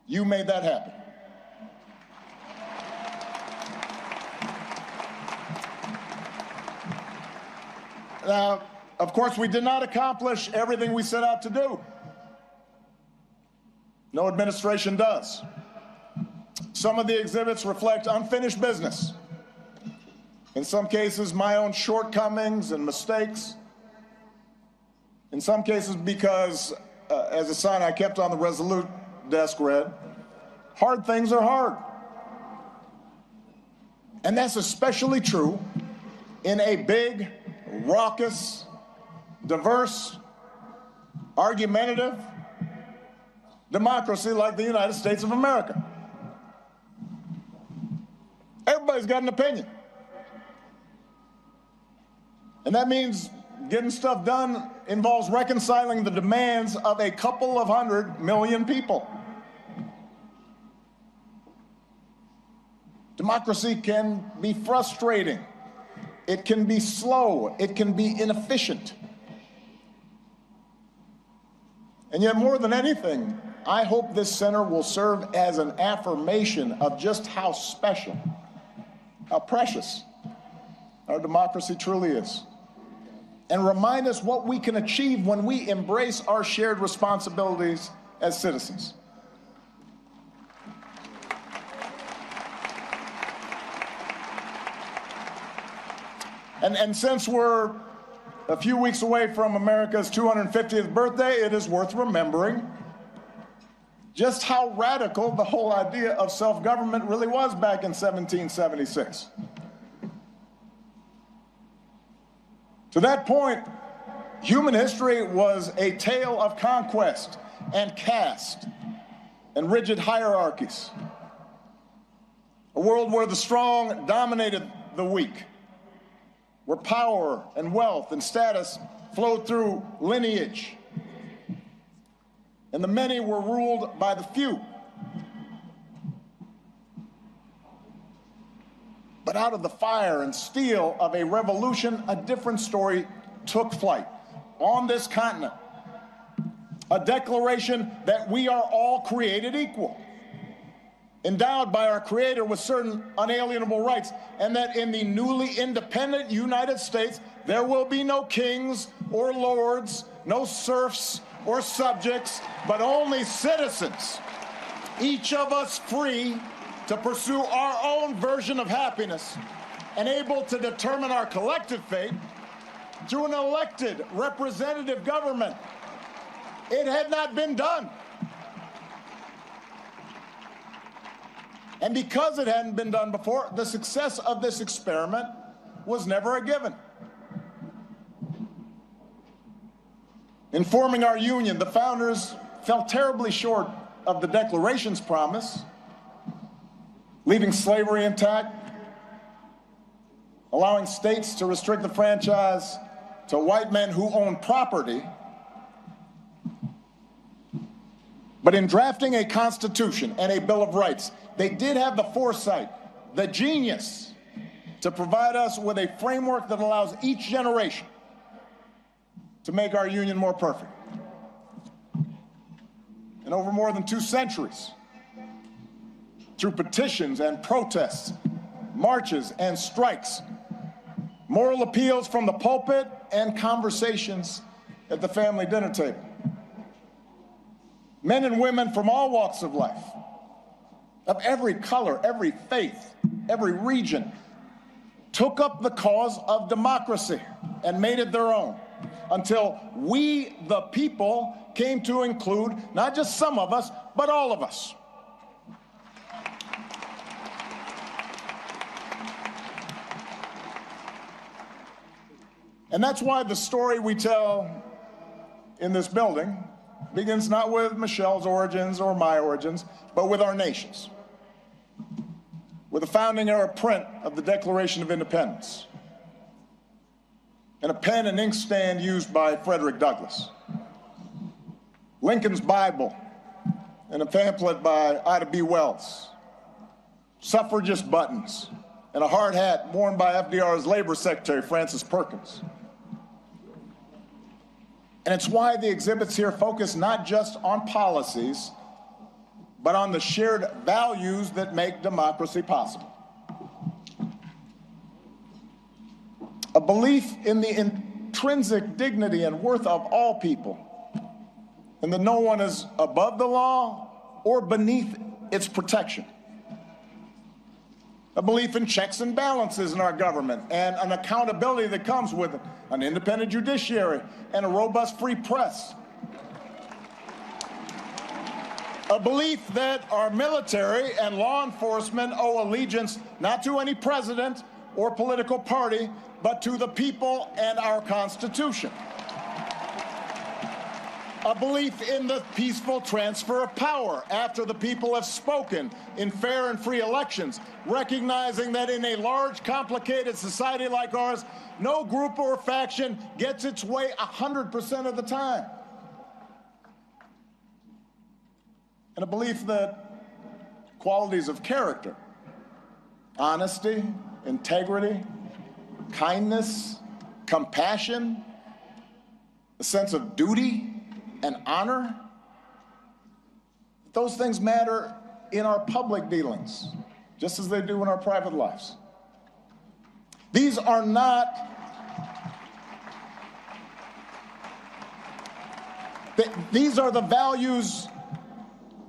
Speaker 17: You made that happen. Now, of course, we did not accomplish everything we set out to do. No administration does. Some of the exhibits reflect unfinished business. In some cases, my own shortcomings and mistakes. In some cases, because, as a sign I kept on the Resolute desk read, hard things are hard. And that's especially true in a big, raucous, diverse, argumentative democracy like the United States of America. Everybody's got an opinion. And that means getting stuff done involves reconciling the demands of a couple of 100 million people. Democracy can be frustrating. It can be slow. It can be inefficient. And yet, more than anything, I hope this center will serve as an affirmation of just how special, how precious our democracy truly is, and remind us what we can achieve when we embrace our shared responsibilities as citizens. And since we're a few weeks away from America's 250th birthday, it is worth remembering just how radical the whole idea of self-government really was back in 1776. To that point, human history was a tale of conquest and caste and rigid hierarchies. A world where the strong dominated the weak, where power and wealth and status flowed through lineage, and the many were ruled by the few. But out of the fire and steel of a revolution, a different story took flight on this continent. A declaration that we are all created equal, endowed by our Creator with certain unalienable rights, and that in the newly independent United States, there will be no kings or lords, no serfs or subjects, but only citizens, each of us free to pursue our own version of happiness and able to determine our collective fate through an elected representative government. It had not been done. And because it hadn't been done before, the success of this experiment was never a given. In forming our union, the founders fell terribly short of the Declaration's promise, leaving slavery intact, allowing states to restrict the franchise to white men who own property. But in drafting a Constitution and a Bill of Rights, they did have the foresight, the genius, to provide us with a framework that allows each generation to make our union more perfect. And over more than 2 centuries, through petitions and protests, marches and strikes, moral appeals from the pulpit, and conversations at the family dinner table, men and women from all walks of life, of every color, every faith, every region, took up the cause of democracy and made it their own, until we, the people, came to include not just some of us, but all of us. And that's why the story we tell in this building begins not with Michelle's origins or my origins, but with our nation's, with a founding era print of the Declaration of Independence, and a pen and inkstand used by Frederick Douglass, Lincoln's Bible, and a pamphlet by Ida B. Wells, suffragist buttons, and a hard hat worn by FDR's Labor Secretary, Francis Perkins. And it's why the exhibits here focus not just on policies, but on the shared values that make democracy possible. A belief in the intrinsic dignity and worth of all people, and that no one is above the law or beneath its protection. a belief in checks and balances in our government, and an accountability that comes with an independent judiciary and a robust free press. A belief that our military and law enforcement owe allegiance not to any president or political party, but to the people and our Constitution. A belief in the peaceful transfer of power after the people have spoken in fair and free elections, recognizing that in a large, complicated society like ours, no group or faction gets its way 100% of the time. And a belief that qualities of character, honesty, integrity, kindness, compassion, a sense of duty and honor, those things matter in our public dealings, just as they do in our private lives. These are not these are the values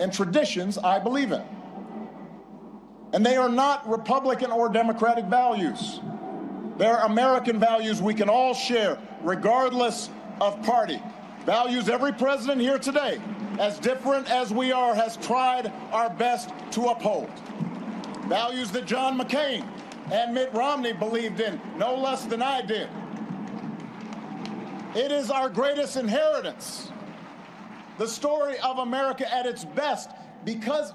Speaker 17: and traditions I believe in. And they are not Republican or Democratic values. They're American values we can all share, regardless of party. Values every president here today, as different as we are, has tried our best to uphold. Values that John McCain and Mitt Romney believed in, no less than I did. It is our greatest inheritance, the story of America at its best, because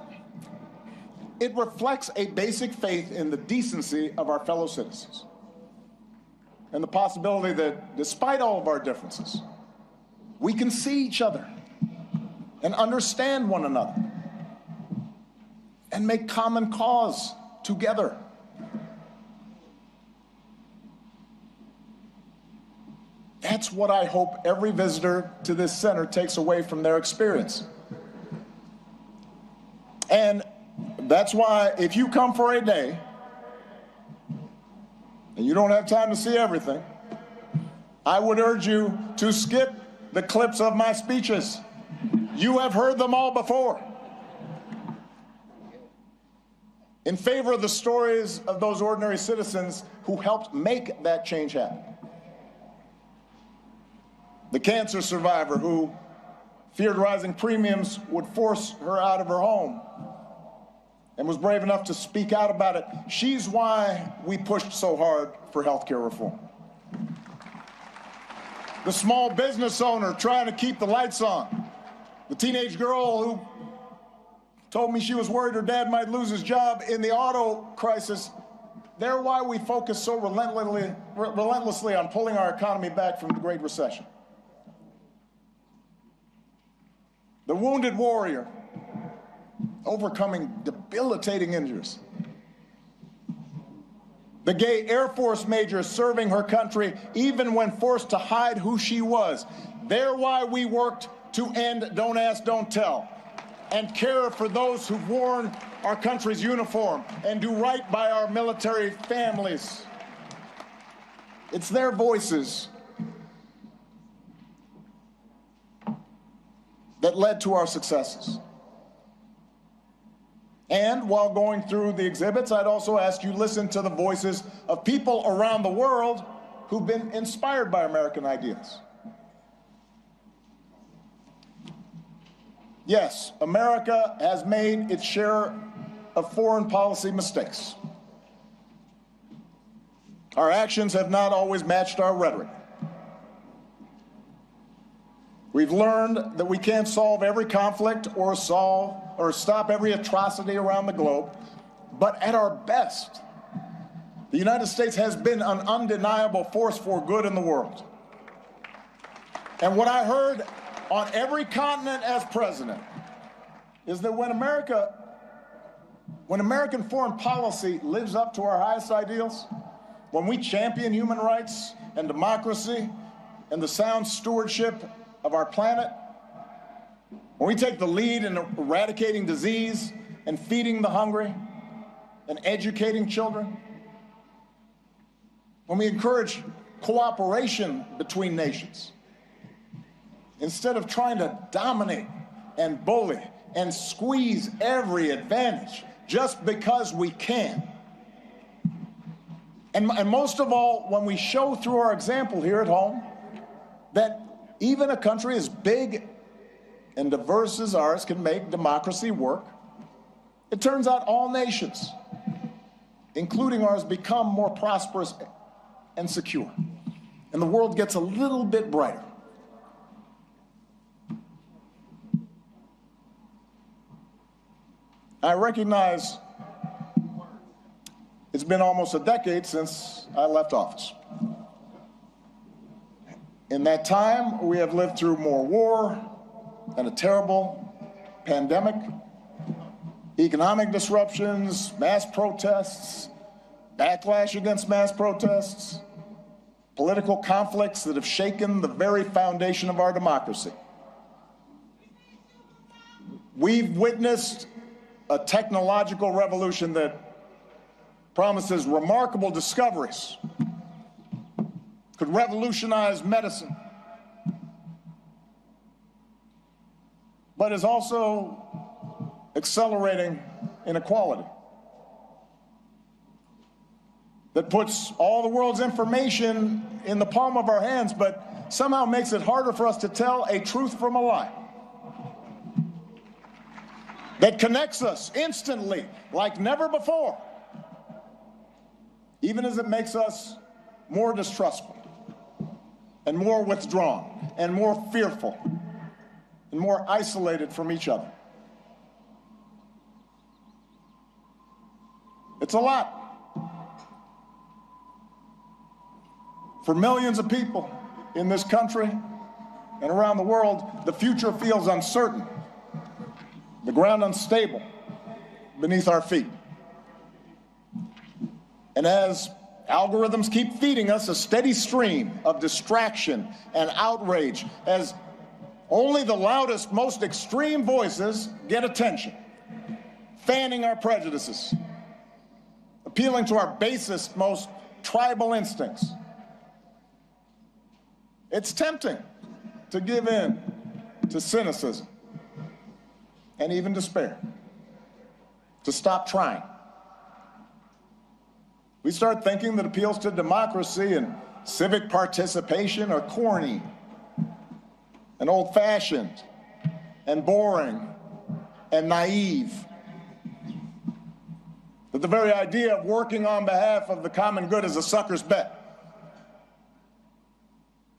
Speaker 17: it reflects a basic faith in the decency of our fellow citizens and the possibility that, despite all of our differences, we can see each other and understand one another and make common cause together. That's what I hope every visitor to this center takes away from their experience. And that's why if you come for a day and you don't have time to see everything, I would urge you to skip the clips of my speeches. You have heard them all before. In favor of the stories of those ordinary citizens who helped make that change happen. The cancer survivor who feared rising premiums would force her out of her home and was brave enough to speak out about it. She's why we pushed so hard for health care reform. The small business owner trying to keep the lights on. The teenage girl who told me she was worried her dad might lose his job in the auto crisis. They're why we focus so relentlessly on pulling our economy back from the Great Recession. The wounded warrior overcoming debilitating injuries. The gay Air Force major serving her country even when forced to hide who she was. They're why we worked to end Don't Ask, Don't Tell and care for those who've worn our country's uniform and do right by our military families. It's their voices that led to our successes. And while going through the exhibits, I'd also ask you to listen to the voices of people around the world who've been inspired by American ideas. Yes, America has made its share of foreign policy mistakes. Our actions have not always matched our rhetoric. We've learned that we can't solve every conflict or stop every atrocity around the globe, but at our best, the United States has been an undeniable force for good in the world. And what I heard on every continent as president is that when American foreign policy lives up to our highest ideals, when we champion human rights and democracy and the sound stewardship of our planet, when we take the lead in eradicating disease and feeding the hungry and educating children, when we encourage cooperation between nations, instead of trying to dominate and bully and squeeze every advantage just because we can, And most of all, when we show through our example here at home that even a country as big and diverse as ours can make democracy work, it turns out all nations, including ours, become more prosperous and secure. And the world gets a little bit brighter. I recognize it's been almost a decade since I left office. In that time, we have lived through more war and a terrible pandemic, economic disruptions, mass protests, backlash against mass protests, political conflicts that have shaken the very foundation of our democracy. We've witnessed a technological revolution that promises remarkable discoveries, could revolutionize medicine, but is also accelerating inequality, that puts all the world's information in the palm of our hands, but somehow makes it harder for us to tell a truth from a lie, that connects us instantly like never before, even as it makes us more distrustful and more withdrawn and more fearful and more isolated from each other. It's a lot. For millions of people in this country and around the world, the future feels uncertain, the ground unstable beneath our feet. And as algorithms keep feeding us a steady stream of distraction and outrage, as only the loudest, most extreme voices get attention, fanning our prejudices, appealing to our basest, most tribal instincts, it's tempting to give in to cynicism and even despair, to stop trying. We start thinking that appeals to democracy and civic participation are corny and old-fashioned and boring and naive. That the very idea of working on behalf of the common good is a sucker's bet.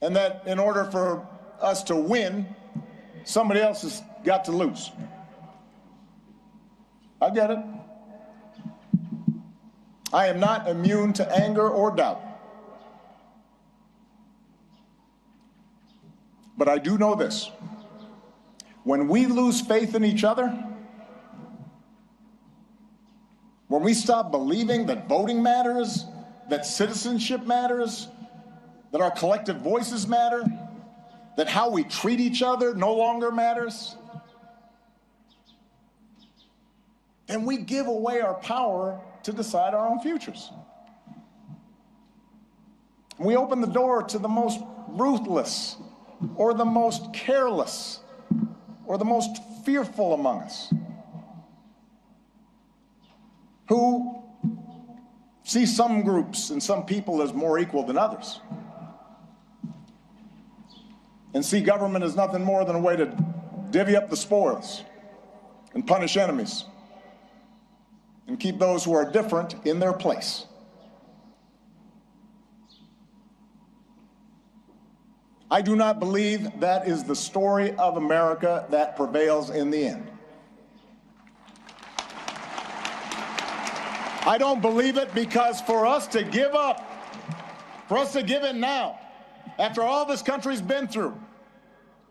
Speaker 17: And that in order for us to win, somebody else has got to lose. I get it. I am not immune to anger or doubt. But I do know this. When we lose faith in each other, when we stop believing that voting matters, that citizenship matters, that our collective voices matter, that how we treat each other no longer matters, then we give away our power to decide our own futures. We open the door to the most ruthless, or the most careless, or the most fearful among us, who see some groups and some people as more equal than others, and see government as nothing more than a way to divvy up the spoils and punish enemies and keep those who are different in their place. I do not believe that is the story of America that prevails in the end. I don't believe it because for us to give up, for us to give in now, after all this country's been through,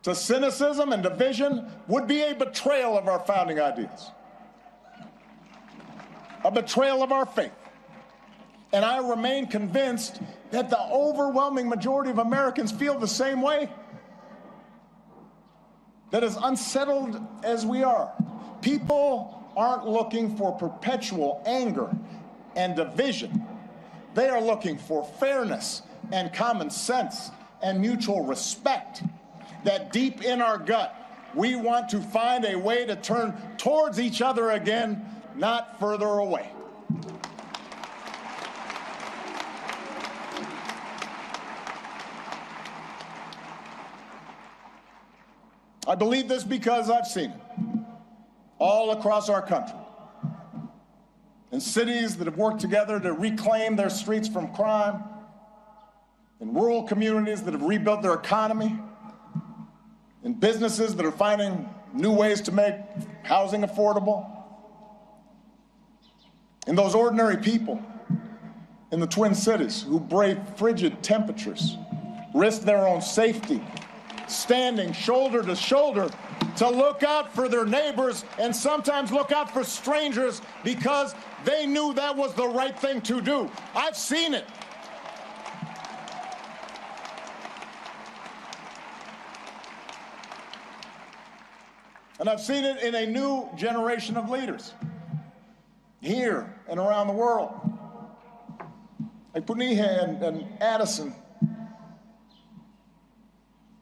Speaker 17: to cynicism and division would be a betrayal of our founding ideas, a betrayal of our faith. And I remain convinced that the overwhelming majority of Americans feel the same way. That as unsettled as we are, people aren't looking for perpetual anger and division. They are looking for fairness and common sense and mutual respect. That deep in our gut, we want to find a way to turn towards each other again, not further away. I believe this because I've seen it all across our country. In cities that have worked together to reclaim their streets from crime, in rural communities that have rebuilt their economy, in businesses that are finding new ways to make housing affordable, in those ordinary people in the Twin Cities who brave frigid temperatures, risk their own safety, standing shoulder to shoulder to look out for their neighbors and sometimes look out for strangers because they knew that was the right thing to do. I've seen it. And I've seen it in a new generation of leaders here and around the world, like Puniha and Addison.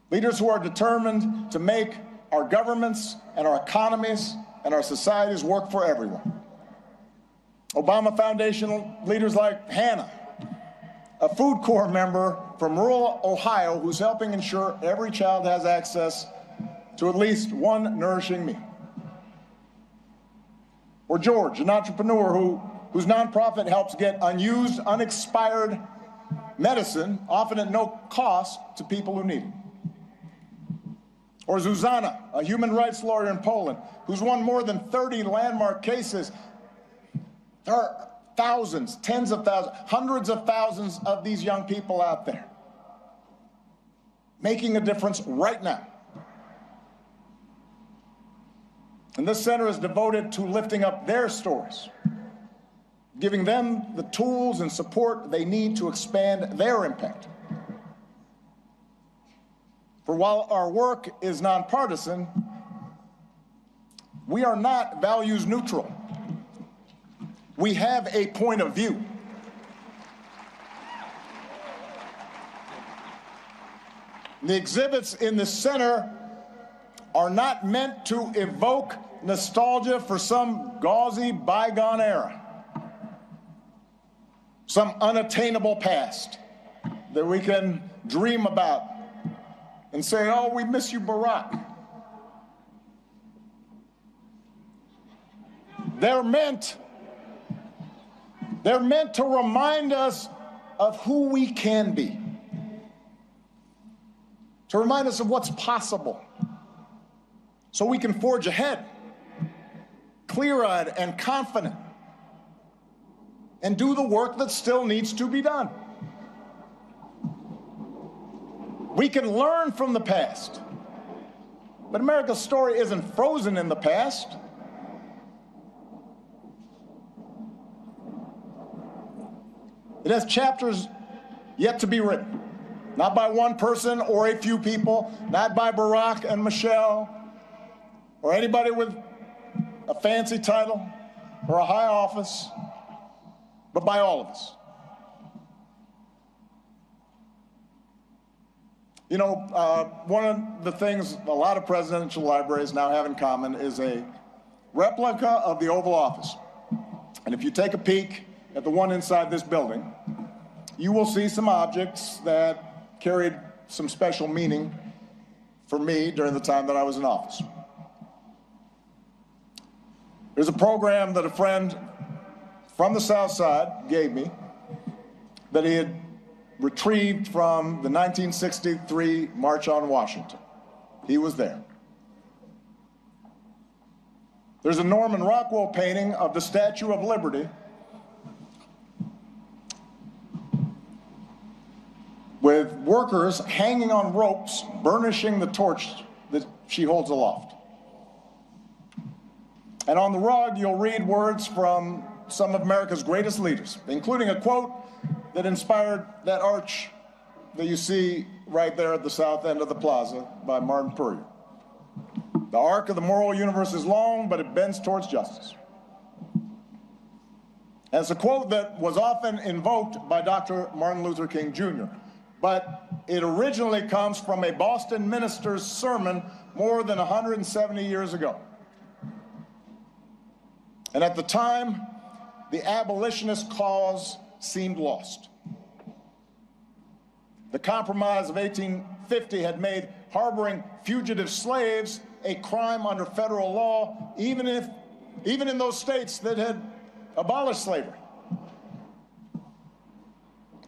Speaker 17: Leaders who are determined to make our governments and our economies and our societies work for everyone. Obama Foundation leaders like Hannah, a Food Corps member from rural Ohio who's helping ensure every child has access to at least one nourishing meal. Or George, an entrepreneur whose nonprofit helps get unused, unexpired medicine, often at no cost, to people who need it. Or Zuzana, a human rights lawyer in Poland, who's won more than 30 landmark cases. There are thousands, tens of thousands, hundreds of thousands of these young people out there making a difference right now. And this center is devoted to lifting up their stories, giving them the tools and support they need to expand their impact. For while our work is nonpartisan, we are not values neutral. We have a point of view. The exhibits in the center are not meant to evoke nostalgia for some gauzy bygone era, some unattainable past that we can dream about and say, oh, we miss you, Barack. They're meant to remind us of who we can be, to remind us of what's possible, so we can forge ahead, clear-eyed and confident, and do the work that still needs to be done. We can learn from the past, but America's story isn't frozen in the past. It has chapters yet to be written, not by one person or a few people, not by Barack and Michelle, or anybody with a fancy title or a high office, but by all of us. You know, one of the things a lot of presidential libraries now have in common is a replica of the Oval Office. And if you take a peek at the one inside this building, you will see some objects that carried some special meaning for me during the time that I was in office. There's a program that a friend from the South Side gave me that he had retrieved from the 1963 March on Washington. He was there. There's a Norman Rockwell painting of the Statue of Liberty with workers hanging on ropes, burnishing the torch that she holds aloft. And on the rug, you'll read words from some of America's greatest leaders, including a quote that inspired that arch that you see right there at the south end of the plaza by Martin Puryear. The arc of the moral universe is long, but it bends towards justice. And it's a quote that was often invoked by Dr. Martin Luther King Jr., but it originally comes from a Boston minister's sermon more than 170 years ago. And at the time, the abolitionist cause seemed lost. The Compromise of 1850 had made harboring fugitive slaves a crime under federal law, even in those states that had abolished slavery.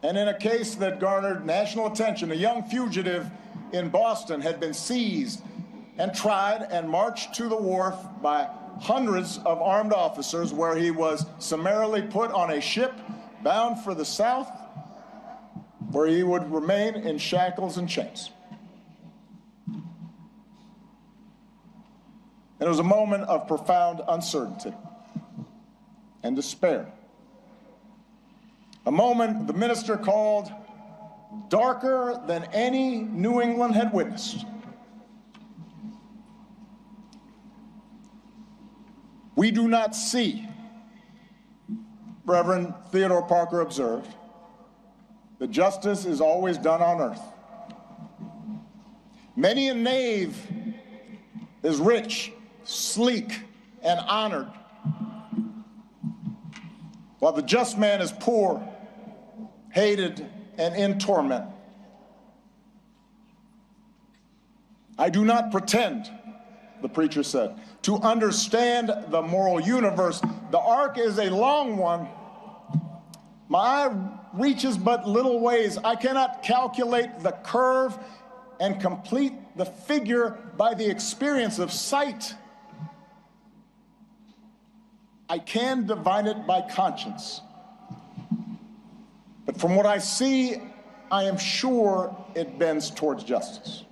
Speaker 17: And in a case that garnered national attention, a young fugitive in Boston had been seized and tried and marched to the wharf by hundreds of armed officers, where he was summarily put on a ship bound for the South, where he would remain in shackles and chains. It was a moment of profound uncertainty and despair. A moment the minister called darker than any New England had witnessed. We do not see, Reverend Theodore Parker observed, that justice is always done on earth. Many a knave is rich, sleek, and honored, while the just man is poor, hated, and in torment. I do not pretend, the preacher said, to understand the moral universe. The arc is a long one. My eye reaches but little ways. I cannot calculate the curve and complete the figure by the experience of sight. I can divine it by conscience. But from what I see, I am sure it bends towards justice.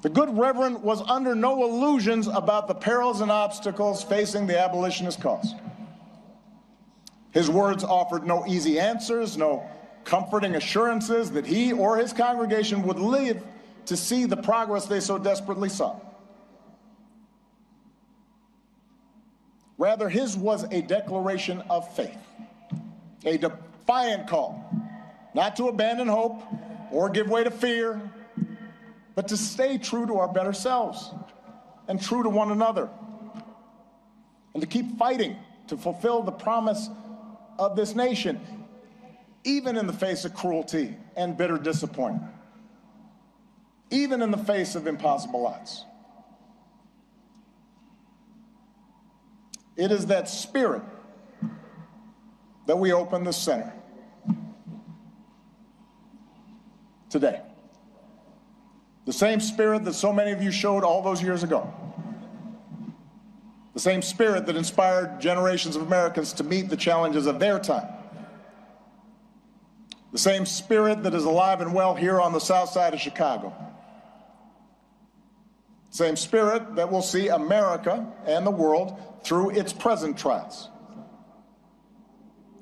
Speaker 17: The good Reverend was under no illusions about the perils and obstacles facing the abolitionist cause. His words offered no easy answers, no comforting assurances that he or his congregation would live to see the progress they so desperately sought. Rather, his was a declaration of faith, a defiant call, not to abandon hope or give way to fear, but to stay true to our better selves and true to one another, and to keep fighting to fulfill the promise of this nation, even in the face of cruelty and bitter disappointment, even in the face of impossible odds. It is that spirit that we open the center today. The same spirit that so many of you showed all those years ago. The same spirit that inspired generations of Americans to meet the challenges of their time. The same spirit that is alive and well here on the south side of Chicago. Same spirit that will see America and the world through its present trials.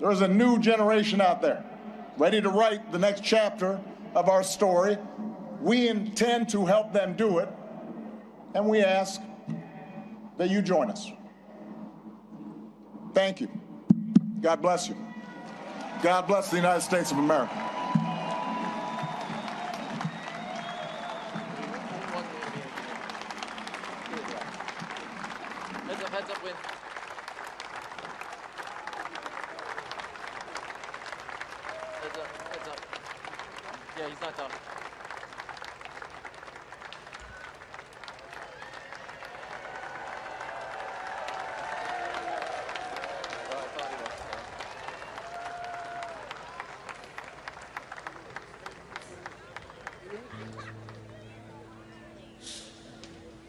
Speaker 17: There is a new generation out there, ready to write the next chapter of our story. We intend to help them do it, and we ask that you join us. Thank you. God bless you. God bless the United States of America.
Speaker 15: Heads up, Win. Heads up. Yeah, he's not done.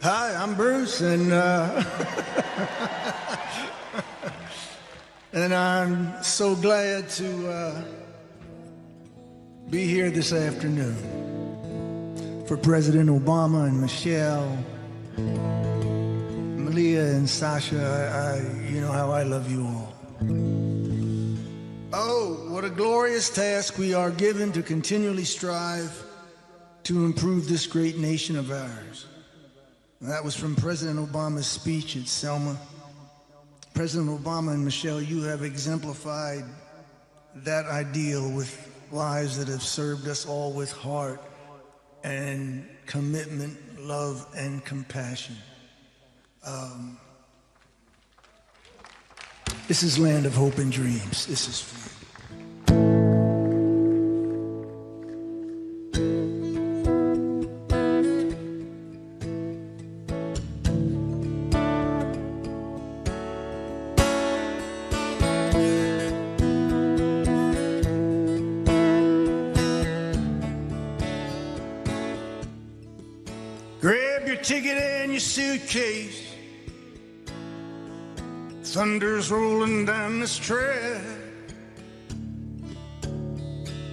Speaker 21: Hi, I'm Bruce, and and I'm so glad to be here this afternoon for President Obama and Michelle, Malia and Sasha. You know how I love you all. Oh, what a glorious task we are given to continually strive to improve this great nation of ours. That was from President Obama's speech at Selma. President Obama and Michelle, you have exemplified that ideal with lives that have served us all with heart and commitment, love, and compassion. This is land of hope and dreams. This is for you. ticket and your suitcase. Thunder's rolling down this track.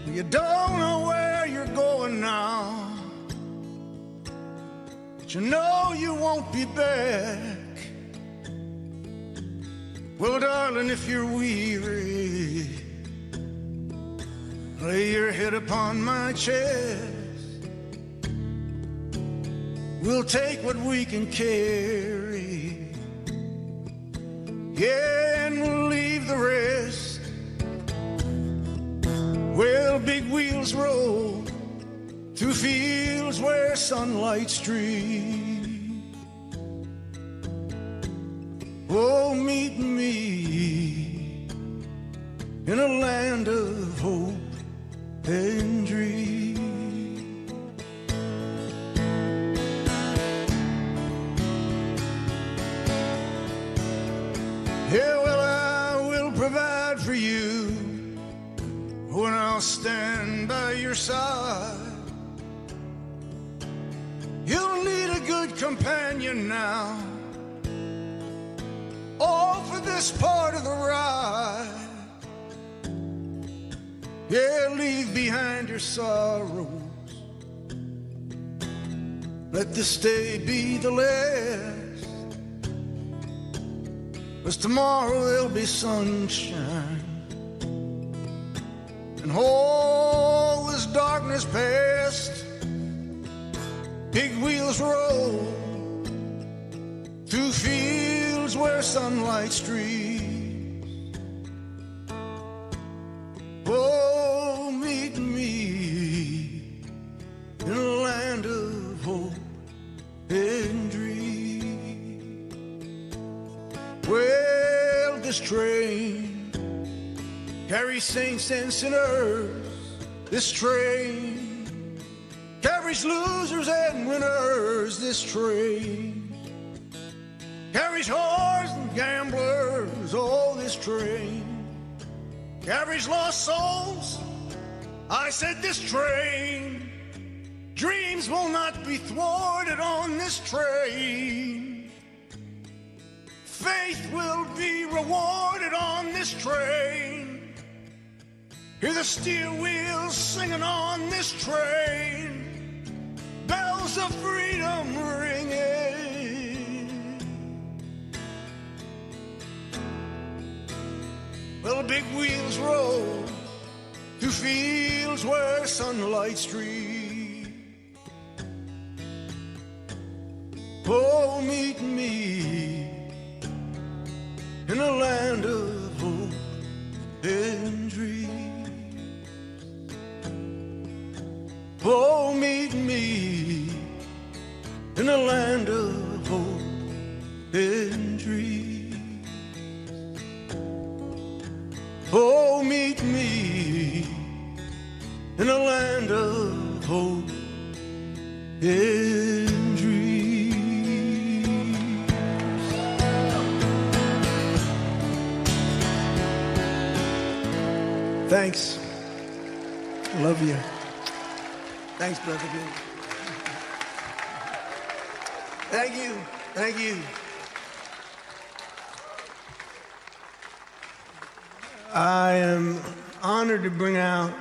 Speaker 21: You don't know where you're going now, but you know you won't be back. Well, darling, if you're weary, lay your head upon my chest. We'll take what we can carry, yeah, and we'll leave the rest. Well, big wheels roll through fields where sunlight streams. Oh, meet me in a land of hope and dreams. Yeah, well, I will provide for you when I'll stand by your side. You'll need a good companion now, all for this part of the ride. Yeah, leave behind your sorrows. Let this day be the last. 'Cause tomorrow there'll be sunshine, and all this darkness past. Big wheels roll through fields where sunlight streams. Oh, meet me in a land of hope and dreams. Well, this train carries saints and sinners. This train carries losers and winners. This train carries whores and gamblers. Oh, this train carries lost souls. I said this train. Dreams will not be thwarted on this train. Faith will be rewarded on this train. Hear the steel wheels singing on this train. Bells of freedom ringing. Well, big wheels roll through fields where sunlight streams. Oh, meet me in a land of hope and dreams. Oh, meet me in a land of hope and dreams. Oh, meet me in a land of hope and dreams. Thanks. I love you. Thanks, Brother Bill. Thank you. Thank you. I am honored to bring out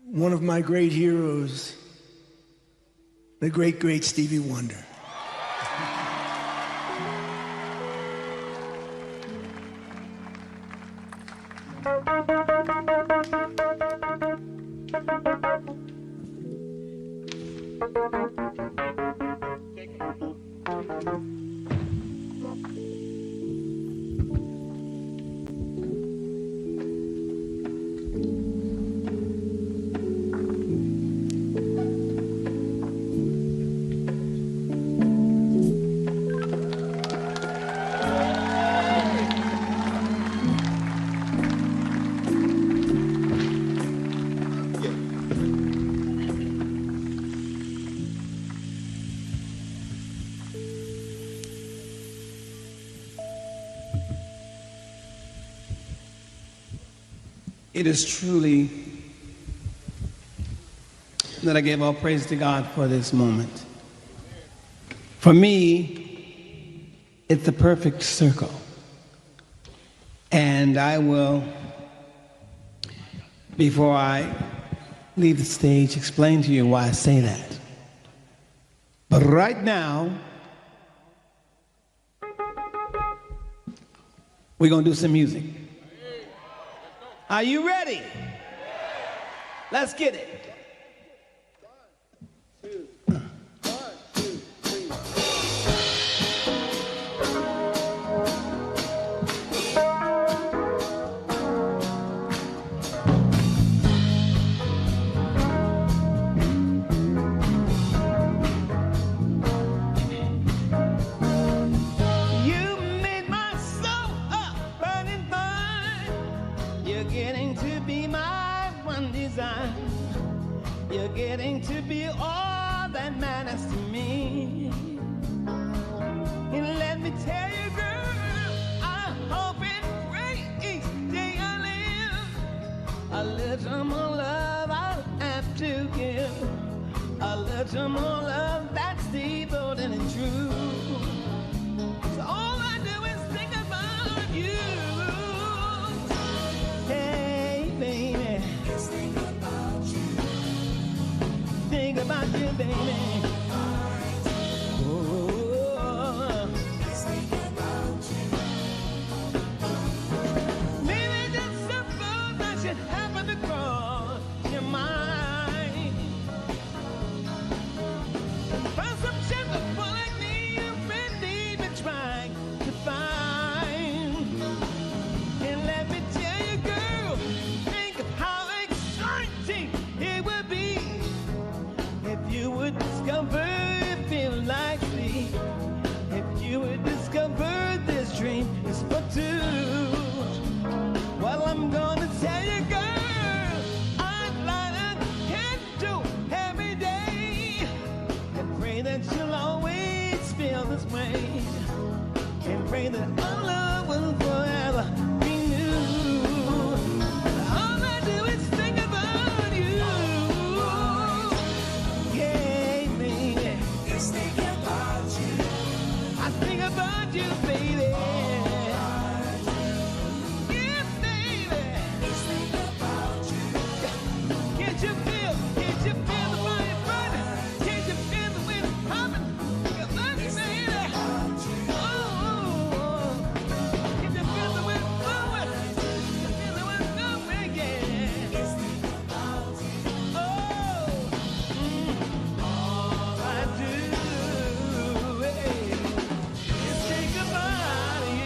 Speaker 21: one of my great heroes, the great, great Stevie Wonder.
Speaker 4: It is truly that I give all praise to God for this moment. For me, it's the perfect circle. And I will, before I leave the stage, explain to you why I say that. But right now, we're going to do some music. Are you ready? Let's get it. You're getting to be all that matters to me. And let me tell you, girl, I hope and pray each day I live a little more love I'll have to give. A little more love that's devoted and true. So all I do is think about you. Hey, baby. Just think about you. Think about you, baby. Oh, just think about you. Maybe just suppose I should happen to cross your mind. Find some gentleman like me, a friend even trying to find. And let me tell you, girl, think of how exciting it would be if you would discover it feels like me. If you would discover this dream is for two. Well, I'm gonna tell you, girl, I'd light a candle every day and pray that you'll always feel this way, and pray that our love will forever be new. All I do is think about you. Yeah, baby. Just think about you. I think about you, baby. Yeah, baby. Just think about you. Can't you feel the fire burning? Can't you feel the wind humming? Your body, baby. Oh, can't you feel the wind blowing? Can't you feel the wind blowing? Yeah. Just think about you. Oh, all I do is think about you.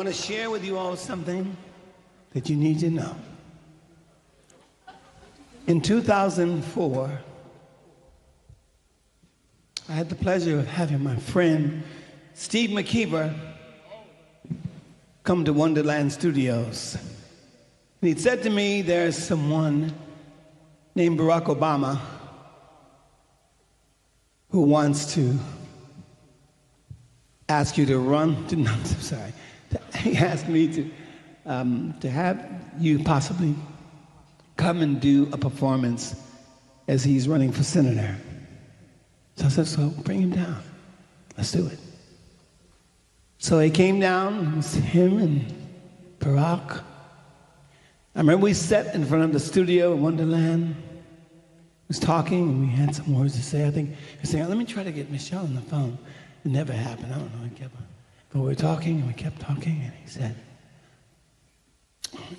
Speaker 21: want to share with you all something that you need to know. In 2004, I had the pleasure of having my friend Steve McKeever come to Wonderland Studios. And he'd said to me, there's someone named Barack Obama who wants to ask you to run, no, I'm sorry. He asked me to have you possibly come and do a performance as he's running for senator. So I said, so bring him down. Let's do it. So he came down, it was him and Barack. I remember we sat in front of the studio in Wonderland. He was talking and we had some words to say. I think he was saying, let me try to get Michelle on the phone. It never happened, I don't know. But we were talking and we kept talking and he said,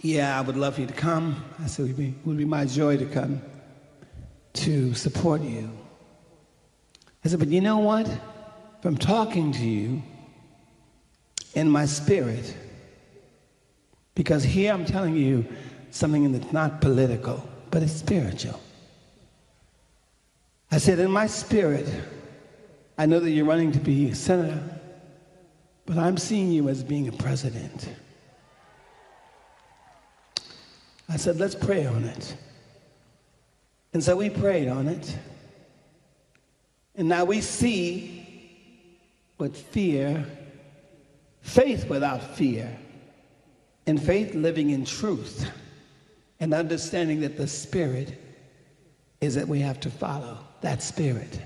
Speaker 21: yeah, I would love for you to come. I said, it would be my joy to come to support you. I said, but you know what? From talking to you in my spirit, because here I'm telling you something that's not political, but it's spiritual. I said, in my spirit, I know that you're running to be a senator, but I'm seeing you as being a president. I said, let's pray on it. And so we prayed on it. And now we see what faith without fear, and faith living in truth, and understanding that the spirit is that we have to follow that spirit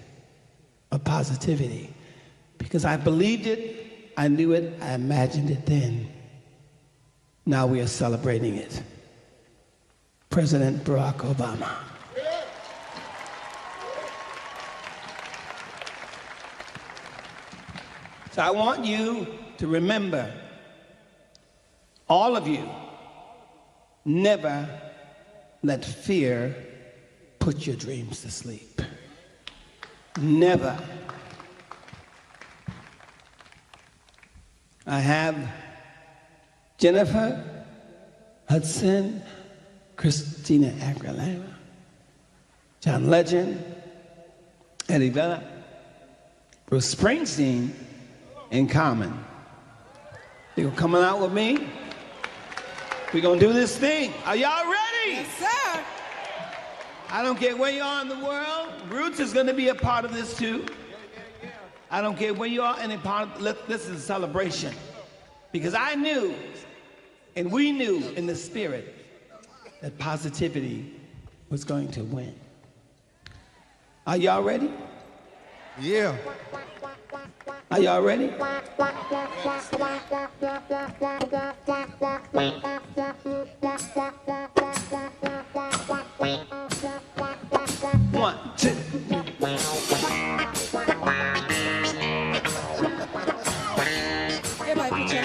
Speaker 21: of positivity. Because I believed it, I knew it, I imagined it then. Now we are celebrating it. President Barack Obama. So I want you to remember, all of you, never let fear put your dreams to sleep. Never. I have Jennifer Hudson, Christina Aguilera, John Legend, Eddie Vedder, Bruce Springsteen, and Common. You're coming out with me? We're gonna do this thing. Are y'all ready?
Speaker 3: Yes, sir.
Speaker 21: I don't care where you are in the world. Roots is gonna be a part of this too. I don't care where you are, any part of this is a celebration. Because I knew, and we knew in the spirit, that positivity was going to win. Are y'all ready?
Speaker 3: Yeah.
Speaker 21: Are y'all ready? One, two.
Speaker 3: Everybody put your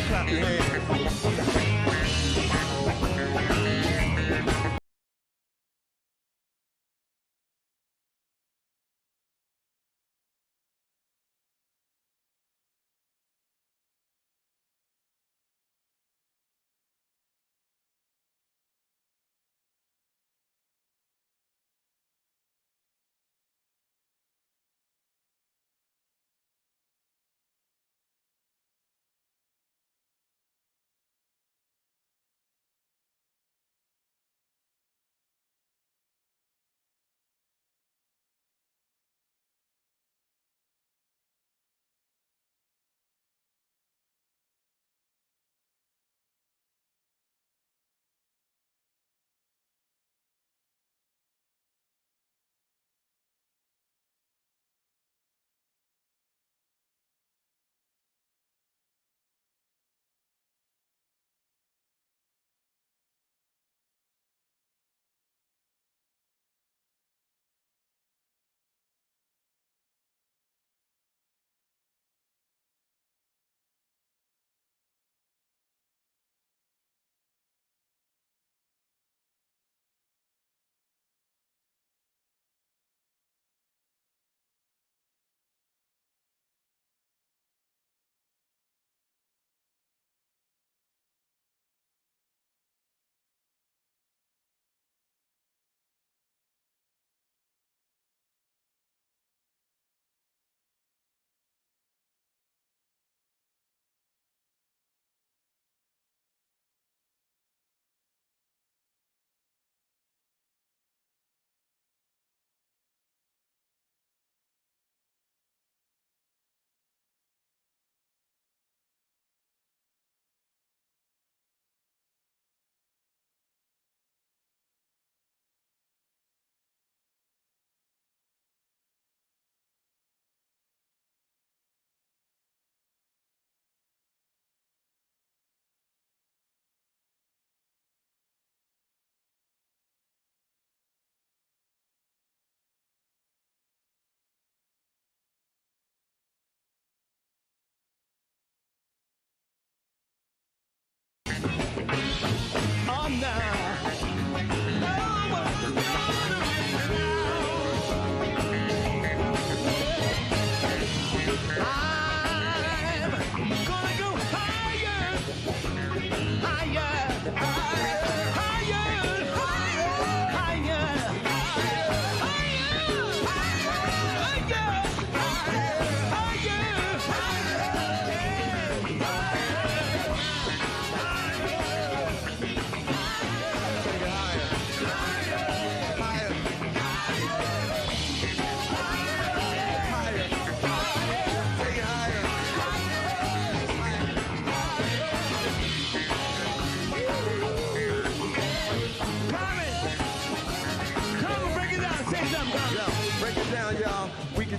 Speaker 3: clap your hands.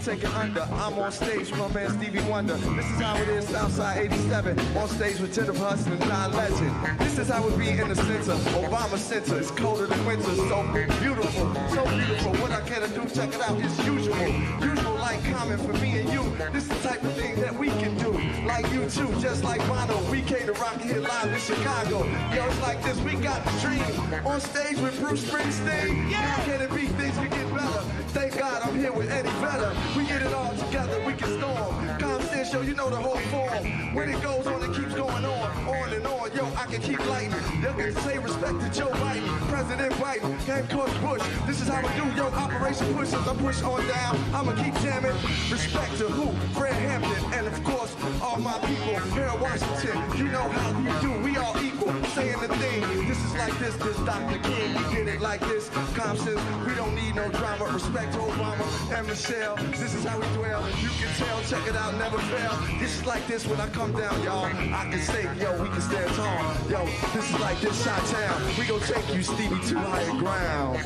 Speaker 2: taking under. I'm on stage with my man Stevie Wonder. This is how it is, Southside 87. On stage with Jennifer Hudson and John Legend. This is how it be in the center, Obama Center. It's colder than winter, so beautiful, so beautiful. What I can do, check it out, it's usual. Usual like common for me and you. This is the type of thing that we can do. Like you too, just like Bono. We came to rock here live in Chicago. Yo, it's like this, we got the dream. On stage with Bruce Springsteen. Yeah. How can it be things can get better? Thank God I'm here with Eddie Vedder. We get it all together, we can storm. Compton show, you know the whole form. When it goes on, it keeps going on and on. Yo, I can keep lighting. You can say respect to Joe Biden, President Biden, Hancock Bush. This is how we do, yo, Operation Push. As I push on down, I'ma keep jamming. Respect to who? Fred Hampton, and of course, all my people here in Washington. You know how we do, we all equal, saying the thing. This is like this Dr. King, we did it like this. Compton, we don't need no drama. Respect to Obama and Michelle. This is how we dwell. You can tell, check it out, never fail. This is like this when I come down, y'all. I can say, yo, we can stand tall. Yo, this is like this Chi-Town. We gon' take you, Stevie, to higher ground.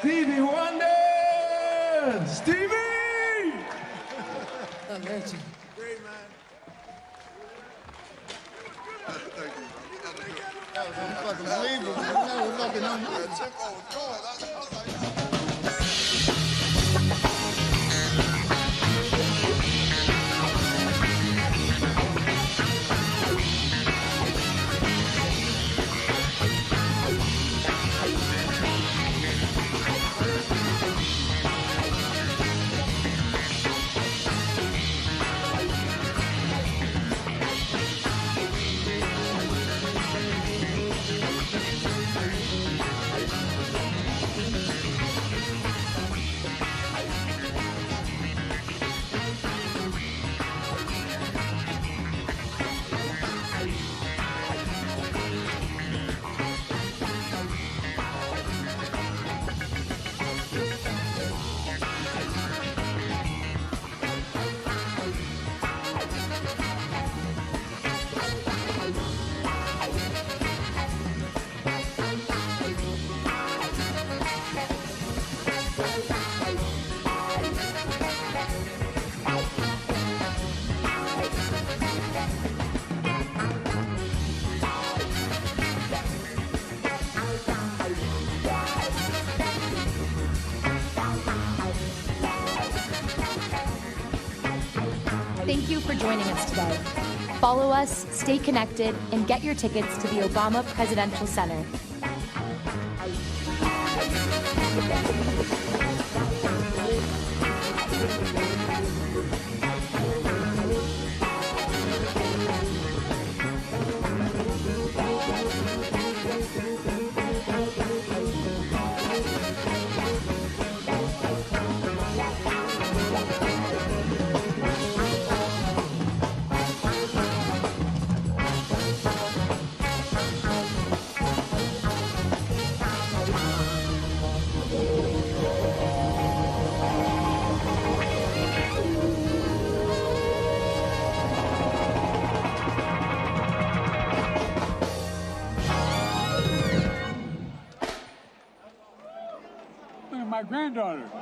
Speaker 2: Stevie Wonder! Stevie!
Speaker 3: A legend.
Speaker 2: Great man.
Speaker 3: Thank you. That was fucking unbelievable. That was fucking unbelievable. Tempo was going. I was like,
Speaker 1: Thank you for joining us today. Follow us, stay connected, and get your tickets to the Obama Presidential Center.
Speaker 5: My granddaughter.